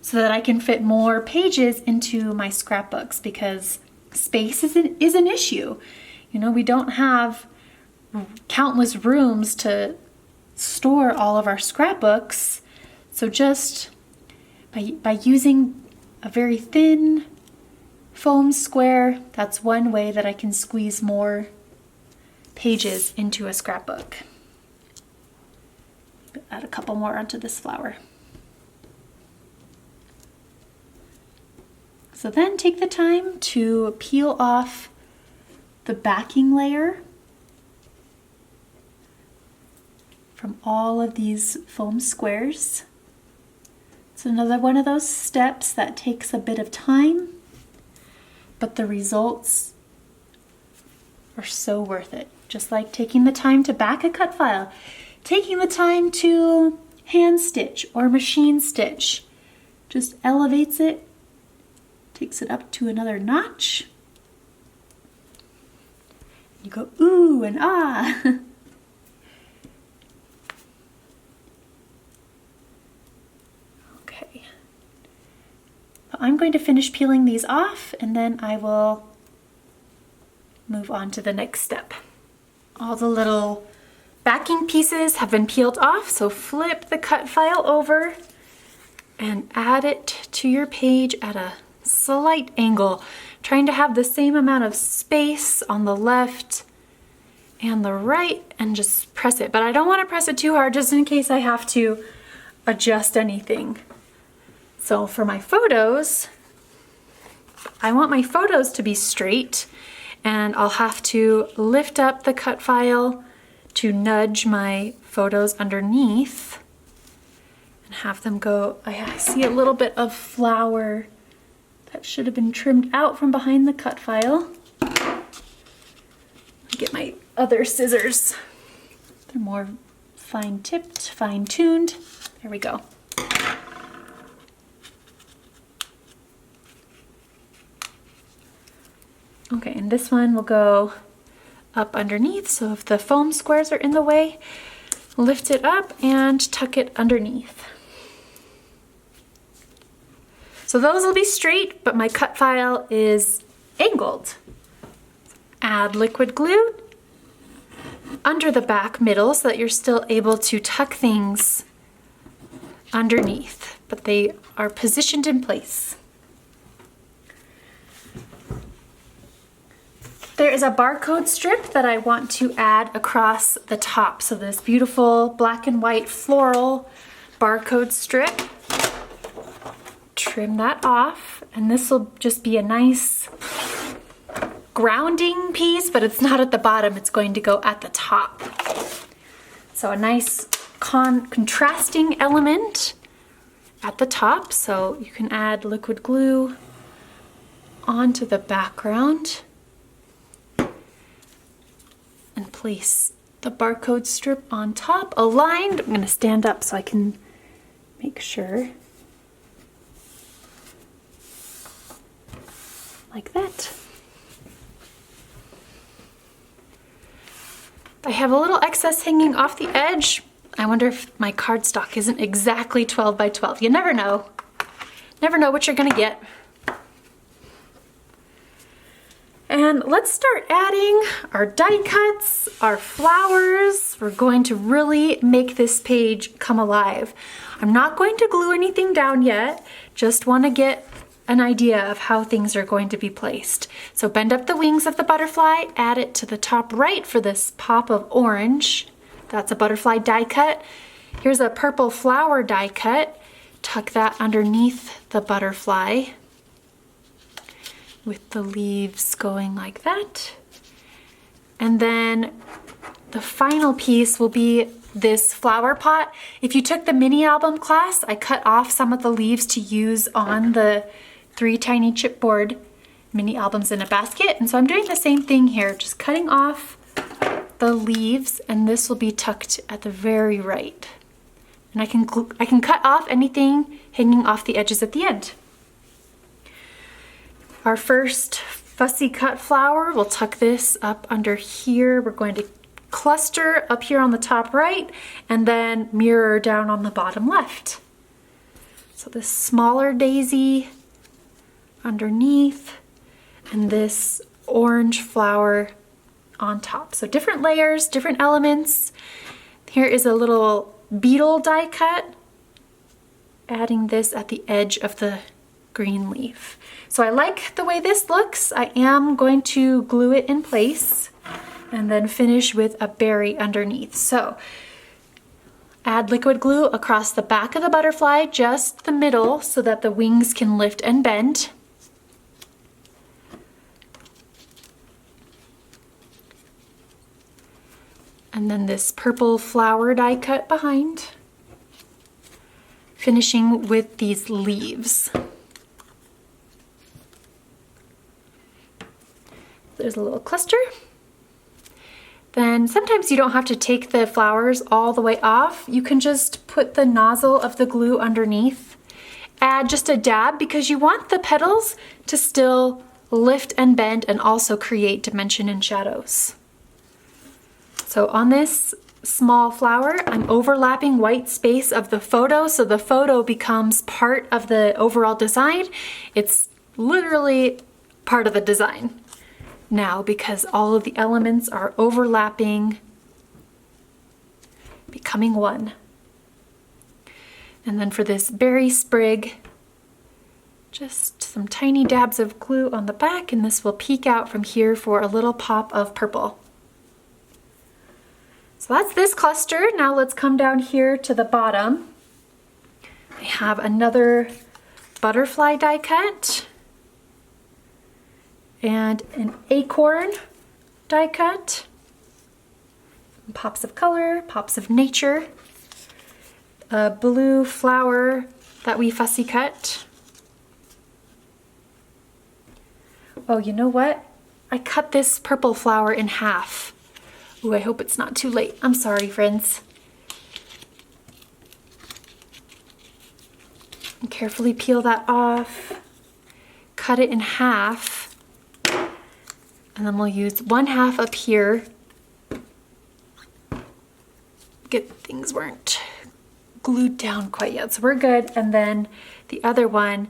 so that I can fit more pages into my scrapbooks, because space is an issue. You know, we don't have countless rooms to store all of our scrapbooks. So just by using a very thin foam square, that's one way that I can squeeze more pages into a scrapbook. Add a couple more onto this flower. So then take the time to peel off the backing layer from all of these foam squares. It's another one of those steps that takes a bit of time, but the results are so worth it. Just like taking the time to back a cut file, taking the time to hand stitch or machine stitch, just elevates it, takes it up to another notch. You go ooh and ah. Okay. I'm going to finish peeling these off, and then I will move on to the next step. All the little backing pieces have been peeled off, so flip the cut file over and add it to your page at a slight angle, trying to have the same amount of space on the left and the right, and just press it. But I don't want to press it too hard, just in case I have to adjust anything. So for my photos, I want my photos to be straight, and I'll have to lift up the cut file to nudge my photos underneath and have them go. I see a little bit of flower that should have been trimmed out from behind the cut file. Get my other scissors. They're more fine-tipped, fine-tuned. There we go. Okay, and this one will go up underneath, so if the foam squares are in the way, lift it up and tuck it underneath. So those will be straight, but my cut file is angled. Add liquid glue under the back middle so that you're still able to tuck things underneath, but they are positioned in place. There is a barcode strip that I want to add across the top. So this beautiful black and white floral barcode strip. Trim that off, and this will just be a nice grounding piece, but it's not at the bottom, it's going to go at the top. So a nice contrasting element at the top, so you can add liquid glue onto the background and place the barcode strip on top, aligned. I'm going to stand up so I can make sure. Like that. I have a little excess hanging off the edge. I wonder if my cardstock isn't exactly 12 by 12. You never know. Never know what you're gonna get. And let's start adding our die cuts, our flowers. We're going to really make this page come alive. I'm not going to glue anything down yet, just want to get an idea of how things are going to be placed. So bend up the wings of the butterfly, add it to the top right for this pop of orange. That's a butterfly die cut. Here's a purple flower die cut. Tuck that underneath the butterfly with the leaves going like that. And then the final piece will be this flower pot. If you took the mini album class, I cut off some of the leaves to use on the 3 tiny chipboard mini albums in a basket. And so I'm doing the same thing here, just cutting off the leaves, and this will be tucked at the very right. And I can cut off anything hanging off the edges at the end. Our first fussy cut flower, we'll tuck this up under here. We're going to cluster up here on the top right and then mirror down on the bottom left. So this smaller daisy underneath and this orange flower on top. So different layers, different elements. Here is a little beetle die cut, adding this at the edge of the green leaf. So I like the way this looks. I am going to glue it in place and then finish with a berry underneath. So add liquid glue across the back of the butterfly, just the middle, so that the wings can lift and bend. And then this purple flower die cut behind, finishing with these leaves. There's a little cluster. Then sometimes you don't have to take the flowers all the way off. You can just put the nozzle of the glue underneath. Add just a dab because you want the petals to still lift and bend and also create dimension and shadows. So on this small flower, I'm overlapping white space of the photo, so the photo becomes part of the overall design. It's literally part of the design now because all of the elements are overlapping, becoming one. And then for this berry sprig, just some tiny dabs of glue on the back, and this will peek out from here for a little pop of purple. So that's this cluster. Now let's come down here to the bottom. I have another butterfly die cut. and an acorn die cut. Pops of color, pops of nature. A blue flower that we fussy cut. Oh, you know what? I cut this purple flower in half. Ooh, I hope it's not too late. I'm sorry, friends. And carefully peel that off. Cut it in half. And then we'll use 1/2 up here. Good, things weren't glued down quite yet, so we're good. And then the other one,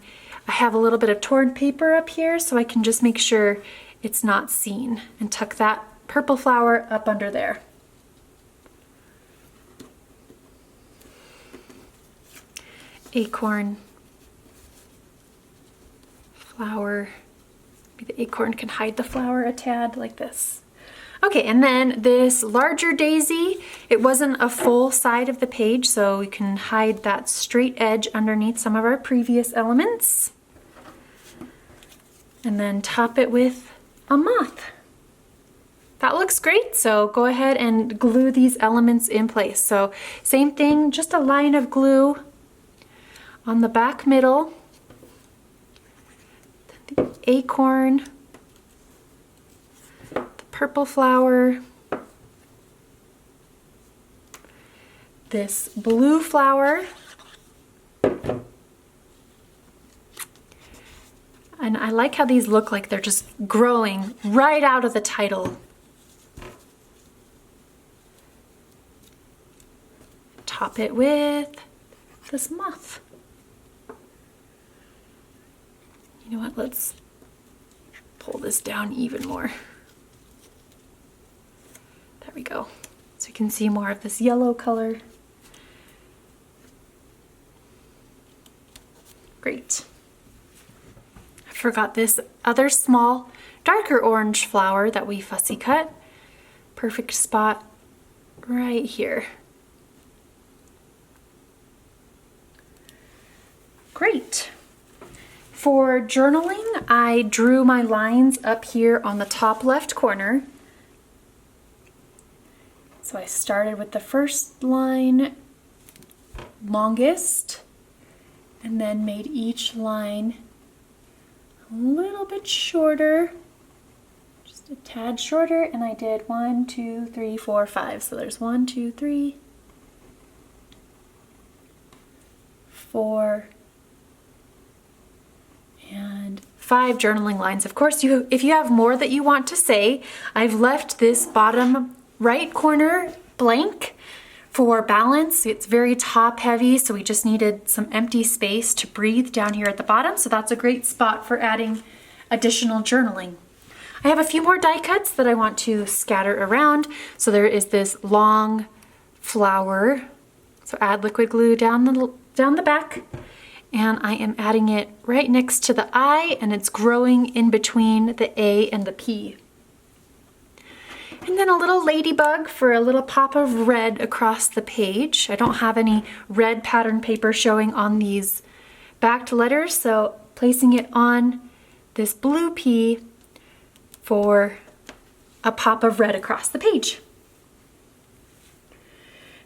I have a little bit of torn paper up here, so I can just make sure it's not seen, and tuck that purple flower up under there. Acorn flower. Maybe the acorn can hide the flower a tad like this. Okay, and then this larger daisy, it wasn't a full side of the page, so we can hide that straight edge underneath some of our previous elements. And then top it with a moth. That looks great, so go ahead and glue these elements in place. So same thing, just a line of glue on the back middle, the acorn, the purple flower, this blue flower, and I like how these look like they're just growing right out of the title. Top it with this moth. You know what, let's pull this down even more. There we go. So you can see more of this yellow color. Great. I forgot this other small, darker orange flower that we fussy cut. Perfect spot right here. Great. For journaling, I drew my lines up here on the top left corner. So I started with the first line longest and then made each line a little bit shorter, just a tad shorter, and I did 1, 2, 3, 4, 5. So there's 1, 2, 3, 4, and 5 journaling lines. Of course, if you have more that you want to say, I've left this bottom right corner blank for balance. It's very top heavy, so we just needed some empty space to breathe down here at the bottom, so that's a great spot for adding additional journaling. I have a few more die cuts that I want to scatter around. So there is this long flower, so add liquid glue down the back. And I am adding it right next to the I, and it's growing in between the A and the P. And then a little ladybug for a little pop of red across the page. I don't have any red pattern paper showing on these backed letters, so placing it on this blue P for a pop of red across the page.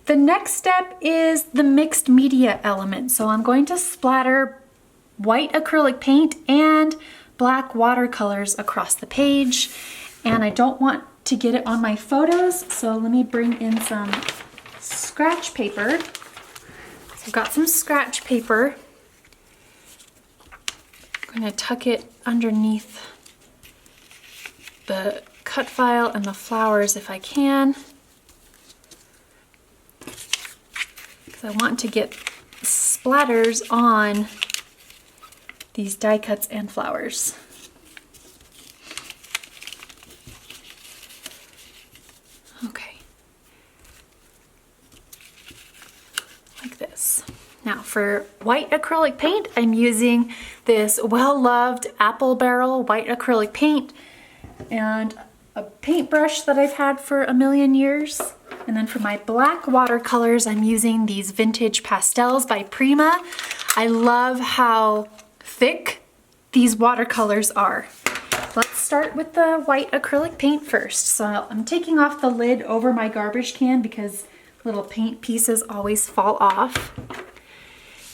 The next step is the mixed media element. So I'm going to splatter white acrylic paint and black watercolors across the page. And I don't want to get it on my photos, so let me bring in some scratch paper. So I've got some scratch paper. I'm going to tuck it underneath the cut file and the flowers if I can. I want to get splatters on these die cuts and flowers. Okay. Like this. Now for white acrylic paint, I'm using this well-loved Apple Barrel white acrylic paint and a paintbrush that I've had for a million years. And then for my black watercolors, I'm using these Vintage Pastels by Prima. I love how thick these watercolors are. let's start with the white acrylic paint first. So I'm taking off the lid over my garbage can because little paint pieces always fall off.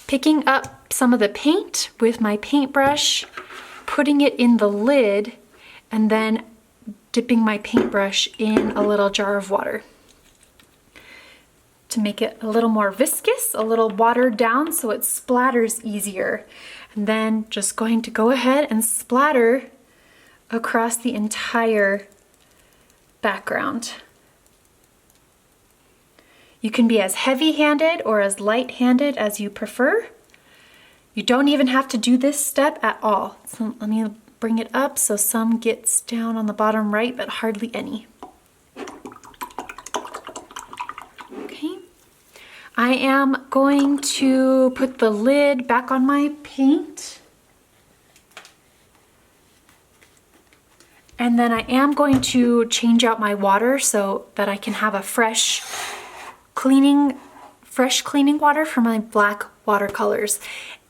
Picking up some of the paint with my paintbrush, putting it in the lid, and then dipping my paintbrush in a little jar of water to make it a little more viscous, a little watered down so it splatters easier. And then just going to go ahead and splatter across the entire background. You can be as heavy-handed or as light-handed as you prefer. You don't even have to do this step at all. So let me bring it up so some gets down on the bottom right, but hardly any. Okay. I am going to put the lid back on my paint. And then I am going to change out my water so that I can have a fresh cleaning water for my black watercolors.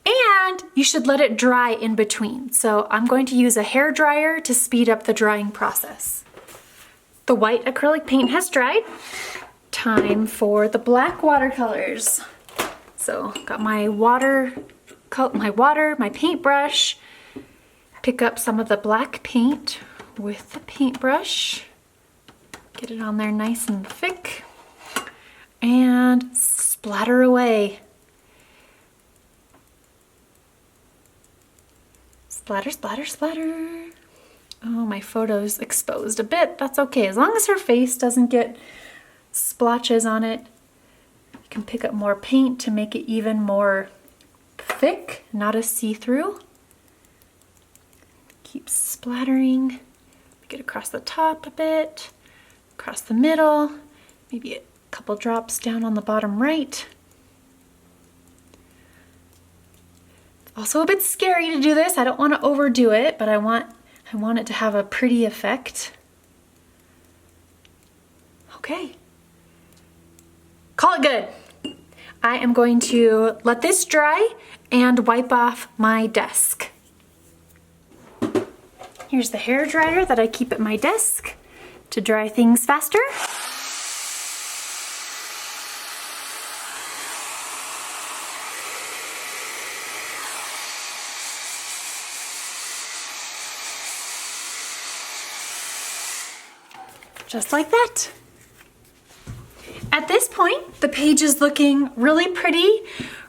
And you should let it dry in between. So I'm going to use a hair dryer to speed up the drying process. The white acrylic paint has dried. Time for the black watercolors. So got my my paintbrush. Pick up some of the black paint with the paintbrush. Get it on there nice and thick. And splatter away. Splatter, splatter, splatter. Oh, my photo's exposed a bit. That's okay. As long as her face doesn't get splotches on it. You can pick up more paint to make it even more thick, not as see-through. Keep splattering. Get across the top a bit, across the middle, maybe a couple drops down on the bottom right. It's also a bit scary to do this. I don't want to overdo it, but I want it to have a pretty effect. Okay. Call it good. I am going to let this dry and wipe off my desk. Here's the hair dryer that I keep at my desk to dry things faster. Just like that. At this point, the page is looking really pretty,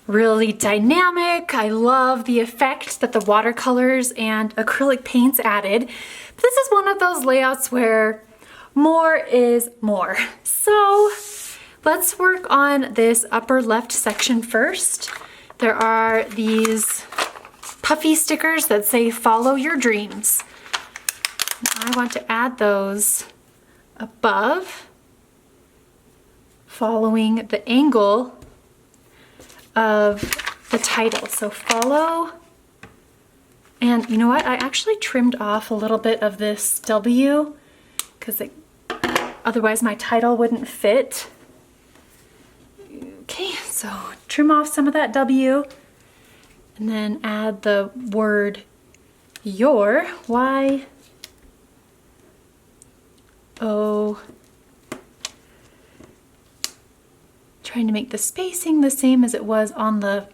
really dynamic. I love the effect that the watercolors and acrylic paints added. This is one of those layouts where more is more. So let's work on this upper left section first. There are these puffy stickers that say follow your dreams. I want to add those above, following the angle of the title. So follow, and you know what? I actually trimmed off a little bit of this W because otherwise my title wouldn't fit. Okay, so trim off some of that W and then add the word your, Y-O. Trying to make the spacing the same as it was on the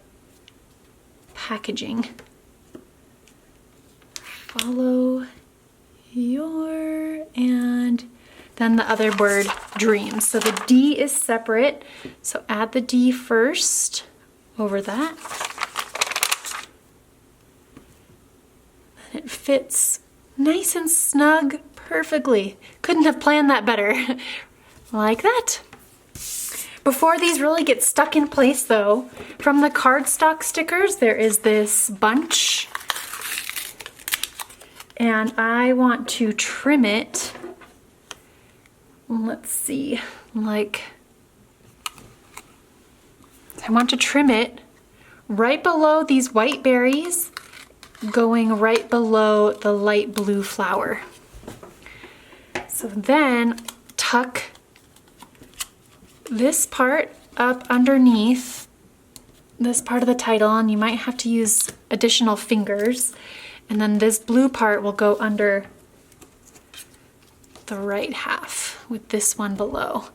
packaging. Follow your, and then the other word, dreams. So the D is separate, so add the D first over that. And it fits nice and snug perfectly. Couldn't have planned that better. Like that. Before these really get stuck in place though, from the cardstock stickers, there is this bunch. And I want to trim it, let's see, I want to trim it right below these white berries, going right below the light blue flower. So then tuck this part up underneath this part of the title, and you might have to use additional fingers. And then this blue part will go under the right half with this one below.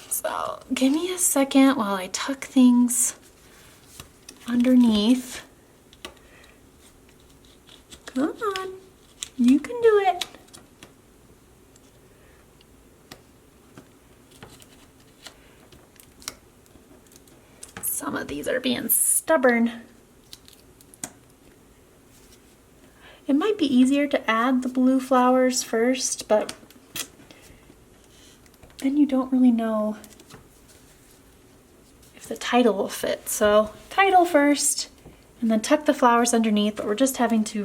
So give me a second while I tuck things underneath. Come on, you can do it. Some of these are being stubborn. It might be easier to add the blue flowers first, but then you don't really know if the title will fit. So title first, and then tuck the flowers underneath, but we're just having to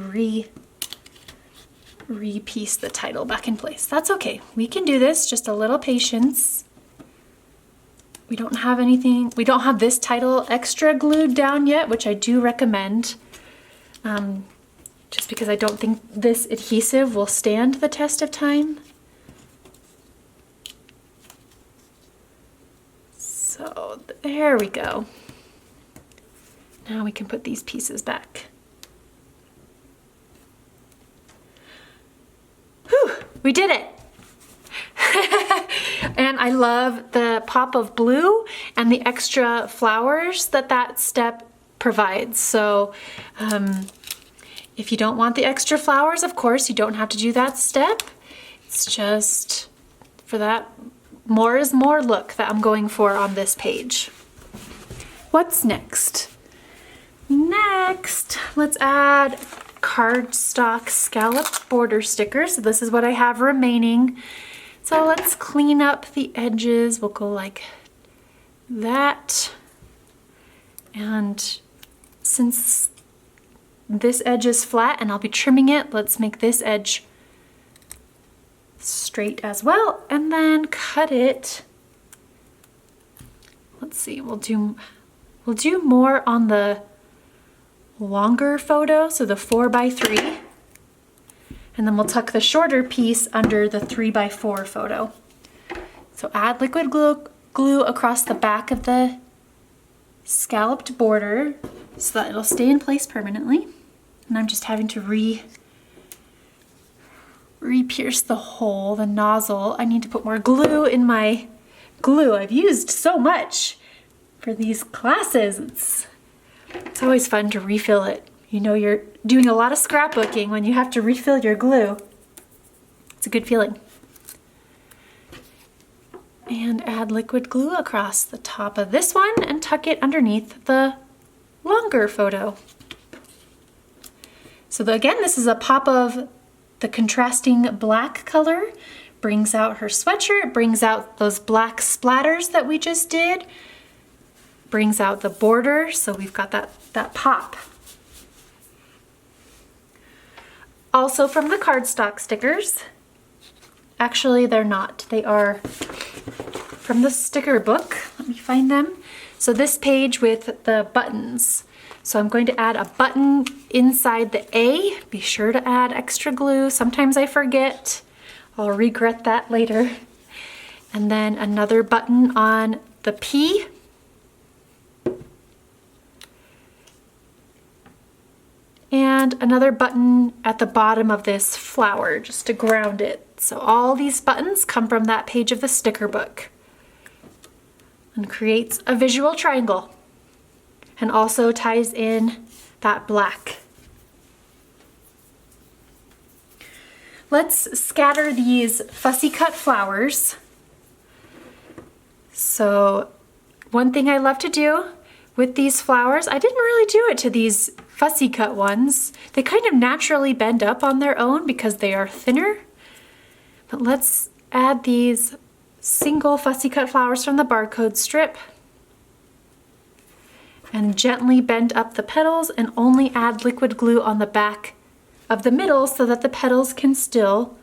re-piece the title back in place. That's okay. We can do this, just a little patience. We don't have this title extra glued down yet, which I do recommend. Just because I don't think this adhesive will stand the test of time. So there we go. Now we can put these pieces back. Whew, we did it. And I love the pop of blue and the extra flowers that step provides. So if you don't want the extra flowers, of course, you don't have to do that step. It's just for that more is more look that I'm going for on this page. What's next? Next, let's add cardstock scalloped border stickers. So this is what I have remaining. So let's clean up the edges. We'll go like that. And since this edge is flat and I'll be trimming it, let's make this edge straight as well, and then cut it. Let's see, we'll do more on the longer photo, so the 4x3, and then we'll tuck the shorter piece under the 3x4 photo. So add liquid glue across the back of the scalloped border so that it'll stay in place permanently. And I'm just having to re-pierce the hole, the nozzle. I need to put more glue in my glue. I've used so much for these classes. It's always fun to refill it. You know you're doing a lot of scrapbooking when you have to refill your glue. It's a good feeling. And add liquid glue across the top of this one and tuck it underneath the longer photo. So again, this is a pop of the contrasting black color. Brings out her sweatshirt, brings out those black splatters that we just did, brings out the border, so we've got that pop. Also from the cardstock stickers, actually they're not, they are from the sticker book. Let me find them. So this page with the buttons. So I'm going to add a button inside the A. Be sure to add extra glue. Sometimes I forget. I'll regret that later. And then another button on the P. And another button at the bottom of this flower just to ground it. So all these buttons come from that page of the sticker book and creates a visual triangle. And also ties in that black. Let's scatter these fussy cut flowers. So one thing I love to do with these flowers, I didn't really do it to these fussy cut ones. They kind of naturally bend up on their own because they are thinner. But let's add these single fussy cut flowers from the barcode strip. And gently bend up the petals and only add liquid glue on the back of the middle so that the petals can still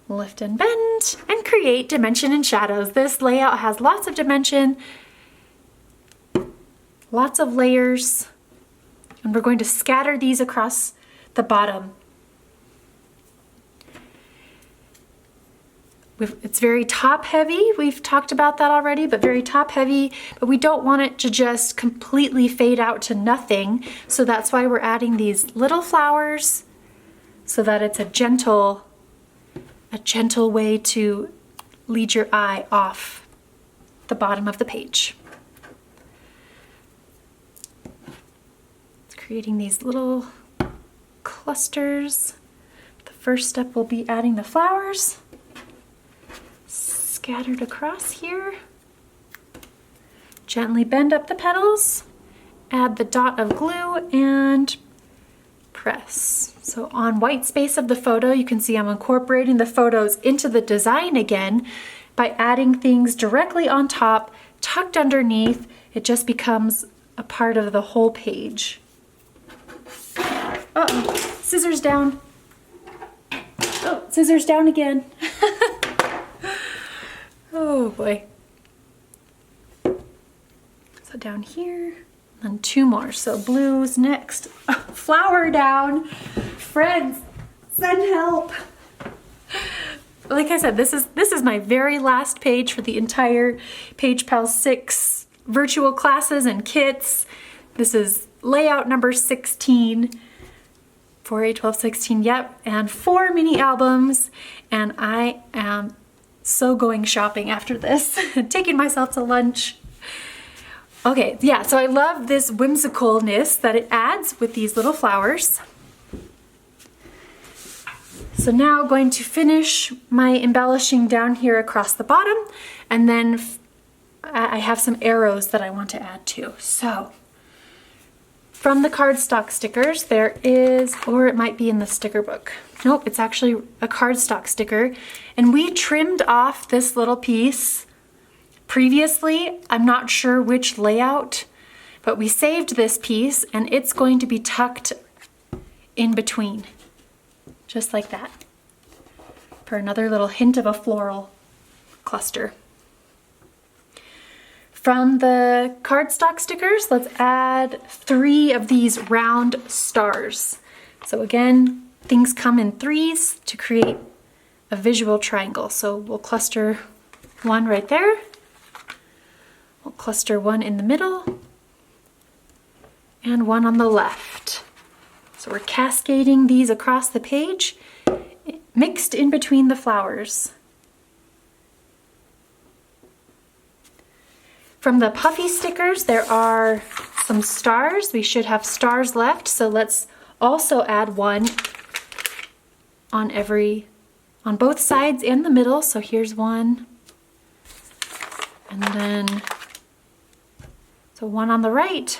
lift and bend and create dimension and shadows. This layout has lots of dimension, lots of layers, and we're going to scatter these across the bottom. It's very top heavy. We've talked about that already, but very top heavy, but we don't want it to just completely fade out to nothing. So that's why we're adding these little flowers so that it's a gentle gentle way to lead your eye off the bottom of the page. Creating these little clusters. The first step will be adding the flowers scattered across here. Gently bend up the petals, add the dot of glue, and press. So on white space of the photo, you can see I'm incorporating the photos into the design again by adding things directly on top, tucked underneath. It just becomes a part of the whole page. Uh-oh, scissors down. Oh, scissors down again. Oh boy. So down here, and 2 more. So blue's next. Flower down. Friends, send help. Like I said, this is my very last page for the entire Page Pals 6 virtual classes and kits. This is layout number 16. 4, 8, 12, 16, yep, and 4 mini albums, and I am so going shopping after this, taking myself to lunch. Okay, yeah, so I love this whimsicalness that it adds with these little flowers. So now going to finish my embellishing down here across the bottom, and then I have some arrows that I want to add too. So from the cardstock stickers, there is, or it might be in the sticker book. Nope, it's actually a cardstock sticker. And we trimmed off this little piece previously. I'm not sure which layout, but we saved this piece and it's going to be tucked in between, just like that, for another little hint of a floral cluster. From the cardstock stickers, let's add 3 of these round stars. So again, things come in 3s to create a visual triangle. So we'll cluster 1 right there. We'll cluster 1 in the middle and 1 on the left. So we're cascading these across the page, mixed in between the flowers. From the puffy stickers, there are some stars. We should have stars left, so let's also add 1 on both sides and the middle. So here's 1, and then, so 1 on the right,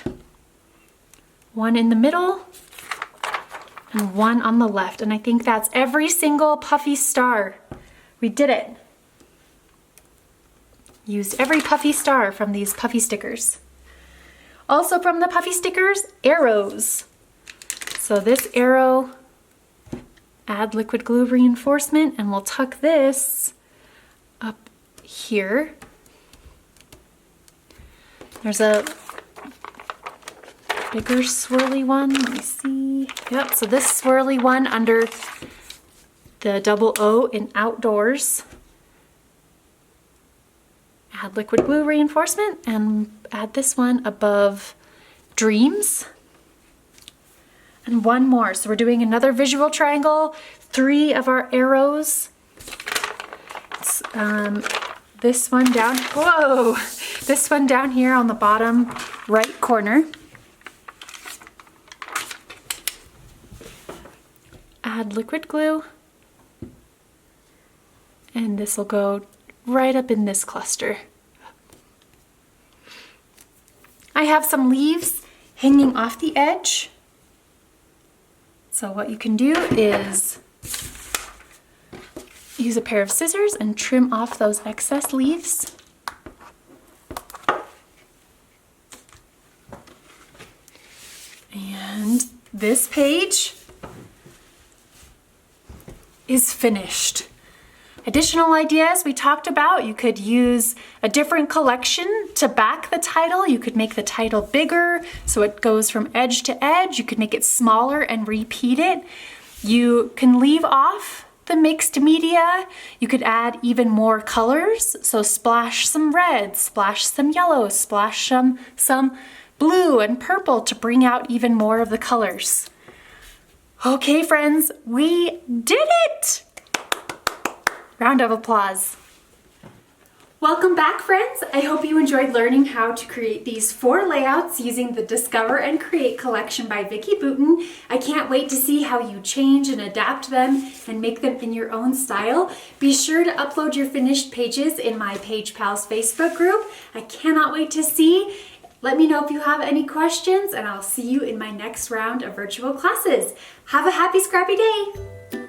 1 in the middle, and 1 on the left. And I think that's every single puffy star. We did it. Used every puffy star from these puffy stickers. Also from the puffy stickers, arrows. So this arrow, add liquid glue reinforcement, and we'll tuck this up here. There's a bigger swirly one, let me see. Yep, so this swirly one under the double O in outdoors. Add liquid glue reinforcement and add this one above dreams. And 1 more. So we're doing another visual triangle, 3 of our arrows. This one down, whoa! This one down here on the bottom right corner. Add liquid glue. And this will go right up in this cluster. I have some leaves hanging off the edge. So what you can do is use a pair of scissors and trim off those excess leaves. And this page is finished. Additional ideas we talked about, you could use a different collection to back the title. You could make the title bigger so it goes from edge to edge. You could make it smaller and repeat it. You can leave off the mixed media. You could add even more colors. So splash some red, splash some yellow, splash some blue and purple to bring out even more of the colors. Okay, friends, we did it! Round of applause. Welcome back, friends. I hope you enjoyed learning how to create these 4 layouts using the Discover and Create collection by Vicki Boutin. I can't wait to see how you change and adapt them and make them in your own style. Be sure to upload your finished pages in my Page Pals Facebook group. I cannot wait to see. Let me know if you have any questions, and I'll see you in my next round of virtual classes. Have a happy scrappy day.